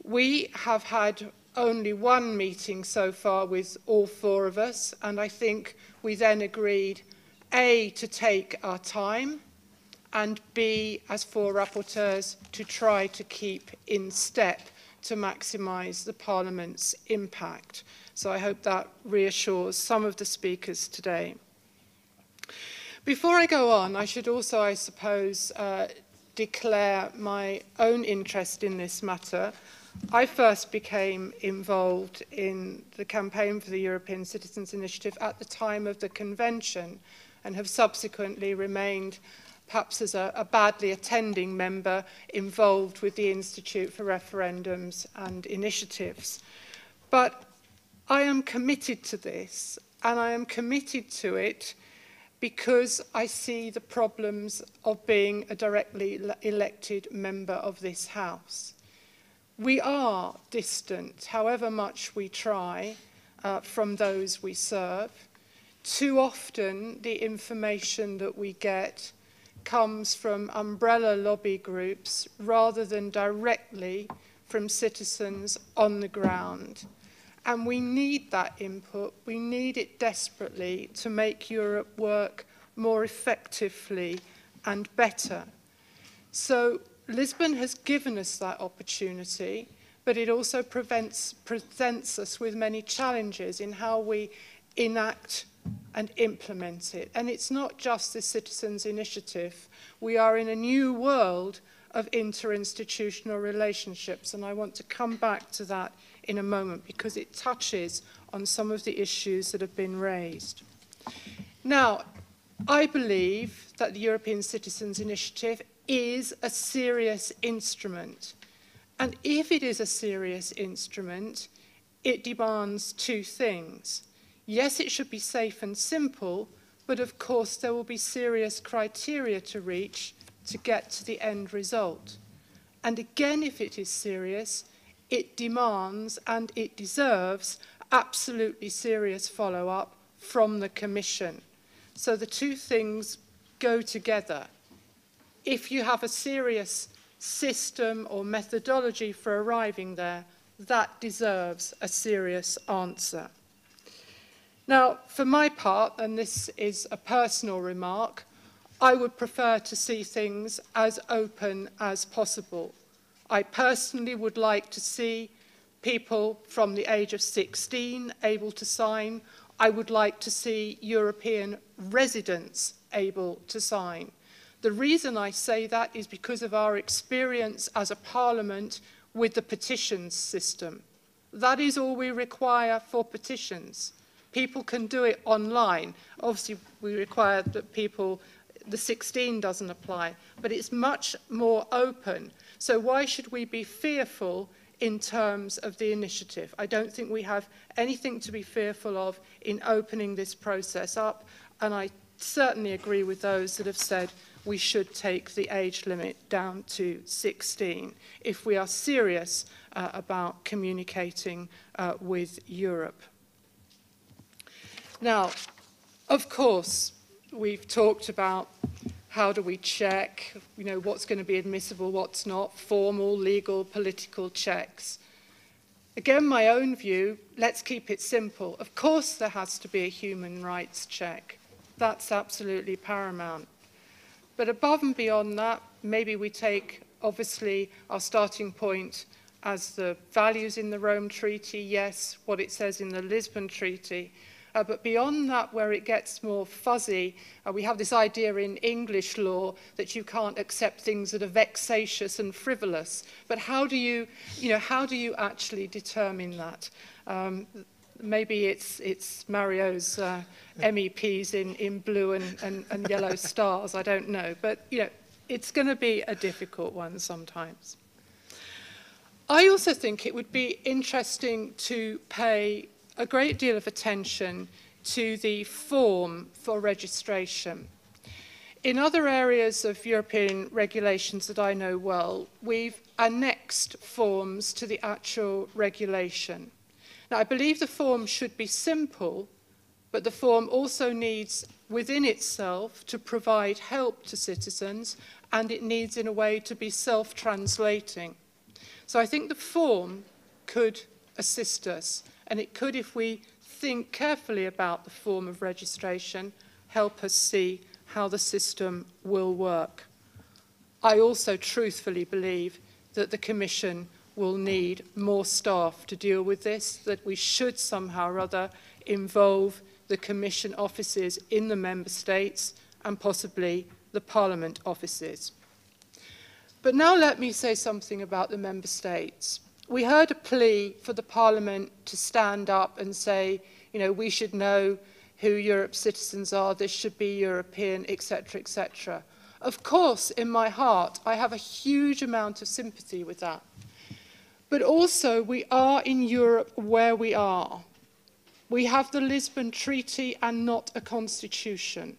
S5: We have had only 1 meeting so far with all 4 of us, and I think we then agreed, A, to take our time, and B, as 4 rapporteurs, to try to keep in step to maximise the Parliament's impact. So I hope that reassures some of the speakers today. Before I go on, I should also, I suppose, declare my own interest in this matter. I first became involved in the campaign for the European Citizens Initiative at the time of the convention, and have subsequently remained, perhaps as a badly attending member, involved with the Institute for Referendums and Initiatives. But I am committed to this, and I am committed to it because I see the problems of being a directly elected member of this House. We are distant, however much we try, from those we serve. Too often, the information that we get comes from umbrella lobby groups rather than directly from citizens on the ground. And we need that input. We need it desperately to make Europe work more effectively and better. So Lisbon has given us that opportunity, but it also presents us with many challenges in how we enact and implement it. And it's not just the citizens' initiative. We are in a new world of interinstitutional relationships, and I want to come back to that in a moment because it touches on some of the issues that have been raised. Now, I believe that the European Citizens Initiative is a serious instrument. And if it is a serious instrument, it demands 2 things. Yes, it should be safe and simple, but of course there will be serious criteria to reach to get to the end result. And again, if it is serious, it demands and it deserves absolutely serious follow-up from the Commission. So the 2 things go together. If you have a serious system or methodology for arriving there, that deserves a serious answer. Now, for my part, and this is a personal remark, I would prefer to see things as open as possible. I personally would like to see people from the age of 16 able to sign. I would like to see European residents able to sign. The reason I say that is because of our experience as a parliament with the petitions system. That is all we require for petitions. People can do it online. Obviously, we require that people the 16 doesn't apply, but it's much more open. So why should we be fearful in terms of the initiative? I don't think we have anything to be fearful of in opening this process up, and I certainly agree with those that have said we should take the age limit down to 16 if we are serious about communicating with Europe. Now, of course, we've talked about how do we check, you know, what's going to be admissible, what's not, formal, legal, political checks. Again, my own view, let's keep it simple. Of course there has to be a human rights check. That's absolutely paramount. But above and beyond that, maybe we take, obviously, our starting point as the values in the Rome Treaty, yes, what it says in the Lisbon Treaty. But beyond that, where it gets more fuzzy, we have this idea in English law that you can't accept things that are vexatious and frivolous. But how do you actually determine that? Maybe it's Mario's MEPs in blue and yellow stars, I don't know. But, you know, it's going to be a difficult one sometimes. I also think it would be interesting to pay a great deal of attention to the form for registration. In other areas of European regulations that I know well, we've annexed forms to the actual regulation. Now, I believe the form should be simple, but the form also needs within itself to provide help to citizens, and it needs in a way to be self-translating. So I think the form could assist us, and it could, if we think carefully about the form of registration, help us see how the system will work. I also truthfully believe that the Commission will need more staff to deal with this, that we should somehow or other involve the Commission offices in the Member States and possibly the Parliament offices. But now let me say something about the Member States. We heard a plea for the Parliament to stand up and say, you know, we should know who Europe's citizens are, this should be European, etc., etc. Of course, in my heart, I have a huge amount of sympathy with that. But also, we are in Europe where we are. We have the Lisbon Treaty and not a constitution.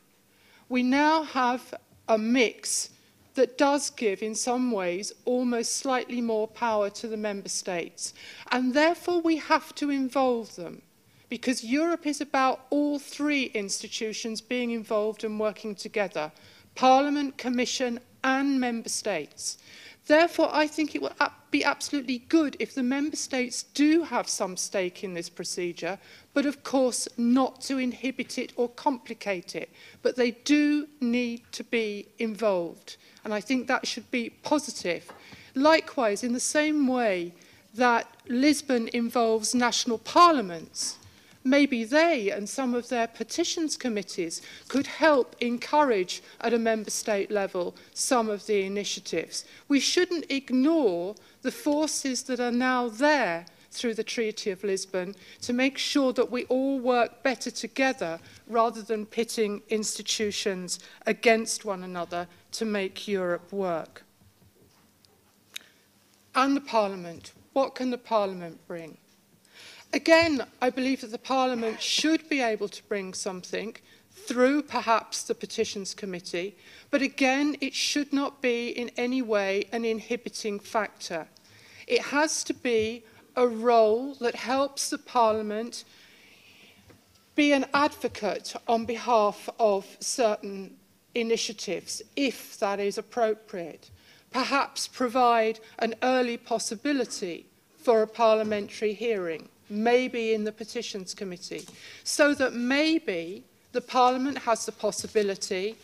S5: We now have a mix that does give, in some ways, almost slightly more power to the member states. And therefore, we have to involve them, because Europe is about all three institutions being involved and working together: Parliament, Commission, and member states. Therefore, I think it will be absolutely good if the member states do have some stake in this procedure, but of course not to inhibit it or complicate it. But they do need to be involved, and I think that should be positive. Likewise, in the same way that Lisbon involves national parliaments, maybe they and some of their petitions committees could help encourage at a member state level some of the initiatives. We shouldn't ignore the forces that are now there through the Treaty of Lisbon to make sure that we all work better together rather than pitting institutions against one another to make Europe work. And the Parliament. What can the Parliament bring? Again, I believe that the Parliament should be able to bring something through perhaps the Petitions Committee, but again, it should not be in any way an inhibiting factor. It has to be a role that helps the Parliament be an advocate on behalf of certain initiatives, if that is appropriate. Perhaps provide an early possibility for a parliamentary hearing, maybe in the Petitions Committee, so that maybe the Parliament has the possibility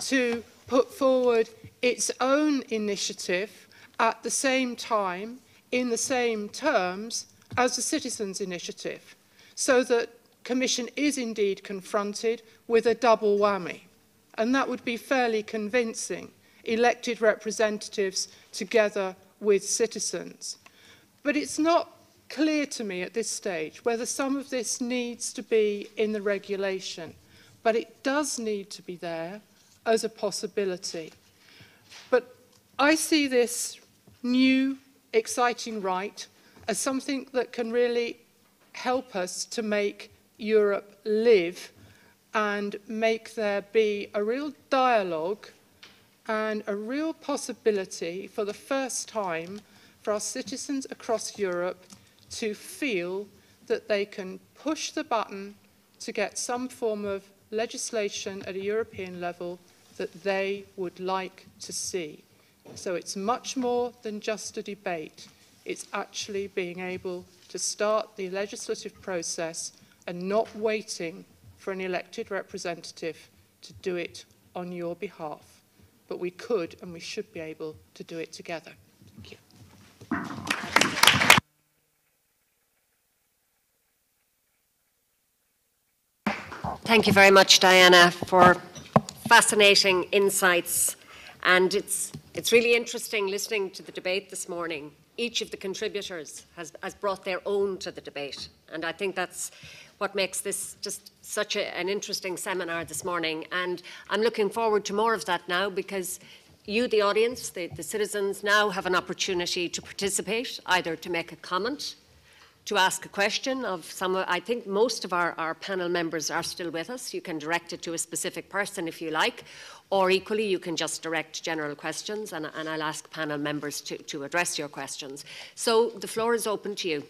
S5: to put forward its own initiative at the same time, in the same terms, as the Citizens' Initiative, so that Commission is indeed confronted with a double whammy. And that would be fairly convincing, elected representatives together with citizens. But it's not clear to me at this stage whether some of this needs to be in the regulation, but it does need to be there as a possibility. But I see this new, exciting right as something that can really help us to make Europe live and make there be a real dialogue and a real possibility for the first time for our citizens across Europe to feel that they can push the button to get some form of legislation at a European level that they would like to see. So it's much more than just a debate. It's actually being able to start the legislative process and not waiting for an elected representative to do it on your behalf. But we could and we should be able to do it together. Thank you.
S9: Thank you very much, Diana, for fascinating insights. And it's really interesting listening to the debate this morning. Each of the contributors has brought their own to the debate. And I think that's what makes this just such an interesting seminar this morning. And I'm looking forward to more of that now, because you, the audience, the citizens, now have an opportunity to participate, either to make a comment, to ask a question of someone. I think most of our panel members are still with us. You can direct it to a specific person if you like, or equally you can just direct general questions, and I'll ask panel members to address your questions. So the floor is open to you.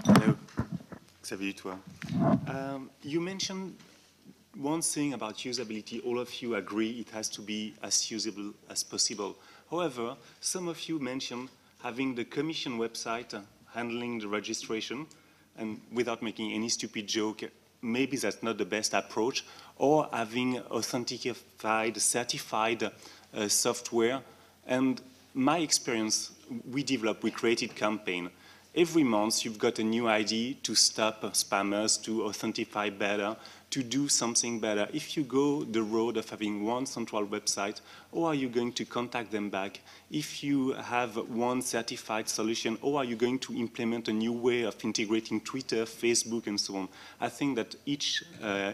S19: Hello, Xavier Toit. You mentioned one thing about usability. All of you agree it has to be as usable as possible. However, some of you mentioned having the Commission website handling the registration, and without making any stupid joke, maybe that's not the best approach, or having authenticated, certified software. And my experience, we created campaign. Every month you've got a new idea to stop spammers, to authentify better, to do something better. If you go the road of having one central website, how are you going to contact them back? If you have one certified solution, how are you going to implement a new way of integrating Twitter, Facebook, and so on? I think that each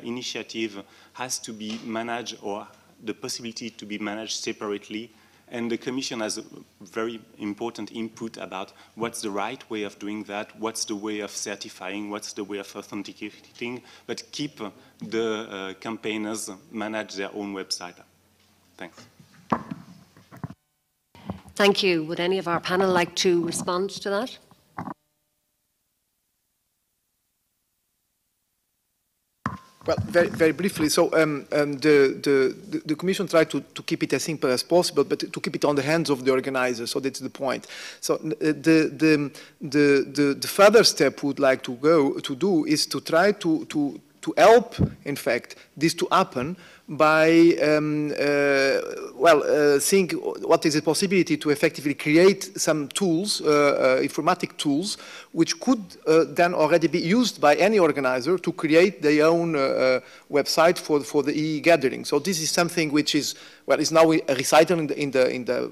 S19: initiative has to be managed, or the possibility to be managed separately. And the Commission has a very important input about what's the right way of doing that, what's the way of certifying, what's the way of authenticating, but keep the campaigners manage their own website. Thanks.
S9: Thank you. Would any of our panel like to respond to that?
S13: Well, very briefly. So the Commission tried to keep it as simple as possible, but to keep it on the hands of the organizers. So that's the point. So the further step we would like to do is to try to help, in fact, this to happen by seeing what is the possibility to effectively create some tools, informatic tools, which could then already be used by any organizer to create their own website for the e-gathering. So this is something which is, well, is now recited in the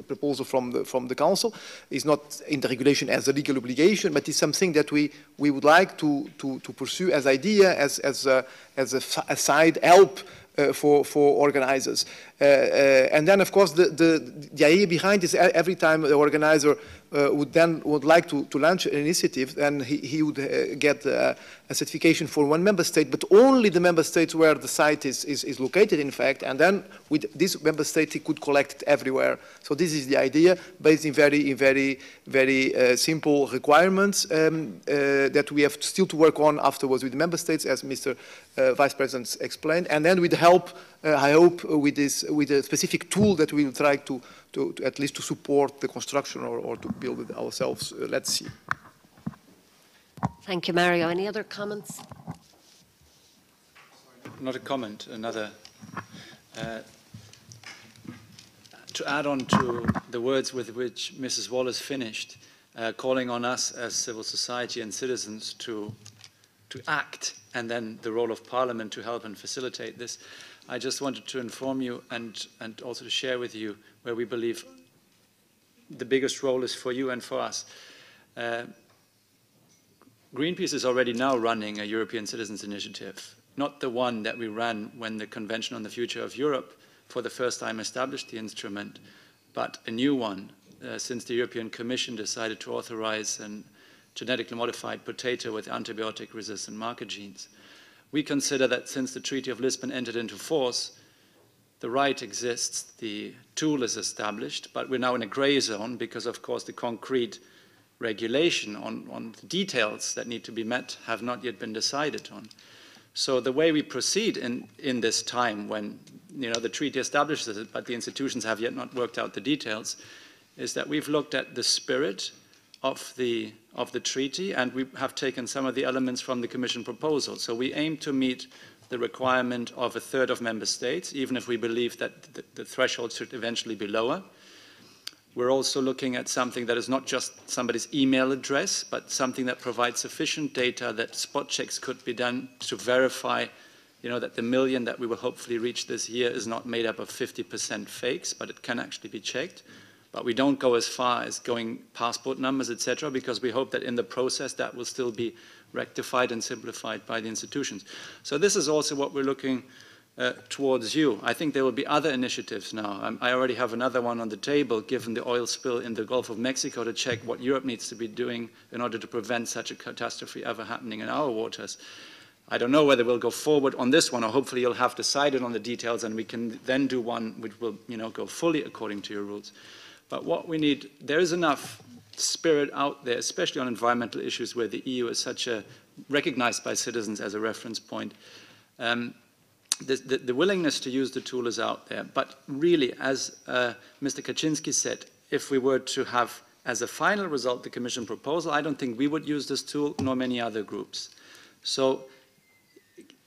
S13: proposal from the Council. It's not in the regulation as a legal obligation, but it's something that we would like to pursue as idea, as a side help for organizers. And then, of course, the idea behind is every time the organizer would like to launch an initiative, then he would get a certification for one member state, but only the member states where the site is located, in fact, and then with this member state he could collect it everywhere. So this is the idea, based in very simple requirements that we have still to work on afterwards with the member states, as Mr. Vice President explained, and then with help, I hope, with a specific tool that we will try to at least to support the construction or to build it ourselves. Let's see.
S9: Thank you, Mario. Any other comments?
S11: Not a comment, another. To add on to the words with which Mrs. Wallis finished, calling on us as civil society and citizens to act, and then the role of Parliament to help and facilitate this, I just wanted to inform you and also to share with you where we believe the biggest role is for you and for us. Greenpeace is already now running a European Citizens Initiative, not the one that we ran when the Convention on the Future of Europe for the first time established the instrument, but a new one since the European Commission decided to authorize a genetically modified potato with antibiotic-resistant marker genes. We consider that since the Treaty of Lisbon entered into force, the right exists, the tool is established, but we're now in a gray zone because, of course, the concrete regulation on the details that need to be met have not yet been decided on. So the way we proceed in this time when the treaty establishes it, but the institutions have yet not worked out the details, is that we've looked at the spirit of the treaty, and we have taken some of the elements from the Commission proposal. So we aim to meet the requirement of 1/3 of member states, even if we believe that the threshold should eventually be lower. We're also looking at something that is not just somebody's email address, but something that provides sufficient data that spot checks could be done to verify that the million that we will hopefully reach this year is not made up of 50% fakes, but it can actually be checked. But we don't go as far as going passport numbers, etc., because we hope that in the process that will still be rectified and simplified by the institutions. So this is also what we're looking towards you. I think there will be other initiatives now. I already have another one on the table, given the oil spill in the Gulf of Mexico, to check what Europe needs to be doing in order to prevent such a catastrophe ever happening in our waters. I don't know whether we'll go forward on this one, or hopefully you'll have decided on the details and we can then do one which will go fully according to your rules. But what we need, there is enough spirit out there, especially on environmental issues where the EU is recognized by citizens as a reference point. The willingness to use the tool is out there. But really, as Mr. Kaczynski said, if we were to have as a final result the Commission proposal, I don't think we would use this tool, nor many other groups. So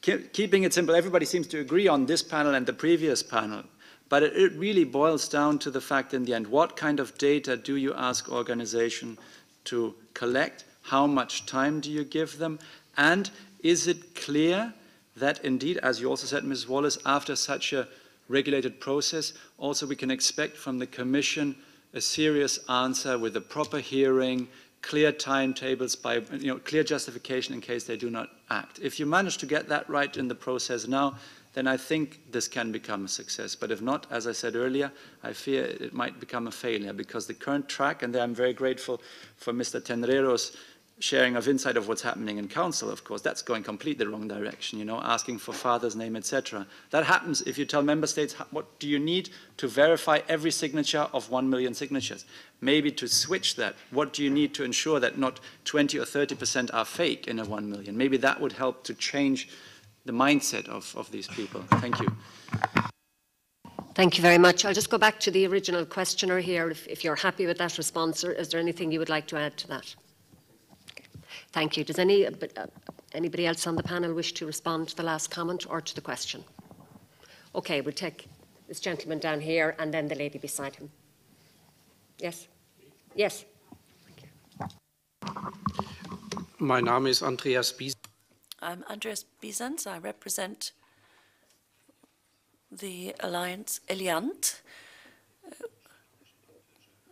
S11: keeping it simple, everybody seems to agree on this panel and the previous panel. But it really boils down to the fact in the end, what kind of data do you ask organizations to collect? How much time do you give them? And is it clear that indeed, as you also said, Ms. Wallis, after such a regulated process, also we can expect from the Commission a serious answer with a proper hearing, clear timetables, by clear justification in case they do not act. If you manage to get that right in the process now, then I think this can become a success. But if not, as I said earlier, I fear it might become a failure, because the current track, and I'm very grateful for Mr. Tenrero's sharing of insight of what's happening in Council, of course, that's going completely the wrong direction, asking for father's name, etc. That happens if you tell member states, what do you need to verify every signature of 1 million signatures? Maybe to switch that, what do you need to ensure that not 20 or 30% are fake in a 1 million? Maybe that would help to change the mindset of these people. Thank you.
S9: Thank you very much. I'll just go back to the original questioner here, if you're happy with that response, or is there anything you would like to add to that? Okay. Thank you. Does anybody else on the panel wish to respond to the last comment or to the question? Okay, we'll take this gentleman down here and then the lady beside him. Yes? Yes. Thank you.
S20: My name is Andreas Bies.
S21: I'm Andreas Biesens. I represent the Alliance Eliant.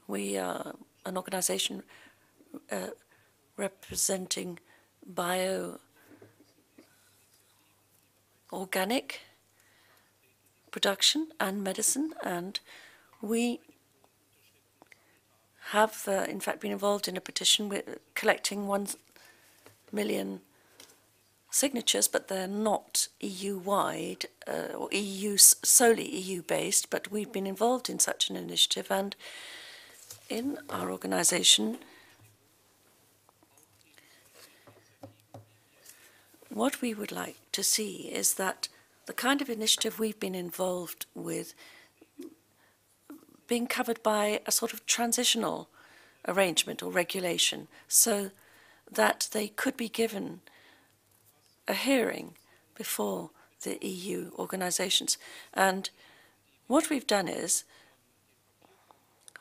S21: We are an organization representing bio-organic production and medicine, and we have in fact been involved in a petition with collecting 1 million signatures, but they're not EU-wide or solely EU-based, but we've been involved in such an initiative, and in our organization what we would like to see is that the kind of initiative we've been involved with being covered by a sort of transitional arrangement or regulation, so that they could be given a hearing before the EU organizations. And what we've done is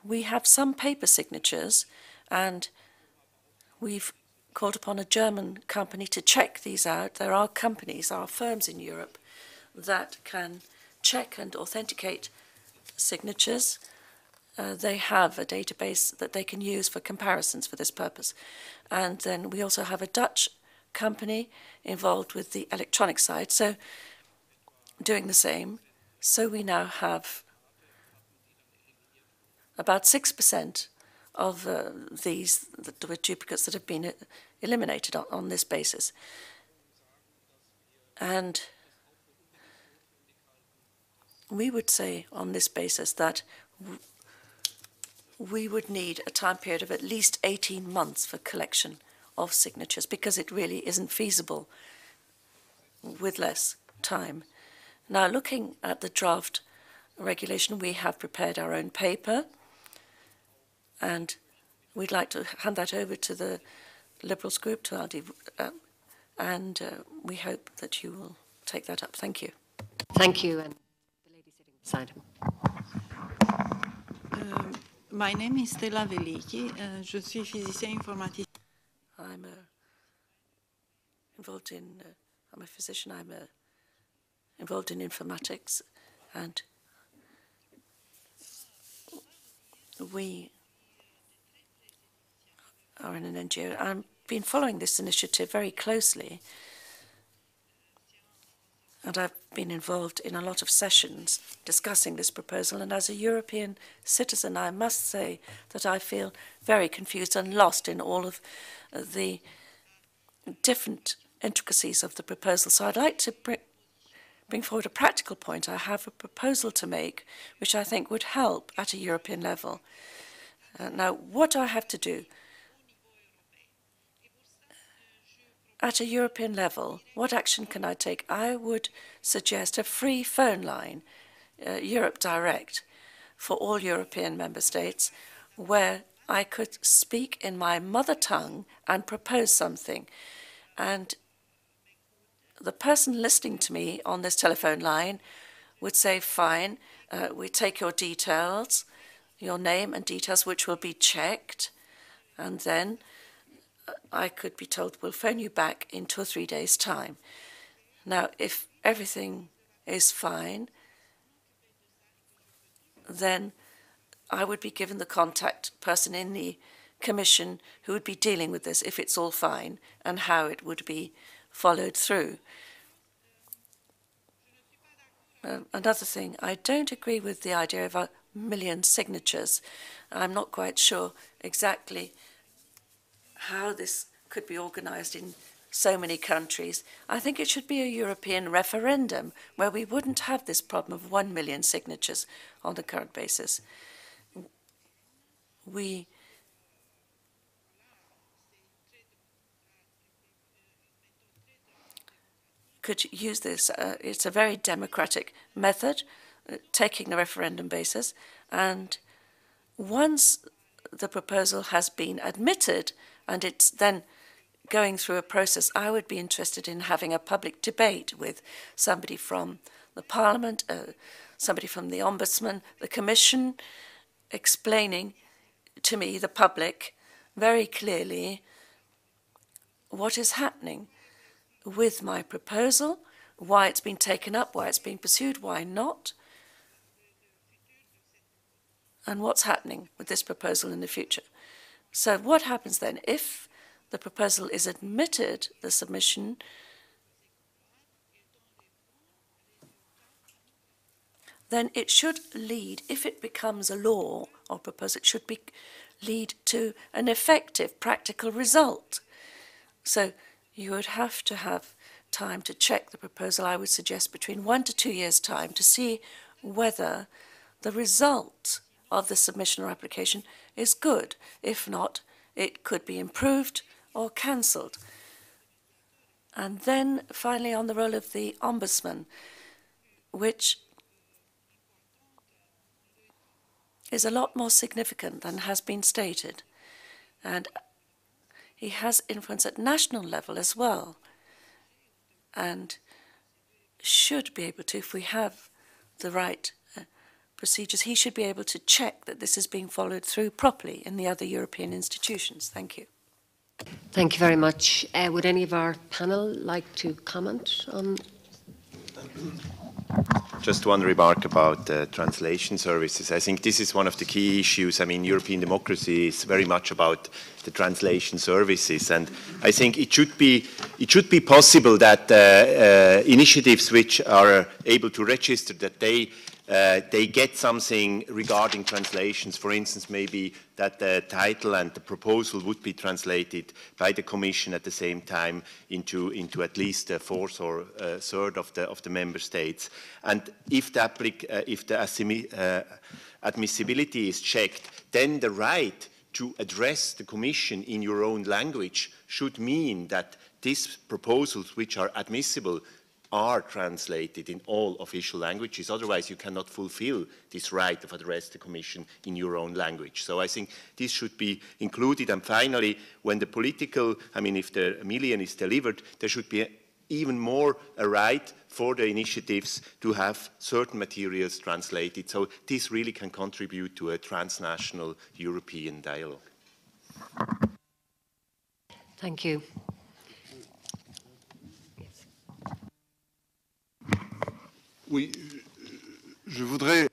S21: we have some paper signatures, and we've called upon a German company to check these out. There are companies, there are firms in Europe that can check and authenticate signatures, they have a database that they can use for comparisons for this purpose. And then we also have a Dutch company involved with the electronic side, so doing the same. So we now have about 6% of these the duplicates that have been eliminated on this basis. And we would say on this basis that we would need a time period of at least 18 months for collection of signatures, because it really isn't feasible with less time. Now, looking at the draft regulation, we have prepared our own paper, and we'd like to hand that over to the Liberals group, to ALDE, and we hope that you will take that up. Thank you.
S9: Thank you. And the lady sitting beside him.
S6: My name is Stella Veliki. Je suis physicien informaticien.
S21: I'm involved in, I'm a physician, I'm involved in informatics, and we are in an NGO. I've been following this initiative very closely, and I've been involved in a lot of sessions discussing this proposal, and as a European citizen, I must say that I feel very confused and lost in all of the different intricacies of the proposal. So I'd like to bring forward a practical point. I have a proposal to make which I think would help at a European level. Now, what do I have to do? At a European level, what action can I take? I would suggest a free phone line, Europe Direct, for all European member states, where I could speak in my mother tongue and propose something. And the person listening to me on this telephone line would say, fine, we take your details, your name and details, which will be checked, and then I could be told, we'll phone you back in 2 or 3 days' time. Now, if everything is fine, then I would be given the contact person in the Commission who would be dealing with this, if it's all fine, and how it would be followed through. Another thing, I don't agree with the idea of 1 million signatures. I'm not quite sure exactly how this could be organized in so many countries. I think it should be a European referendum where we wouldn't have this problem of 1 million signatures on the current basis. We could use this. It's a very democratic method, taking the referendum basis, and once the proposal has been admitted and it's then going through a process, I would be interested in having a public debate with somebody from the Parliament, somebody from the Ombudsman, the Commission, explaining to me, the public, very clearly what is happening with my proposal, why it's been taken up, why it's been pursued, why not, and what's happening with this proposal in the future. So what happens then if the proposal is admitted, the submission, then it should lead, if it becomes a law or proposal, it should lead to an effective practical result. So you would have to have time to check the proposal. I would suggest between 1 to 2 years' time to see whether the result of the submission or application is good. If not, it could be improved or cancelled. And then finally on the role of the Ombudsman, which is a lot more significant than has been stated. And he has influence at national level as well, and should be able to, if we have the right procedures, he should be able to check that this is being followed through properly in the other European institutions. Thank you.
S9: Thank you very much. Would any of our panel like to comment on?
S7: Just one remark about translation services. I think this is one of the key issues. I mean, European democracy is very much about the translation services, and I think it should be possible that initiatives which are able to register that they get something regarding translations. For instance, maybe that the title and the proposal would be translated by the Commission at the same time into at least a fourth or a third of the member states. And if the admissibility is checked, then the right to address the Commission in your own language should mean that these proposals which are admissible are translated in all official languages. Otherwise, you cannot fulfill this right of address the Commission in your own language. So I think this should be included. And finally, when the political, I mean, if the million is delivered, there should be even more a right for the initiatives to have certain materials translated. So this really can contribute to a transnational European dialogue.
S9: Thank you.
S17: Oui, je voudrais...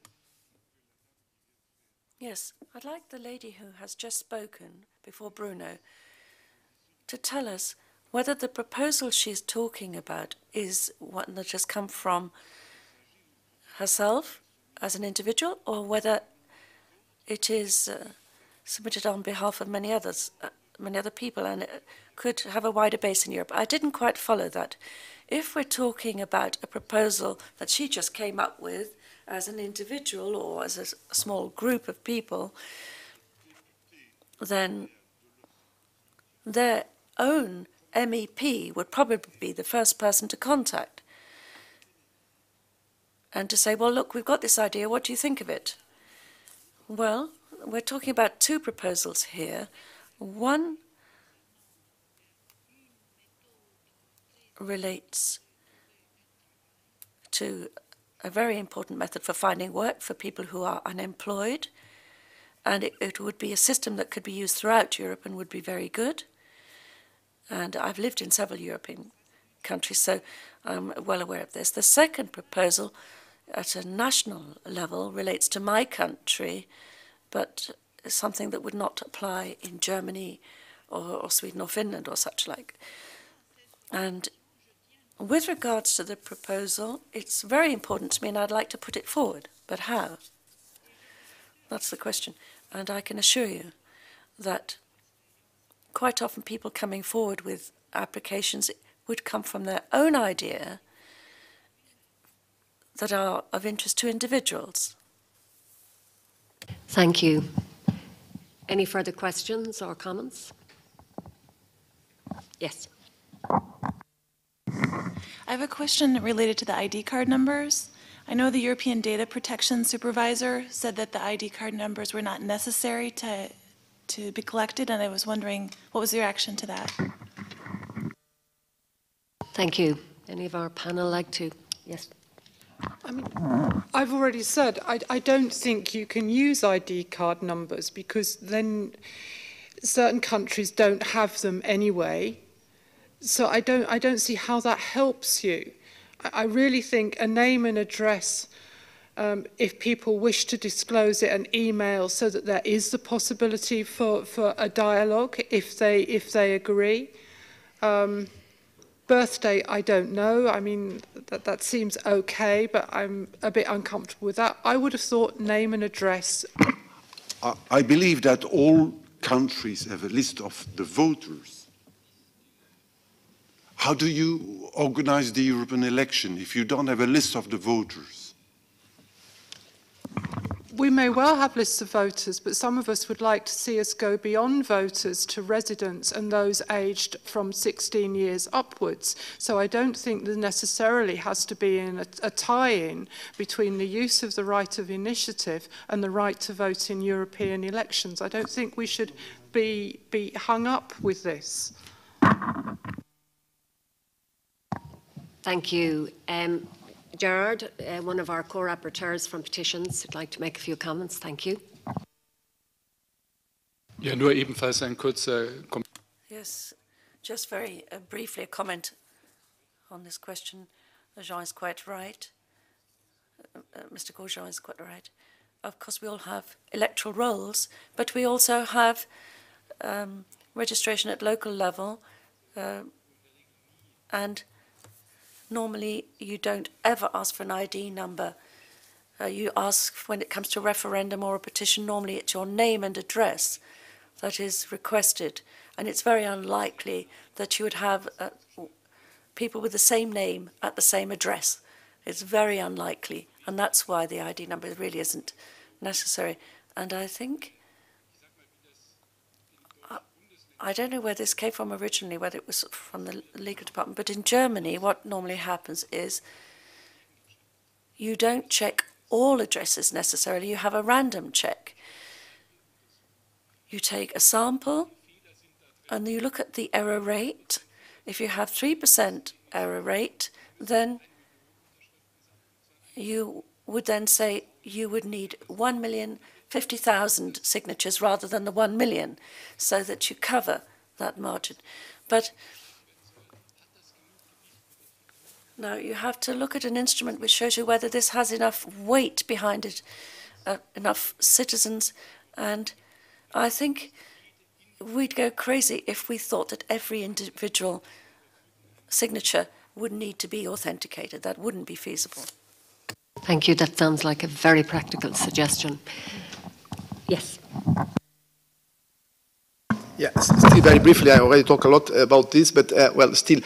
S21: Yes, I'd like the lady who has just spoken before Bruno to tell us whether the proposal she's talking about is one that has come from herself as an individual, or whether it is submitted on behalf of many other people, and it could have a wider base in Europe. I didn't quite follow that. If we're talking about a proposal that she just came up with as an individual or as a small group of people, then their own MEP would probably be the first person to contact and to say, well, look, we've got this idea, what do you think of it? Well, we're talking about two proposals here. One relates to a very important method for finding work for people who are unemployed, and it would be a system that could be used throughout Europe and would be very good. And I've lived in several European countries, so I'm well aware of this. The second proposal at a national level relates to my country, but is something that would not apply in Germany or Sweden or Finland or such like. And with regards to the proposal, it's very important to me and I'd like to put it forward. But how? That's the question. And I can assure you that quite often people coming forward with applications would come from their own idea that are of interest to individuals.
S9: Thank you. Any further questions or comments? Yes.
S3: I have a question related to the ID card numbers. I know the European Data Protection Supervisor said that the ID card numbers were not necessary to be collected, and I was wondering what was your reaction to that?
S9: Thank you. Any of our panel like to? Yes.
S5: I mean, I've already said I don't think you can use ID card numbers because then certain countries don't have them anyway. So I don't see how that helps you. I really think a name and address, if people wish to disclose it, an email, so that there is the possibility for a dialogue if they agree. Birthday, I don't know. I mean, that seems okay, but I'm a bit uncomfortable with that. I would have thought name and address.
S17: I believe that all countries have a list of the voters. How do you organize the European election if you don't have a list of the voters?
S5: We may well have lists of voters, but some of us would like to see us go beyond voters to residents and those aged from 16 years upwards. So I don't think there necessarily has to be a tie-in between the use of the right of initiative and the right to vote in European elections. I don't think we should be hung up with this.
S9: Thank you. Gerard, one of our co-rapporteurs from Petitions, would like to make a few comments. Thank you.
S4: Ja, nur ebenfalls ein kurzer
S21: Yes, just very briefly a comment on this question. Jean is quite right. Mr. Grosjean is quite right. Of course, we all have electoral rolls, but we also have registration at local level, and normally you don't ever ask for an ID number. You ask when it comes to a referendum or a petition, normally it's your name and address that is requested, and it's very unlikely that you would have people with the same name at the same address. It's very unlikely, and that's why the ID number really isn't necessary. And I think, I don't know where this came from originally, whether it was from the legal department, but in Germany what normally happens is you don't check all addresses necessarily, you have a random check. You take a sample and you look at the error rate. If you have 3% error rate, then you would then say you would need 1,050,000 signatures rather than the 1 million, so that you cover that margin. But now you have to look at an instrument which shows you whether this has enough weight behind it, enough citizens, and I think we'd go crazy if we thought that every individual signature would need to be authenticated. That wouldn't be feasible.
S9: Thank you. That sounds like a very practical suggestion. Yes.
S13: Yeah, still very briefly, I already talked a lot about this, but well, still,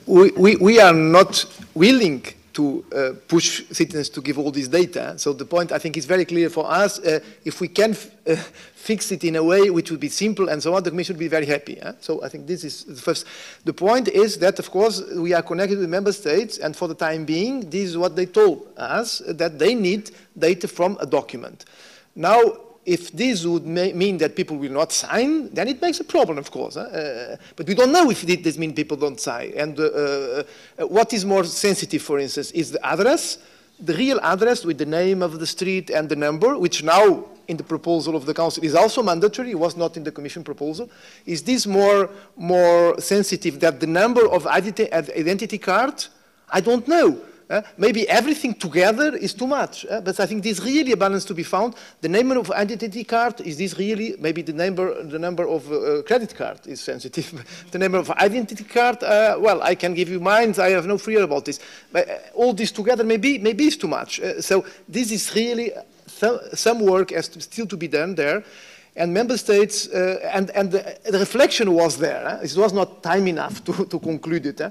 S13: we are not willing to push citizens to give all this data. So the point, I think, is very clear for us. If we can fix it in a way which would be simple and so on, the Commission would be very happy. So I think this is the first. The point is that, of course, we are connected with Member States, and for the time being, this is what they told us, that they need data from a document. Now, if this would mean that people will not sign, then it makes a problem, of course. But we don't know if this means people don't sign. And what is more sensitive, for instance, is the address, the real address with the name of the street and the number, which now in the proposal of the Council is also mandatory. It was not in the Commission proposal. Is this more sensitive than the number of identity card? I don't know. Maybe everything together is too much, but I think there's really a balance to be found. The number of identity card, is this really, maybe the number of credit card is sensitive. The number of identity card, well, I can give you mine, I have no fear about this. But all this together maybe is too much. So this is really, some work has still to be done there. And Member States, and the reflection was there. It was not time enough to conclude it.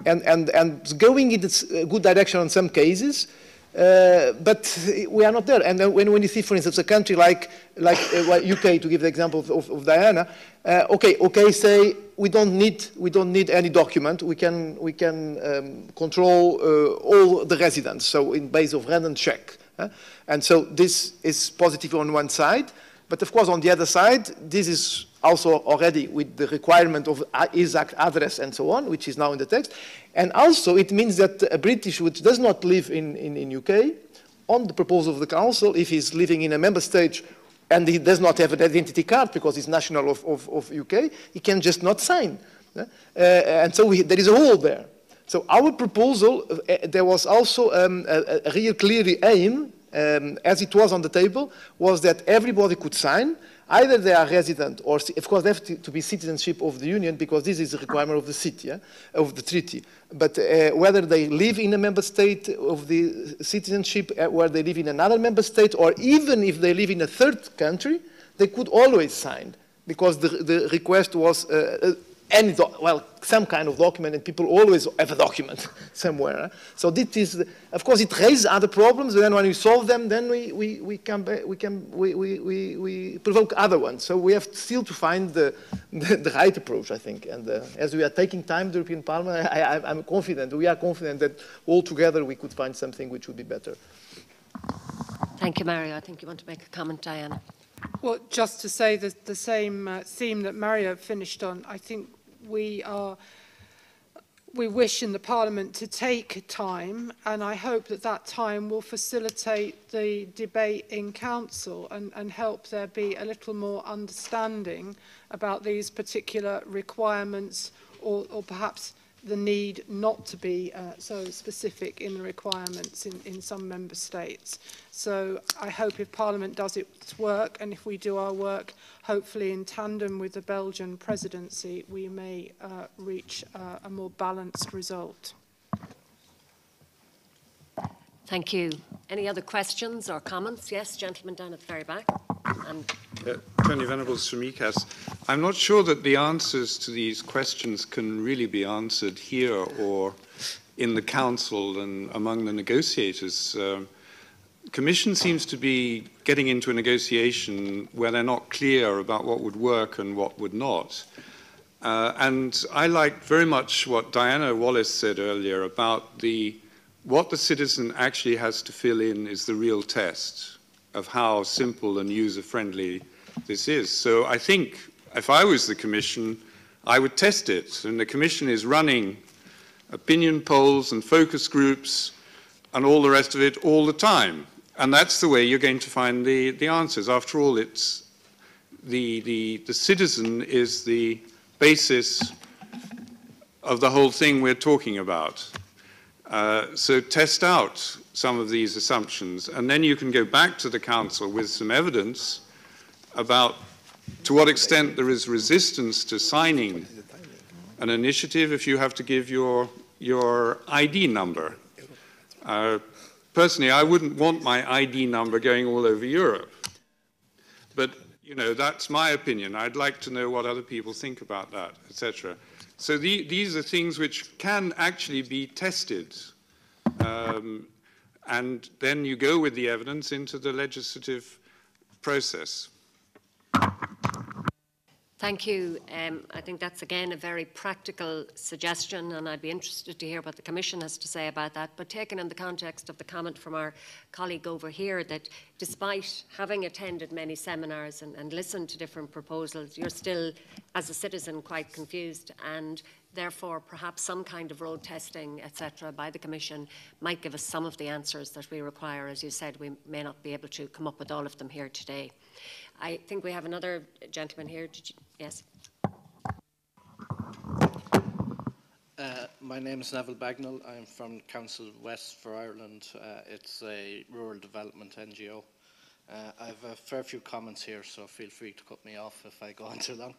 S13: And going in this good direction in some cases, but we are not there. And then when you see, for instance, a country like UK, to give the example of Diana, okay, say we don't need any document. We can control all the residents. So in base of random check, and so this is positive on one side. But of course, on the other side, this is also already with the requirement of exact address and so on, which is now in the text. And also it means that a British which does not live in UK, on the proposal of the Council, if he's living in a member state and he does not have an identity card because he's national of UK, he can just not sign. And so there is a hole there. So our proposal, there was also a real clear aim, as it was on the table, was that everybody could sign. Either they are resident or, of course, they have to be citizenship of the Union because this is a requirement of the city, of the treaty. But whether they live in a member state of the citizenship, where they live in another member state, or even if they live in a third country, they could always sign because the request was some kind of document, and people always have a document somewhere. So this is, of course, it raises other problems. And then when we solve them, then we provoke other ones. So we have still to find the right approach, I think. And as we are taking time, the European Parliament, I'm confident. We are confident that all together we could find something which would be better.
S9: Thank you, Mario. I think you want to make a comment, Diana.
S5: Well, just to say the same theme that Mario finished on, I think we wish in the Parliament to take time, and I hope that time will facilitate the debate in Council and help there be a little more understanding about these particular requirements, or perhaps the need not to be so specific in the requirements in some member states. So I hope if Parliament does its work, and if we do our work, hopefully in tandem with the Belgian presidency, we may reach a more balanced result.
S9: Thank you. Any other questions or comments? Yes, gentleman down at the very back. And
S1: Tony Venables from ECAS. I'm not sure that the answers to these questions can really be answered here or in the Council and among the negotiators. The Commission seems to be getting into a negotiation where they're not clear about what would work and what would not. And I liked very much what Diana Wallis said earlier about what the citizen actually has to fill in is the real test of how simple and user-friendly this is. So I think if I was the Commission, I would test it. And the Commission is running opinion polls and focus groups and all the rest of it all the time. And that's the way you're going to find the answers. After all, it's the citizen is the basis of the whole thing we're talking about. So test out some of these assumptions, and then you can go back to the Council with some evidence about to what extent there is resistance to signing an initiative if you have to give your ID number. Personally, I wouldn't want my ID number going all over Europe. But, you know, that's my opinion. I'd like to know what other people think about that, etc. So these are things which can actually be tested. And then you go with the evidence into the legislative process.
S9: thank you. I think that's again a very practical suggestion, and I'd be interested to hear what the Commission has to say about that. But taken in the context of the comment from our colleague over here that despite having attended many seminars and listened to different proposals, you're still, as a citizen, quite confused, and therefore perhaps some kind of road testing, etc., by the Commission might give us some of the answers that we require. As you said, we may not be able to come up with all of them here today. I think we have another gentleman here. Yes.
S22: My name is Neville Bagnall. I'm from Council West for Ireland. It's a rural development NGO. I have a fair few comments here, so feel free to cut me off if I go on too long.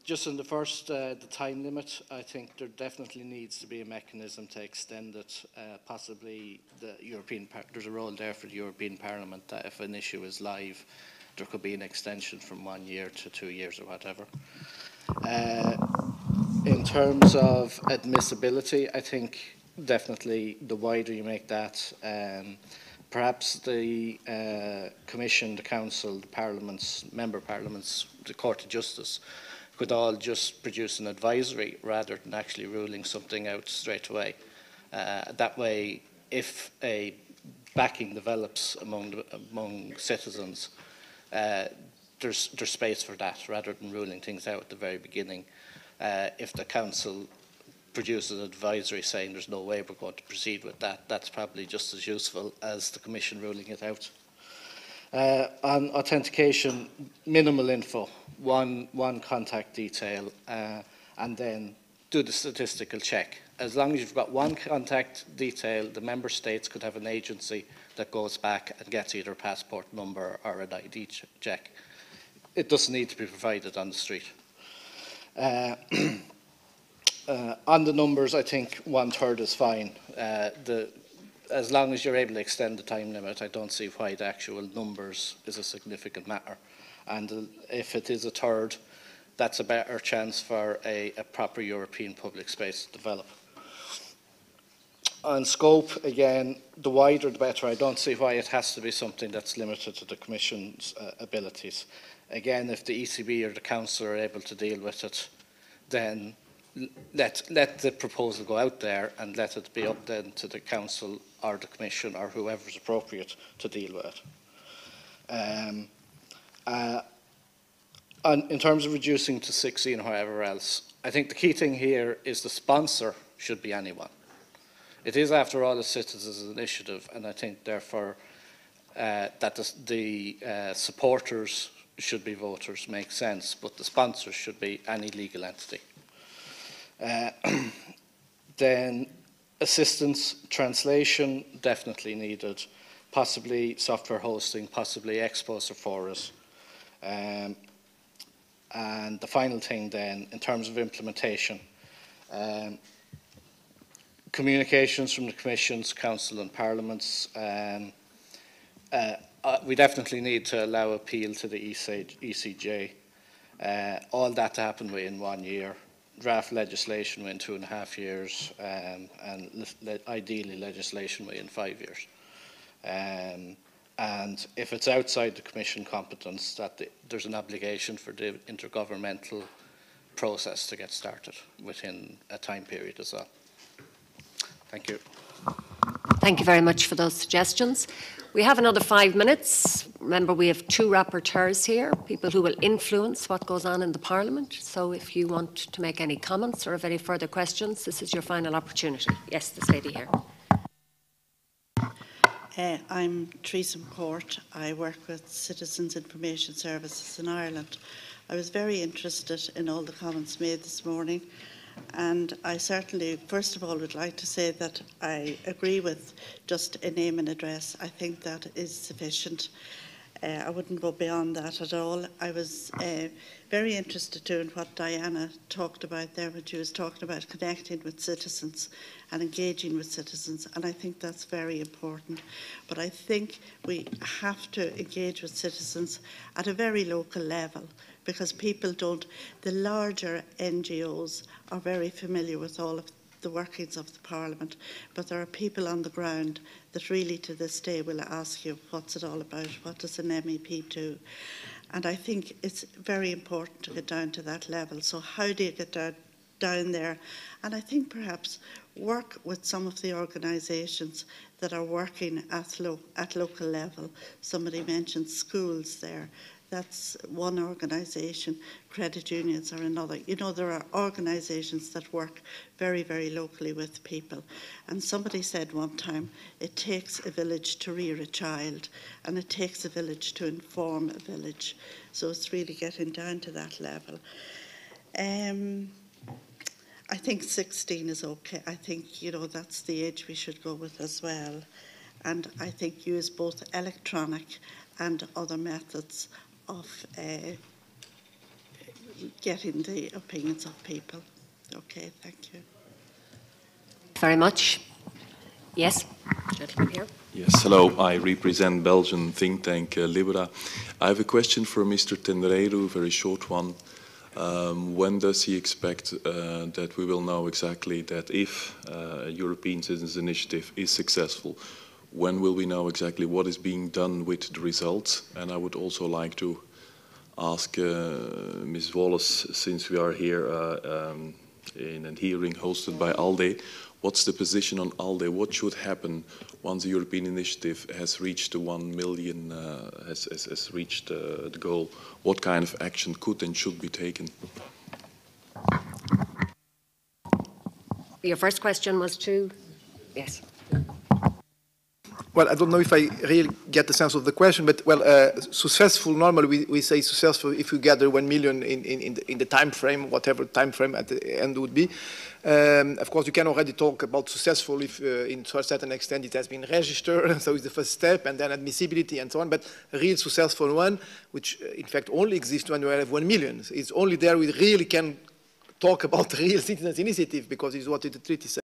S22: Just in the first, the time limit, I think there definitely needs to be a mechanism to extend it. Possibly there's a role there for the European Parliament that if an issue is live, there could be an extension from 1 year to 2 years or whatever. In terms of admissibility, I think definitely the wider you make that, perhaps the Commission, the Council, the Parliaments, Member Parliaments, the Court of Justice could all just produce an advisory rather than actually ruling something out straight away. That way, if a backing develops among citizens, there's space for that rather than ruling things out at the very beginning. If the Council produces an advisory saying there's no way we're going to proceed with that, that's probably just as useful as the Commission ruling it out. On authentication, minimal info, one contact detail, and then do the statistical check. As long as you've got one contact detail, the member states could have an agency that goes back and gets either a passport number or an ID check. It doesn't need to be provided on the street. On the numbers, I think 1/3 is fine. As long as you're able to extend the time limit, I don't see why the actual numbers is a significant matter. And if it is 1/3, that's a better chance for a proper European public space to develop. On scope, again, the wider the better. I don't see why it has to be something that's limited to the Commission's abilities. Again, if the ECB or the Council are able to deal with it, then let the proposal go out there and let it be up then to the Council or the Commission or whoever is appropriate to deal with it. In terms of reducing to 16 or however else, I think the key thing here is the sponsor should be anyone. It is, after all, a citizens' initiative, and I think, therefore, that the supporters should be voters makes sense, but the sponsors should be any legal entity. Then assistance, translation, definitely needed. Possibly software hosting, possibly Exposer for it. And the final thing then, in terms of implementation, communications from the Commissions, Council and Parliaments. We definitely need to allow appeal to the ECJ. All that to happen within 1 year. Draft legislation within 2.5 years, and ideally legislation within 5 years. And if it's outside the Commission competence, there's an obligation for the intergovernmental process to get started within a time period as well. Thank you.
S9: Thank you very much for those suggestions. We have another 5 minutes. Remember, we have 2 rapporteurs here, people who will influence what goes on in the Parliament. So if you want to make any comments or have any further questions, this is your final opportunity. Yes, this lady here.
S8: I'm Teresa McCourt. I work with Citizens Information Services in Ireland. I was very interested in all the comments made this morning, and I certainly, first of all, would like to say that I agree with just a name and address. I think that is sufficient. I wouldn't go beyond that at all. I was very interested too in what Diana talked about there when she was talking about connecting with citizens and engaging with citizens, and I think that's very important. But I think we have to engage with citizens at a very local level, because people don't, the larger NGOs are very familiar with all of the workings of the Parliament, but there are people on the ground that really to this day will ask you, what's it all about? What does an MEP do? And I think it's very important to get down to that level. So how do you get down there? And I think perhaps work with some of the organisations that are working at local level. Somebody mentioned schools there. That's one organisation. Credit unions are another. You know, there are organisations that work very, very locally with people. And somebody said one time, it takes a village to rear a child, and it takes a village to inform a village. So it's really getting down to that level. I think 16 is okay. I think, you know, that's the age we should go with as well. And I think use both electronic and other methods of getting the opinions of people. Okay, thank you.
S9: Very much. Yes, gentleman here.
S10: Yes, hello. I represent Belgian think tank Libera. I have a question for Mr. Tenreiro, a very short one. When does he expect that we will know exactly that if a European Citizens Initiative is successful, when will we know exactly what is being done with the results? And I would also like to ask Ms. Wallis, since we are here in a hearing hosted by ALDE, what's the position on ALDE? What should happen once the European initiative has reached the 1 million, has reached the goal? What kind of action could and should be taken?
S9: Your first question was to? Yes.
S13: Well, I don't know if I really get the sense of the question, but well, successful, normally we say successful if you gather 1 million in the time frame, whatever time frame at the end would be. Of course, you can already talk about successful if to a certain extent it has been registered, so it's the first step, and then admissibility and so on, but a real successful one, which in fact only exists when you have 1 million. It's only there we really can talk about real citizens' initiative, because it's what the treaty says.